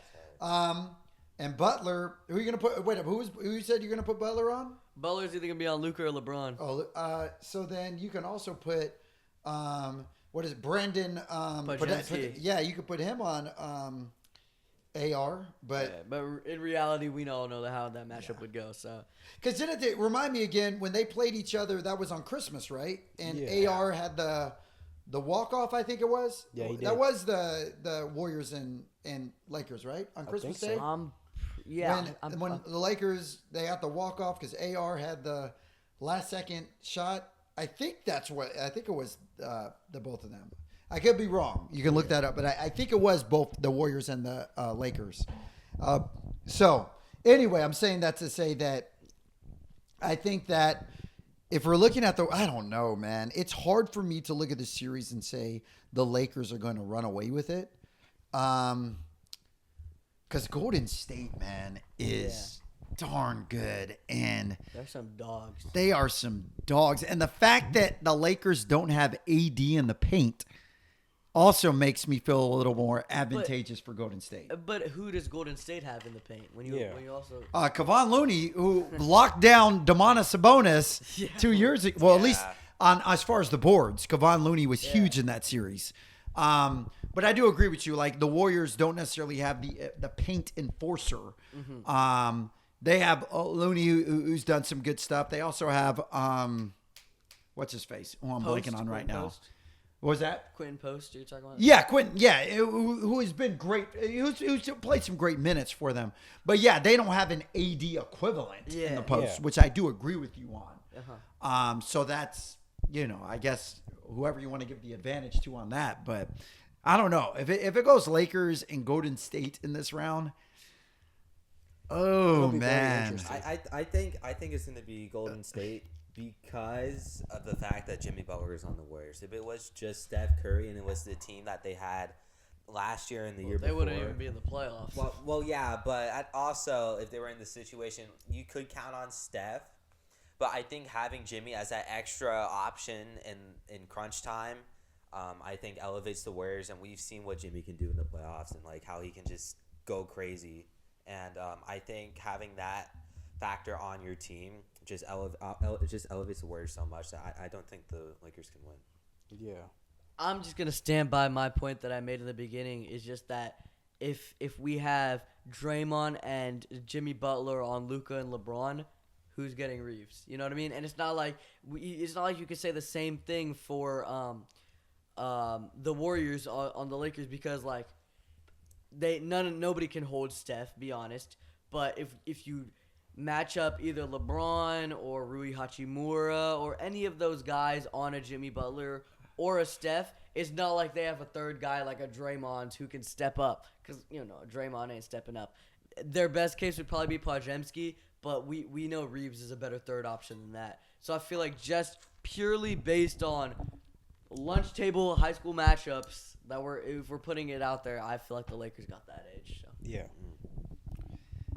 And Butler, who are you gonna put? Wait, who said you're gonna put Butler on? Butler's either gonna be on Luka or LeBron. Oh, so then you can also put what is it, Brandon? Podolski. Yeah, you could put him on AR, but Yeah, but in reality, we all know how that matchup would go. So because didn't it remind me again when they played each other? That was on Christmas, right? And Yeah. AR had the walk off. I think it was. Yeah, he did. That was the Warriors and Lakers, right? On Christmas think so. Day. yeah, When the Lakers they got the walk off because AR had the last second shot. I think it was the both of them. I could be wrong. You can look that up, but I think it was both the Warriors and the Lakers. So anyway, I'm saying that to say that I think that if we're looking at I don't know, man. It's hard for me to look at the series and say the Lakers are going to run away with it. Because Golden State, man, is darn good. And there's some dogs. they are some dogs. And the fact that the Lakers don't have AD in the paint also makes me feel a little more advantageous for Golden State. But who does Golden State have in the paint? When you also Kevon Looney, who locked down Domantas Sabonis 2 years ago. Well, at least on as far as the boards, Kevon Looney was huge in that series. But I do agree with you. Like the Warriors don't necessarily have the paint enforcer. Mm-hmm. They have Looney, who's done some good stuff. They also have what's his face? Oh, I'm blanking on right now. Post. What was that? Quentin Post, you're talking about? Yeah, Quentin. Yeah, who has been great. Who's played some great minutes for them. But yeah, they don't have an AD equivalent in the post, which I do agree with you on. So that's I guess whoever you want to give the advantage to on that. But I don't know if it goes Lakers and Golden State in this round. Oh be very man, interesting. I think it's going to be Golden State because of the fact that Jimmy Butler is on the Warriors. If it was just Steph Curry and it was the team that they had last year and the year They before, wouldn't even be in the playoffs. Well, yeah, but also if they were in the situation, you could count on Steph. But I think having Jimmy as that extra option in crunch time, I think elevates the Warriors, and we've seen what Jimmy can do in the playoffs and like how he can just go crazy. And I think having that factor on your team just elevates the Warriors so much that I don't think the Lakers can win. Yeah. I'm just gonna stand by my point that I made in the beginning. Is just that if we have Draymond and Jimmy Butler on Luka and LeBron, who's getting Reeves? You know what I mean? And it's not like you could say the same thing for the Warriors on the Lakers because like nobody can hold Steph, be honest. But if you match up either LeBron or Rui Hachimura or any of those guys on a Jimmy Butler or a Steph, it's not like they have a third guy like a Draymond who can step up, because Draymond ain't stepping up. Their best case would probably be Podziemski, but we know Reeves is a better third option than that. So I feel like just purely based on lunch table high school matchups if we're putting it out there, I feel like the Lakers got that edge. So. Yeah.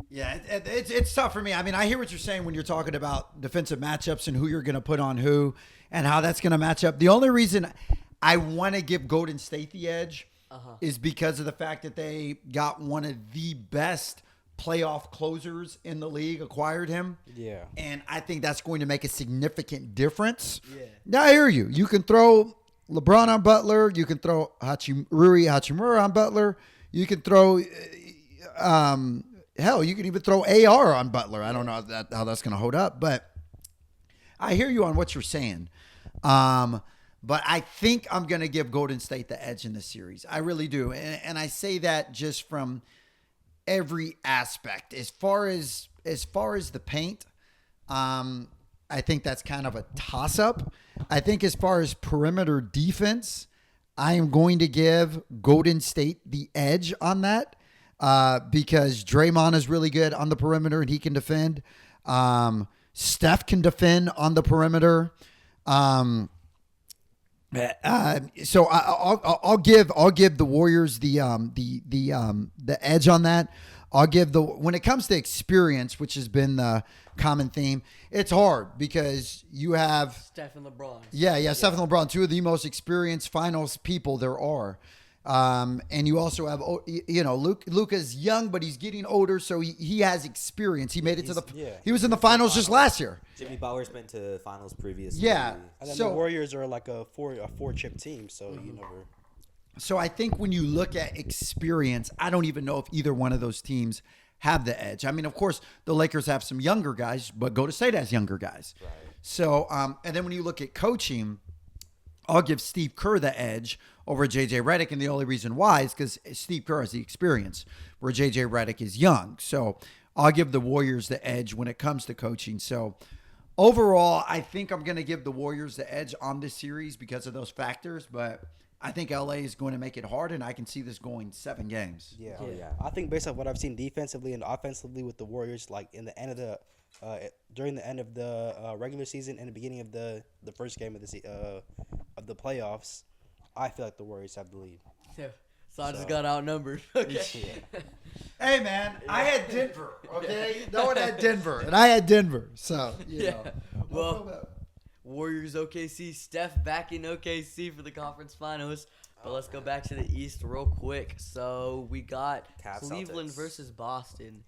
Yeah, it's tough for me. I mean, I hear what you're saying when you're talking about defensive matchups and who you're going to put on who and how that's going to match up. The only reason I want to give Golden State the edge is because of the fact that they got one of the best playoff closers in the league, acquired him. Yeah. And I think that's going to make a significant difference. Yeah. Now, I hear you. You can throw LeBron on Butler. You can throw Rui Hachimura on Butler. You can throw hell, you can even throw AR on Butler. I don't know how that's going to hold up, but I hear you on what you're saying. But I think I'm going to give Golden State the edge in this series. I really do. And I say that just from every aspect. As far as the paint, I think that's kind of a toss-up. I think as far as perimeter defense, I am going to give Golden State the edge on that. Because Draymond is really good on the perimeter and he can defend. Steph can defend on the perimeter. So I'll give the Warriors the edge on that. When it comes to experience, which has been the common theme, it's hard because you have Steph and LeBron. Yeah, Steph and LeBron, two of the most experienced finals people there are. And you also have, Luka's young, but he's getting older, so he has experience. He made it to he was in the finals just last year. Jimmy Butler's been to finals previously. Yeah. And then the Warriors are like a four-chip team, so you never. So I think when you look at experience, I don't even know if either one of those teams have the edge. I mean, of course, the Lakers have some younger guys, but Golden State has younger guys. Right. So, and then when you look at coaching, I'll give Steve Kerr the edge over J.J. Redick, and the only reason why is because Steve Kerr has the experience, where J.J. Redick is young. So I'll give the Warriors the edge when it comes to coaching. So overall, I think I'm going to give the Warriors the edge on this series because of those factors, but I think L.A. is going to make it hard, and I can see this going 7 games. Yeah. Oh, yeah. I think based on what I've seen defensively and offensively with the Warriors, like in the end of the during the end of the regular season and the beginning of the first game of the playoffs, I feel like the Warriors have the lead. Yeah. So I just got outnumbered. Okay. Hey, man, I had Denver, okay? No one had Denver, and I had Denver. So, you know. Well, Warriors OKC, Steph back in OKC for the conference finals. But let's go back to the East real quick. So we got Cleveland Celtics versus Boston.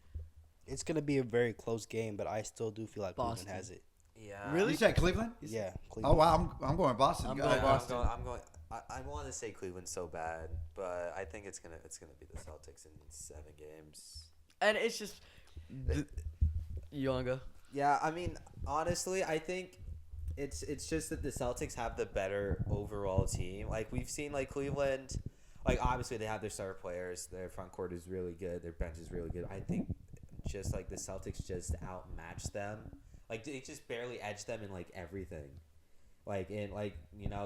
It's going to be a very close game, but I still do feel like Boston Cleveland has it. Yeah. Really? You said Cleveland? Yeah, Oh, Cleveland. wow, I'm going Boston. I'm Go going ahead. Boston. I'm going. I want to say Cleveland so bad, but I think it's gonna be the Celtics in 7 games. And it's just you wanna go? Yeah, I mean, honestly, I think it's just that the Celtics have the better overall team. Like we've seen, like Cleveland, like obviously they have their star players. Their front court is really good. Their bench is really good. I think just like the Celtics just outmatch them. Like they just barely edge them in like everything. Like in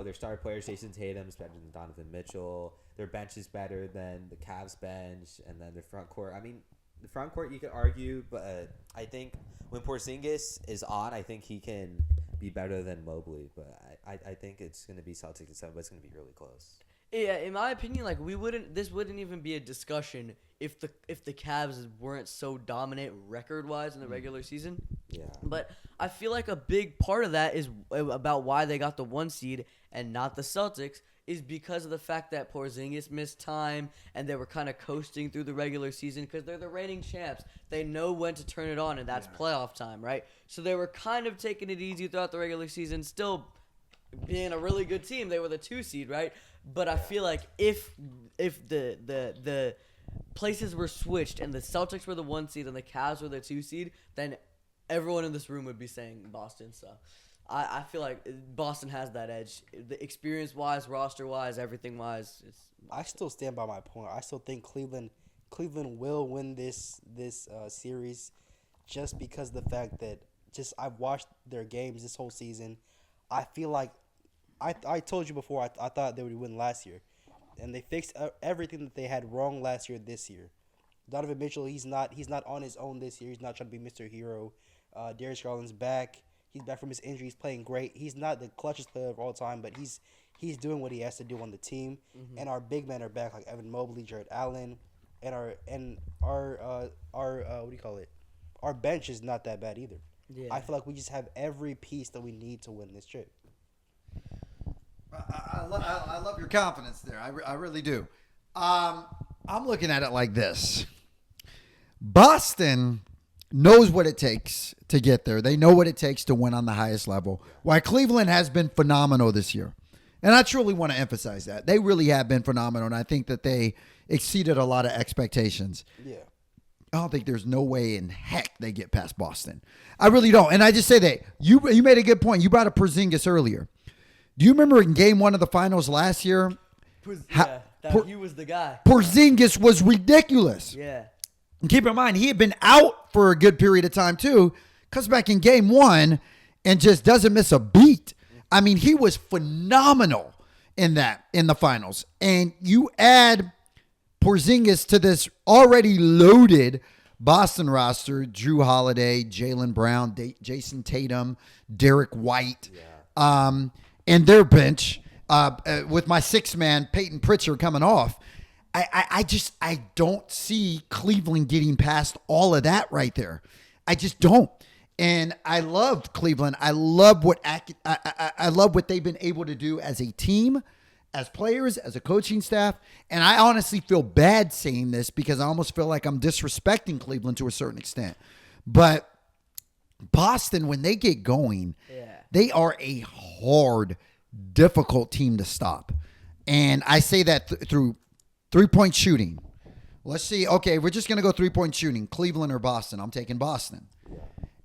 their star players, Jason Tatum's better than Donovan Mitchell. Their bench is better than the Cavs bench, and then their front court. I mean, the front court you could argue, but I think when Porzingis is on, I think he can be better than Mobley. But I think it's going to be Celtics in 7, but it's going to be really close. Yeah, in my opinion, like this wouldn't even be a discussion if the Cavs weren't so dominant record-wise in the regular season. Yeah. But I feel like a big part of that is about why they got the 1 seed and not the Celtics is because of the fact that Porzingis missed time and they were kind of coasting through the regular season because they're the reigning champs. They know when to turn it on, and that's playoff time, right? So they were kind of taking it easy throughout the regular season, still being a really good team. They were the 2 seed, right? But I feel like if the places were switched and the Celtics were the 1 seed and the Cavs were the 2 seed, then everyone in this room would be saying Boston. So I feel like Boston has that edge. The experience-wise, roster-wise, everything-wise. I still stand by my point. I still think Cleveland Cleveland will win this series, just because of the fact that I've watched their games this whole season. I feel like I told you before I thought they would win last year, and they fixed everything that they had wrong last year this year. Donovan Mitchell, he's not on his own this year. He's not trying to be Mr. Hero. Darius Garland's back. He's back from his injury. He's playing great. He's not the clutchest player of all time, but he's doing what he has to do on the team. Mm-hmm. And our big men are back, like Evan Mobley, Jared Allen, and our what do you call it? Our bench is not that bad either. Yeah. I feel like we just have every piece that we need to win this trip. I love your confidence there. I really do. I'm looking at it like this. Boston knows what it takes to get there. They know what it takes to win on the highest level. While Cleveland has been phenomenal this year. And I truly want to emphasize that. They really have been phenomenal, and I think that they exceeded a lot of expectations. Yeah. I don't think there's no way in heck they get past Boston. I really don't. And I just say that. You made a good point. You brought up Porzingis earlier. Do you remember in game 1 of the finals last year? He was the guy. Porzingis was ridiculous. Yeah. And keep in mind, he had been out for a good period of time too. Comes back in game 1 and just doesn't miss a beat. I mean, he was phenomenal in the finals. And you add Porzingis to this already loaded Boston roster: Drew Holiday, Jaylen Brown, Jason Tatum, Derrick White, and their bench with my 6-man Peyton Pritchard coming off. I don't see Cleveland getting past all of that right there. I just don't. And I love Cleveland. I love what they've been able to do as a team, as players, as a coaching staff. And I honestly feel bad saying this because I almost feel like I'm disrespecting Cleveland to a certain extent. But Boston, when they get going, they are a hard, difficult team to stop. And I say that through 3-point shooting. Let's see. Okay, we're just going to go 3-point shooting. Cleveland or Boston? I'm taking Boston.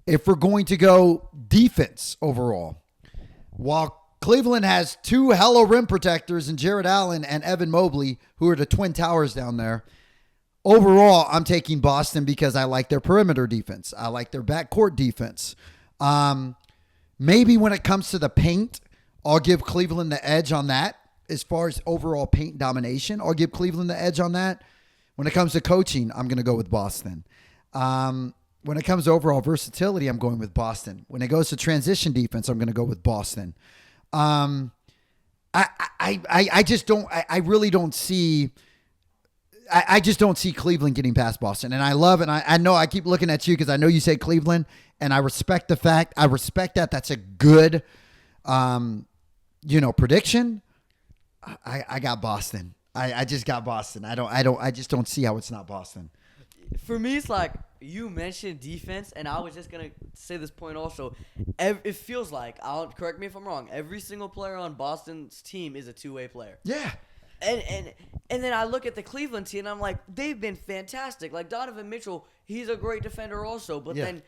If we're going to go defense overall, while Cleveland has 2 hello rim protectors in Jared Allen and Evan Mobley, who are the Twin Towers down there, overall, I'm taking Boston because I like their perimeter defense. I like their backcourt defense. Maybe when it comes to the paint, I'll give Cleveland the edge on that. As far as overall paint domination, I'll give Cleveland the edge on that. When it comes to coaching, I'm going to go with Boston. When it comes to overall versatility, I'm going with Boston. When it goes to transition defense, I'm going to go with Boston. I really don't see. I just don't see Cleveland getting past Boston. And I love it. I know I keep looking at you because I know you say Cleveland, and I respect the fact. I respect that. That's a good, prediction. I got Boston. I just got Boston. I just don't see how it's not Boston. For me, it's like you mentioned defense, and I was just gonna say this point also. It feels like, correct me if I'm wrong, every single player on Boston's team is a two-way player. Yeah. And then I look at the Cleveland team, and I'm like, they've been fantastic. Like Donovan Mitchell, he's a great defender also, but then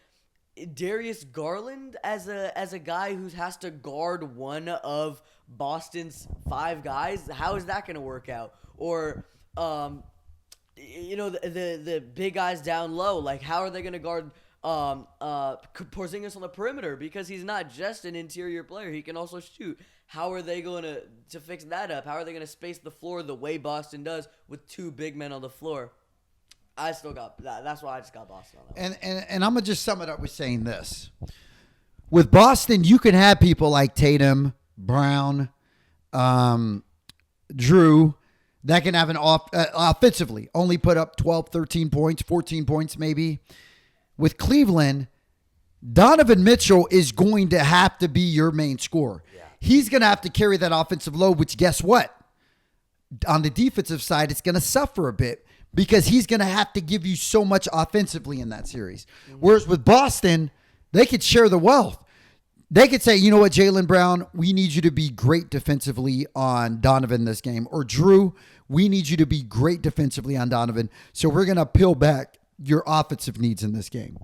Darius Garland as a guy who has to guard one of Boston's 5 guys, how is that gonna work out? Or the big guys down low, like how are they going to guard Porzingis on the perimeter, because he's not just an interior player, he can also shoot. How are they going to fix that up? How are they going to space the floor the way Boston does with 2 big men on the floor? I still got that. That's why I just got Boston on that. And I'm going to just sum it up with saying this. With Boston, you can have people like Tatum, Brown, Drew, that can have an offensively only put up 12, 13 points, 14 points maybe. With Cleveland, Donovan Mitchell is going to have to be your main scorer. Yeah. He's going to have to carry that offensive load, which guess what? On the defensive side, it's going to suffer a bit because he's going to have to give you so much offensively in that series. Mm-hmm. Whereas with Boston, they could share the wealth. They could say, you know what, Jaylen Brown, we need you to be great defensively on Donovan this game. Or Drew, we need you to be great defensively on Donovan. So we're going to peel back your offensive needs in this game.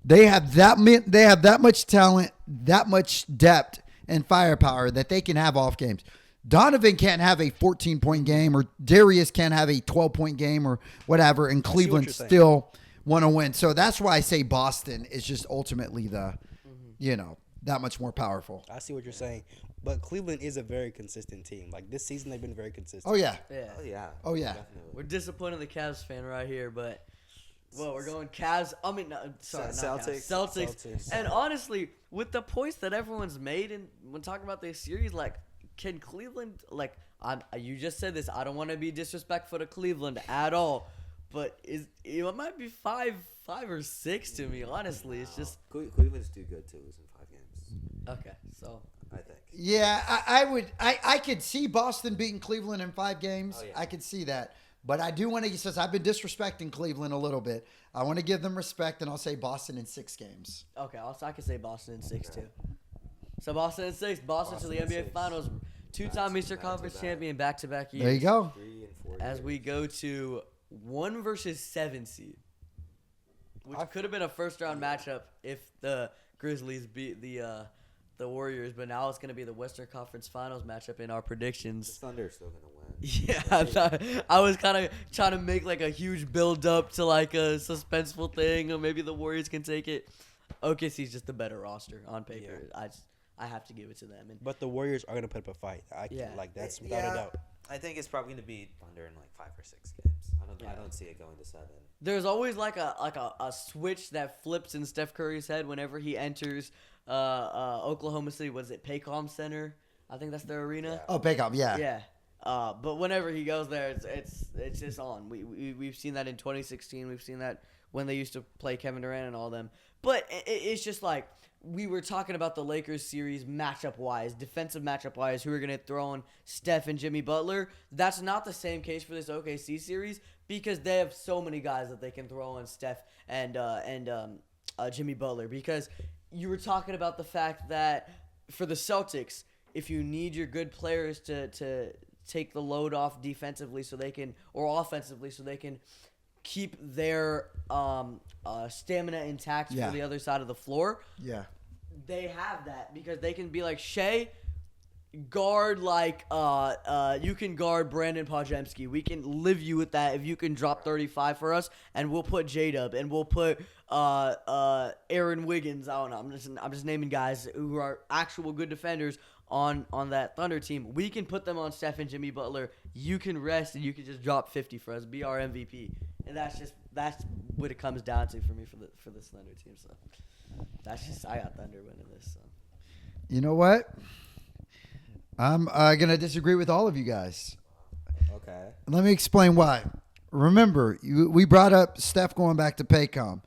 They have that much talent, that much depth and firepower that they can have off games. Donovan can't have a 14-point game, or Darius can't have a 12-point game, or whatever, and Cleveland you're saying. still want to win. So that's why I say Boston is just ultimately that much more powerful. I see what you're saying, but Cleveland is a very consistent team. Like this season, they've been very consistent. Oh yeah, Yeah. Oh yeah. Oh, yeah. Definitely. We're disappointing the Cavs fan right here, but well, we're going Cavs. I mean, no, sorry, not Celtics. Cavs. Celtics. Celtics. And honestly, with the points that everyone's made, and when talking about this series, like, can Cleveland like? You just said this. I don't want to be disrespectful to Cleveland at all, but it might be five or six to me. Honestly, it's just Cleveland's too good to lose in 5 games. okay. So I think. yeah. I could see Boston beating Cleveland in 5 games. Oh, yeah. I could see that. But I do want to, since I've been disrespecting Cleveland a little bit, I want to give them respect, and I'll say Boston in 6 games. okay, also I can say Boston in 6 too. So Boston in 6. Boston to the Boston in NBA 6. Finals. 2-time Eastern Back to Conference back. champion, back-to-back years. There you go. 3 and 4. As we go to 1 versus 7 seed, which could have been a first-round matchup if the Grizzlies beat the Warriors, but now it's going to be the Western Conference Finals matchup in our The predictions. Thunder are still gonna win. Yeah, I was kind of trying to make like a huge build-up to like a suspenseful thing, or maybe the Warriors can take it. OKC's just the better roster on paper. I have to give it to them. And But the Warriors are gonna put up a fight. That's without a doubt. I think it's probably gonna be Thunder in like 5 or 6 games. I don't see it going to 7. there's always like a switch that flips in Steph Curry's head whenever he enters Oklahoma City. Was it Paycom Center? I think that's their arena. Oh, Paycom, yeah. Yeah. But whenever he goes there, it's just on. We've seen that in 2016. We've seen that when they used to play Kevin Durant and all them. But it's just like we were talking about the Lakers series matchup-wise, defensive matchup-wise, who are going to throw on Steph and Jimmy Butler. That's not the same case for this OKC series because they have so many guys that they can throw on Steph and Jimmy Butler. Because you were talking about the fact that for the Celtics, if you need your good players to take the load off defensively so they can, or offensively so they can keep their stamina intact Yeah. for the other side of the floor, Yeah. they have that because they can be like, Shea, guard like you can guard Brandon Podjemski. We can live you with that if you can drop 35 for us, and we'll put J-Dub and we'll put Aaron Wiggins. I don't know. I'm just naming guys who are actual good defenders on that Thunder team. We can put them on Steph and Jimmy Butler. You can rest and you can just drop 50 for us. Be our MVP. And that's what it comes down to for me for this Thunder team. So I got Thunder winning this. So. You know what? I'm going to disagree with all of you guys. Okay. Let me explain why. Remember, we brought up Steph going back to Paycom.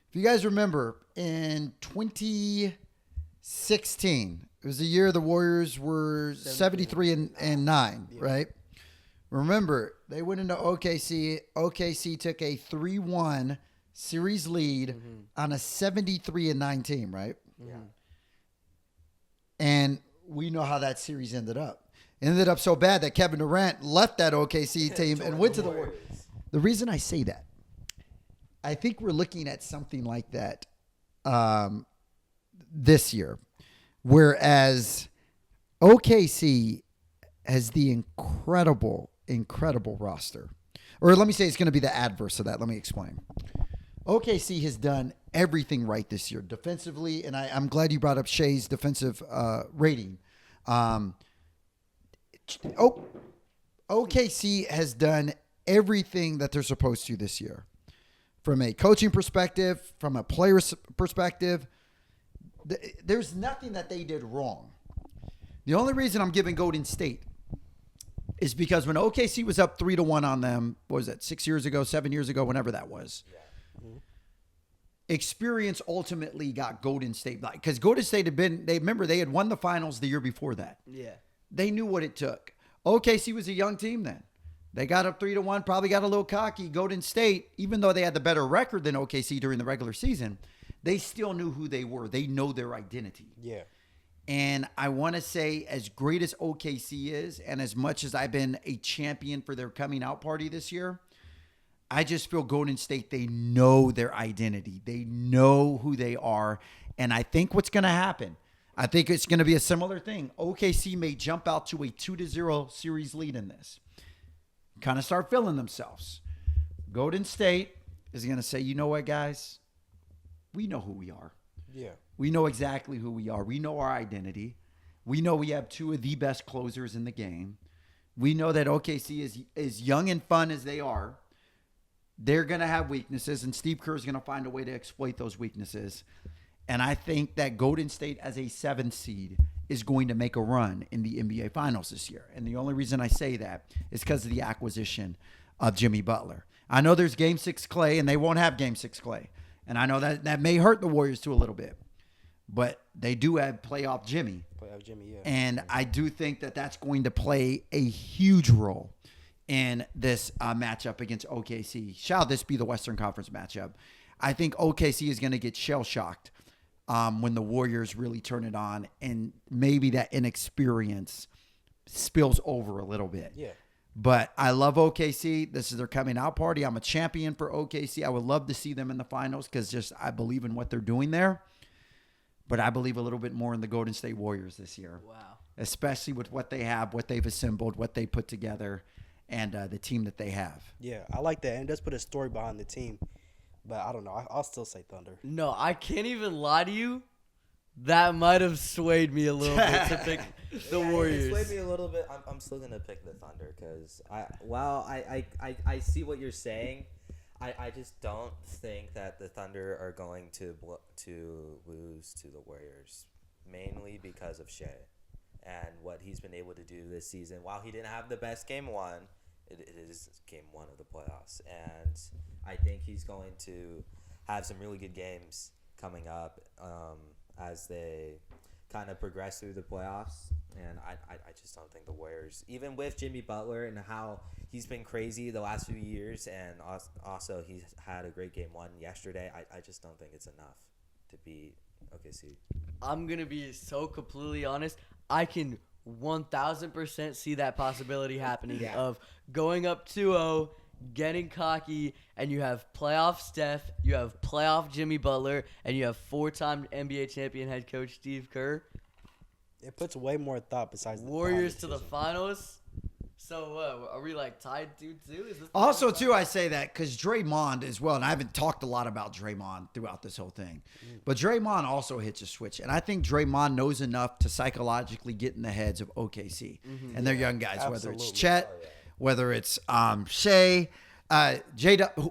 If you guys remember, in 2016, it was the year the Warriors were 73 and 9, right? Remember, they went into OKC. OKC took a 3-1 series lead on a 73 and 9 team, right? Yeah. And we know how that series ended up. It ended up so bad that Kevin Durant left that OKC team and went to the Warriors. The reason I say that, I think we're looking at something like that this year. Whereas OKC has the incredible roster. Or let me say it's going to be the adverse of that. Let me explain. OKC has done everything right this year defensively, and I'm glad you brought up Shea's defensive rating. OKC has done everything that they're supposed to this year. From a coaching perspective, from a player's perspective, there's nothing that they did wrong. The only reason I'm giving Golden State is because when OKC was up 3-1 on them, what was that, 6 years ago, 7 years ago, whenever that was, experience ultimately got Golden State. Because Golden State they had won the finals the year before that. Yeah. They knew what it took. OKC was a young team then. They got up 3-1, probably got a little cocky. Golden State, even though they had the better record than OKC during the regular season, they still knew who they were. They know their identity. Yeah. And I want to say, as great as OKC is, and as much as I've been a champion for their coming out party this year, I just feel Golden State, they know their identity. They know who they are. And I think what's going to happen, I think it's going to be a similar thing. OKC may jump out to a 2-0 series lead in this. Kind of start feeling themselves. Golden State is going to say, you know what, guys? We know who we are. Yeah. We know exactly who we are. We know our identity. We know we have two of the best closers in the game. We know that OKC is as young and fun as they are. They're going to have weaknesses, and Steve Kerr is going to find a way to exploit those weaknesses. And I think that Golden State as a 7th seed is going to make a run in the NBA Finals this year. And the only reason I say that is because of the acquisition of Jimmy Butler. I know there's Game 6 Clay, and they won't have Game 6 Clay. And I know that may hurt the Warriors too a little bit. But they do have playoff Jimmy. Playoff Jimmy, yeah. And I do think that that's going to play a huge role in this matchup against OKC. Shall this be the Western Conference matchup? I think OKC is going to get shell-shocked when the Warriors really turn it on, and maybe that inexperience spills over a little bit. Yeah. But I love OKC. This is their coming out party. I'm a champion for OKC. I would love to see them in the finals because I believe in what they're doing there. But I believe a little bit more in the Golden State Warriors this year. Wow. Especially with what they have, what they've assembled, what they put together, and the team that they have. Yeah, I like that. And it does put a story behind the team. But I don't know. I'll still say Thunder. No, I can't even lie to you. That might have swayed me a little bit to pick the Warriors. It swayed me a little bit. I'm still gonna pick the Thunder because I see what you're saying. I just don't think that the Thunder are going to lose to the Warriors, mainly because of Shea and what he's been able to do this season. While he didn't have the best game one, it is game one of the playoffs, and I think he's going to have some really good games coming up as they kind of progress through the playoffs. And I just don't think the Warriors, even with Jimmy Butler and how he's been crazy the last few years, and also he's had a great game one yesterday, I just don't think it's enough to beat OKC. I'm going to be so completely honest. I can 1,000% see that possibility happening of going up 2-0, getting cocky, and you have playoff Steph, you have playoff Jimmy Butler, and you have 4-time NBA champion head coach Steve Kerr. It puts way more thought besides the Warriors to the finals. So are we like tied 2-2? Is this Also, too, I say that because Draymond as well, and I haven't talked a lot about Draymond throughout this whole thing, but Draymond also hits a switch. And I think Draymond knows enough to psychologically get in the heads of OKC and their young guys, whether it's Chet, whether it's Shea,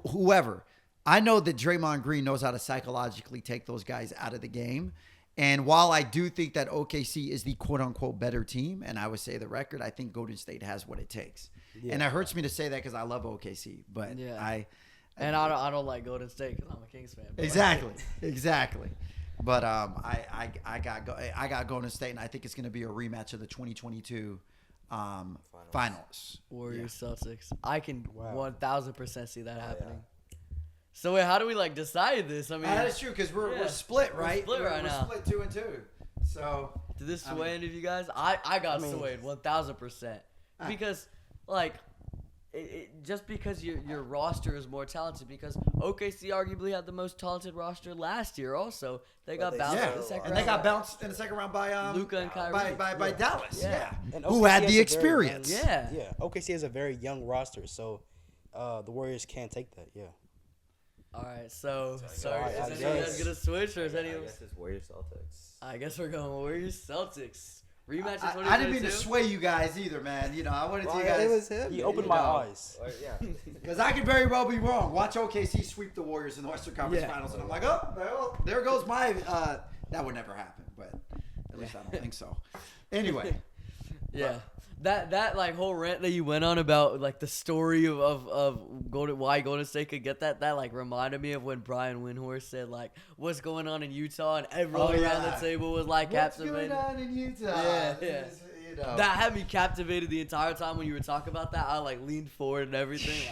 whoever. I know that Draymond Green knows how to psychologically take those guys out of the game. And while I do think that OKC is the quote-unquote better team, and I would say the record, I think Golden State has what it takes. Yeah. And it hurts me to say that because I love OKC, but I don't like Golden State because I'm a Kings fan. Exactly. But I got Golden State, and I think it's going to be a rematch of the 2022 finals. Warriors Celtics. I can 1,000% see that happening. Yeah. So wait, how do we decide this? I mean, that is true because we're split, right? We're split now. We're split 2-2. So did this sway any of you guys? I got swayed 1,000% because just because your roster is more talented, because OKC arguably had the most talented roster last year. Also, they got bounced in the second round. And they got bounced in the second round by Luka and Kyrie by Dallas. Yeah. And who had the experience? Yeah. OKC has a very young roster, so the Warriors can't take that. Yeah. All right, so is anyone guys gonna switch, or is anyone? I guess it's Warriors Celtics. I guess we're going Warriors Celtics. Rematch in 2022. I didn't mean to sway you guys either, man. I wanted you guys. It was him. He opened my eyes. Because I could very well be wrong. Watch OKC sweep the Warriors in the Western Conference Finals, and I'm like, oh, well, there goes my. That would never happen, but at least I don't think so. Anyway. Yeah. That whole rant that you went on about the story of why Golden State could get that reminded me of when Brian Windhorst said what's going on in Utah, and everyone around the table was captivated. What's going on in Utah? Yeah. That had me captivated the entire time when you were talking about that. I leaned forward and everything.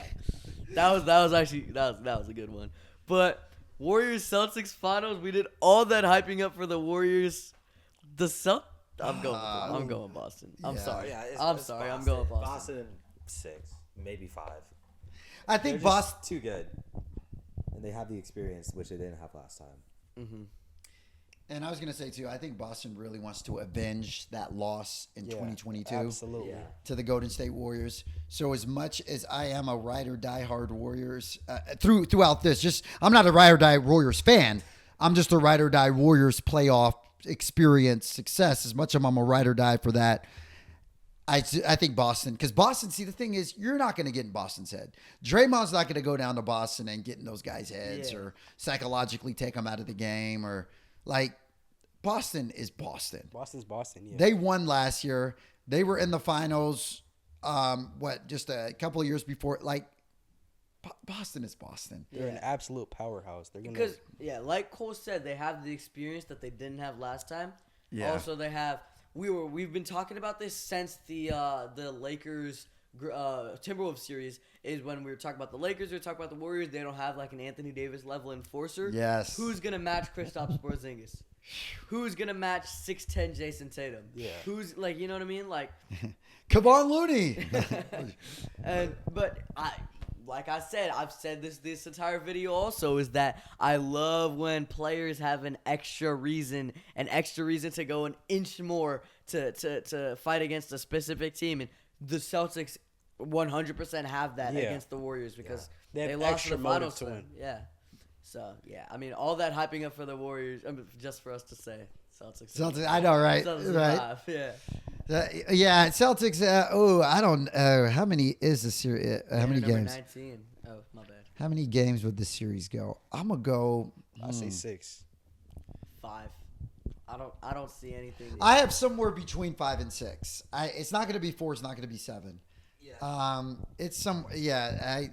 That was a good one. But Warriors Celtics finals, we did all that hyping up for the Warriors. The Celtics. I'm going Boston. I'm sorry. Yeah, I'm sorry. I'm going Boston. Boston 6, maybe 5. I think They're Boston too good, and they have the experience which they didn't have last time. Mm-hmm. And I was going to say, too, I think Boston really wants to avenge that loss in 2022 Absolutely. to the Golden State Warriors. So as much as I am a ride or die hard Warriors, throughout this, I'm not a ride or die Warriors fan. I'm just a ride or die Warriors playoff experience success. As much as I'm a ride or die for that, I think Boston, because Boston, see, the thing is, you're not going to get in Boston's head. Draymond's not going to go down to Boston and get in those guys' heads or psychologically take them out of the game or like Boston is Boston. Boston's Boston, yeah. They won last year. They were in the finals, just a couple of years before. Like, Boston is Boston. They're an absolute powerhouse. They're gonna Because, like Koll said, they have the experience that they didn't have last time. Yeah. Also, they have we've been talking about this since the Lakers Timberwolves series is when we were talking about the Lakers, we were talking about the Warriors. They don't have like an Anthony Davis level enforcer. Yes. Who's gonna match Kristaps Porzingis? Who's gonna match 6'10" Jason Tatum? Yeah. Who's like, you know what I mean? Like, Kevon Looney. but like I said, I've said this entire video also is that I love when players have an extra reason to go an inch more to fight against a specific team, and the Celtics 100% have that against the Warriors because They have they lost extra in the finals motive to to win. them. Yeah. So yeah, I mean all that hyping up for the Warriors, just for us to say Celtics. I know, right? Celtics Right. survive, yeah. Yeah, Celtics. I don't. How many is the series? How many Number games? 19. Oh, my bad. How many games would the series go? I'm gonna go. I say 6. 5. I don't see anything. I have somewhere between 5 and 6. It's not gonna be 4. It's not gonna be 7. Yeah. It's some. Yeah.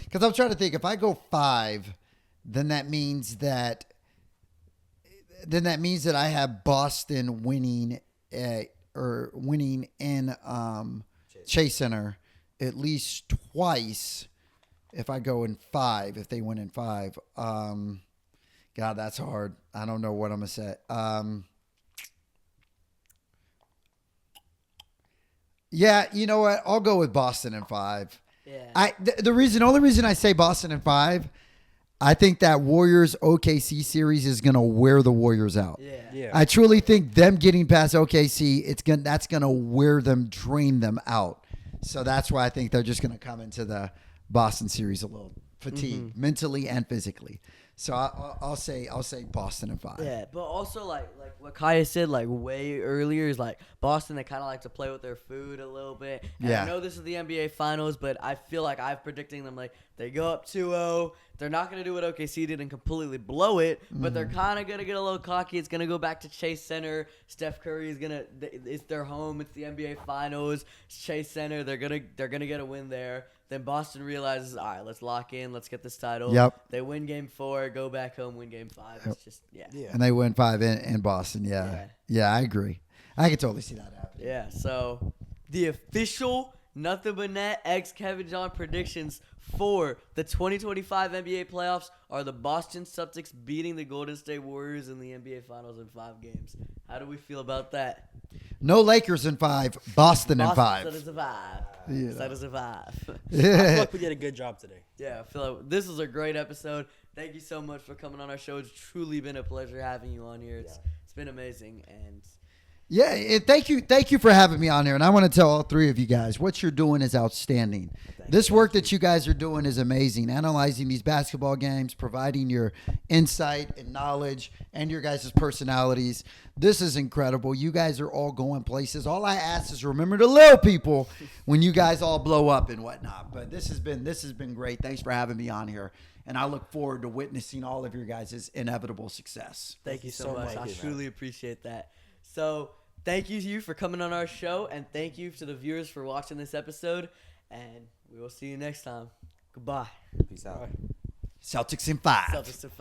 Because I'm trying to think. If I go 5, then that means that. I have Boston winning winning in Chase Center at least twice. If I go in 5, if they win in 5, God, that's hard. I don't know what I'm gonna say. Yeah, you know what? I'll go with Boston in 5. Yeah. The only reason I say Boston in 5. I think that Warriors OKC series is going to wear the Warriors out. Yeah. I truly think them getting past OKC, that's going to wear them, drain them out. So that's why I think they're just going to come into the Boston series a little fatigued, mentally and physically. So I'll say Boston in 5. Yeah, but also like what Khaya said like way earlier is like Boston, they kind of like to play with their food a little bit. And Yeah. I know this is the NBA Finals, but I feel like I'm predicting them like they go up 2-0. They're not going to do what OKC did and completely blow it, but they're kind of going to get a little cocky. It's going to go back to Chase Center. Steph Curry is going to it's their home. It's the NBA Finals. It's Chase Center. They're going to get a win there. Then Boston realizes, all right, let's lock in. Let's get this title. Yep. They win game 4, go back home, win game 5. It's just, yeah. And they win 5 in Boston. Yeah, I agree. I can totally see that happening. Yeah, so the official Nothing But Net X Kevin John predictions for the 2025 NBA playoffs are the Boston Celtics beating the Golden State Warriors in the NBA Finals in 5 games. How do we feel about that? No Lakers in 5, Boston in 5. Set us a vibe. Yeah. Set us a vibe. I feel like we did a good job today. Yeah, I feel like this was a great episode. Thank you so much for coming on our show. It's truly been a pleasure having you on here. It's been amazing. And Yeah, thank you for having me on here. And I want to tell all 3 of you guys, what you're doing is outstanding. This work that you guys are doing is amazing. Analyzing these basketball games, providing your insight and knowledge and your guys' personalities. This is incredible. You guys are all going places. All I ask is remember the little people when you guys all blow up and whatnot. But this has been great. Thanks for having me on here. And I look forward to witnessing all of your guys' inevitable success. thank you so much. I truly appreciate that. So thank you for coming on our show, and thank you to the viewers for watching this episode, and we will see you next time. Goodbye. Peace out. Celtics in 5. Celtics to 5.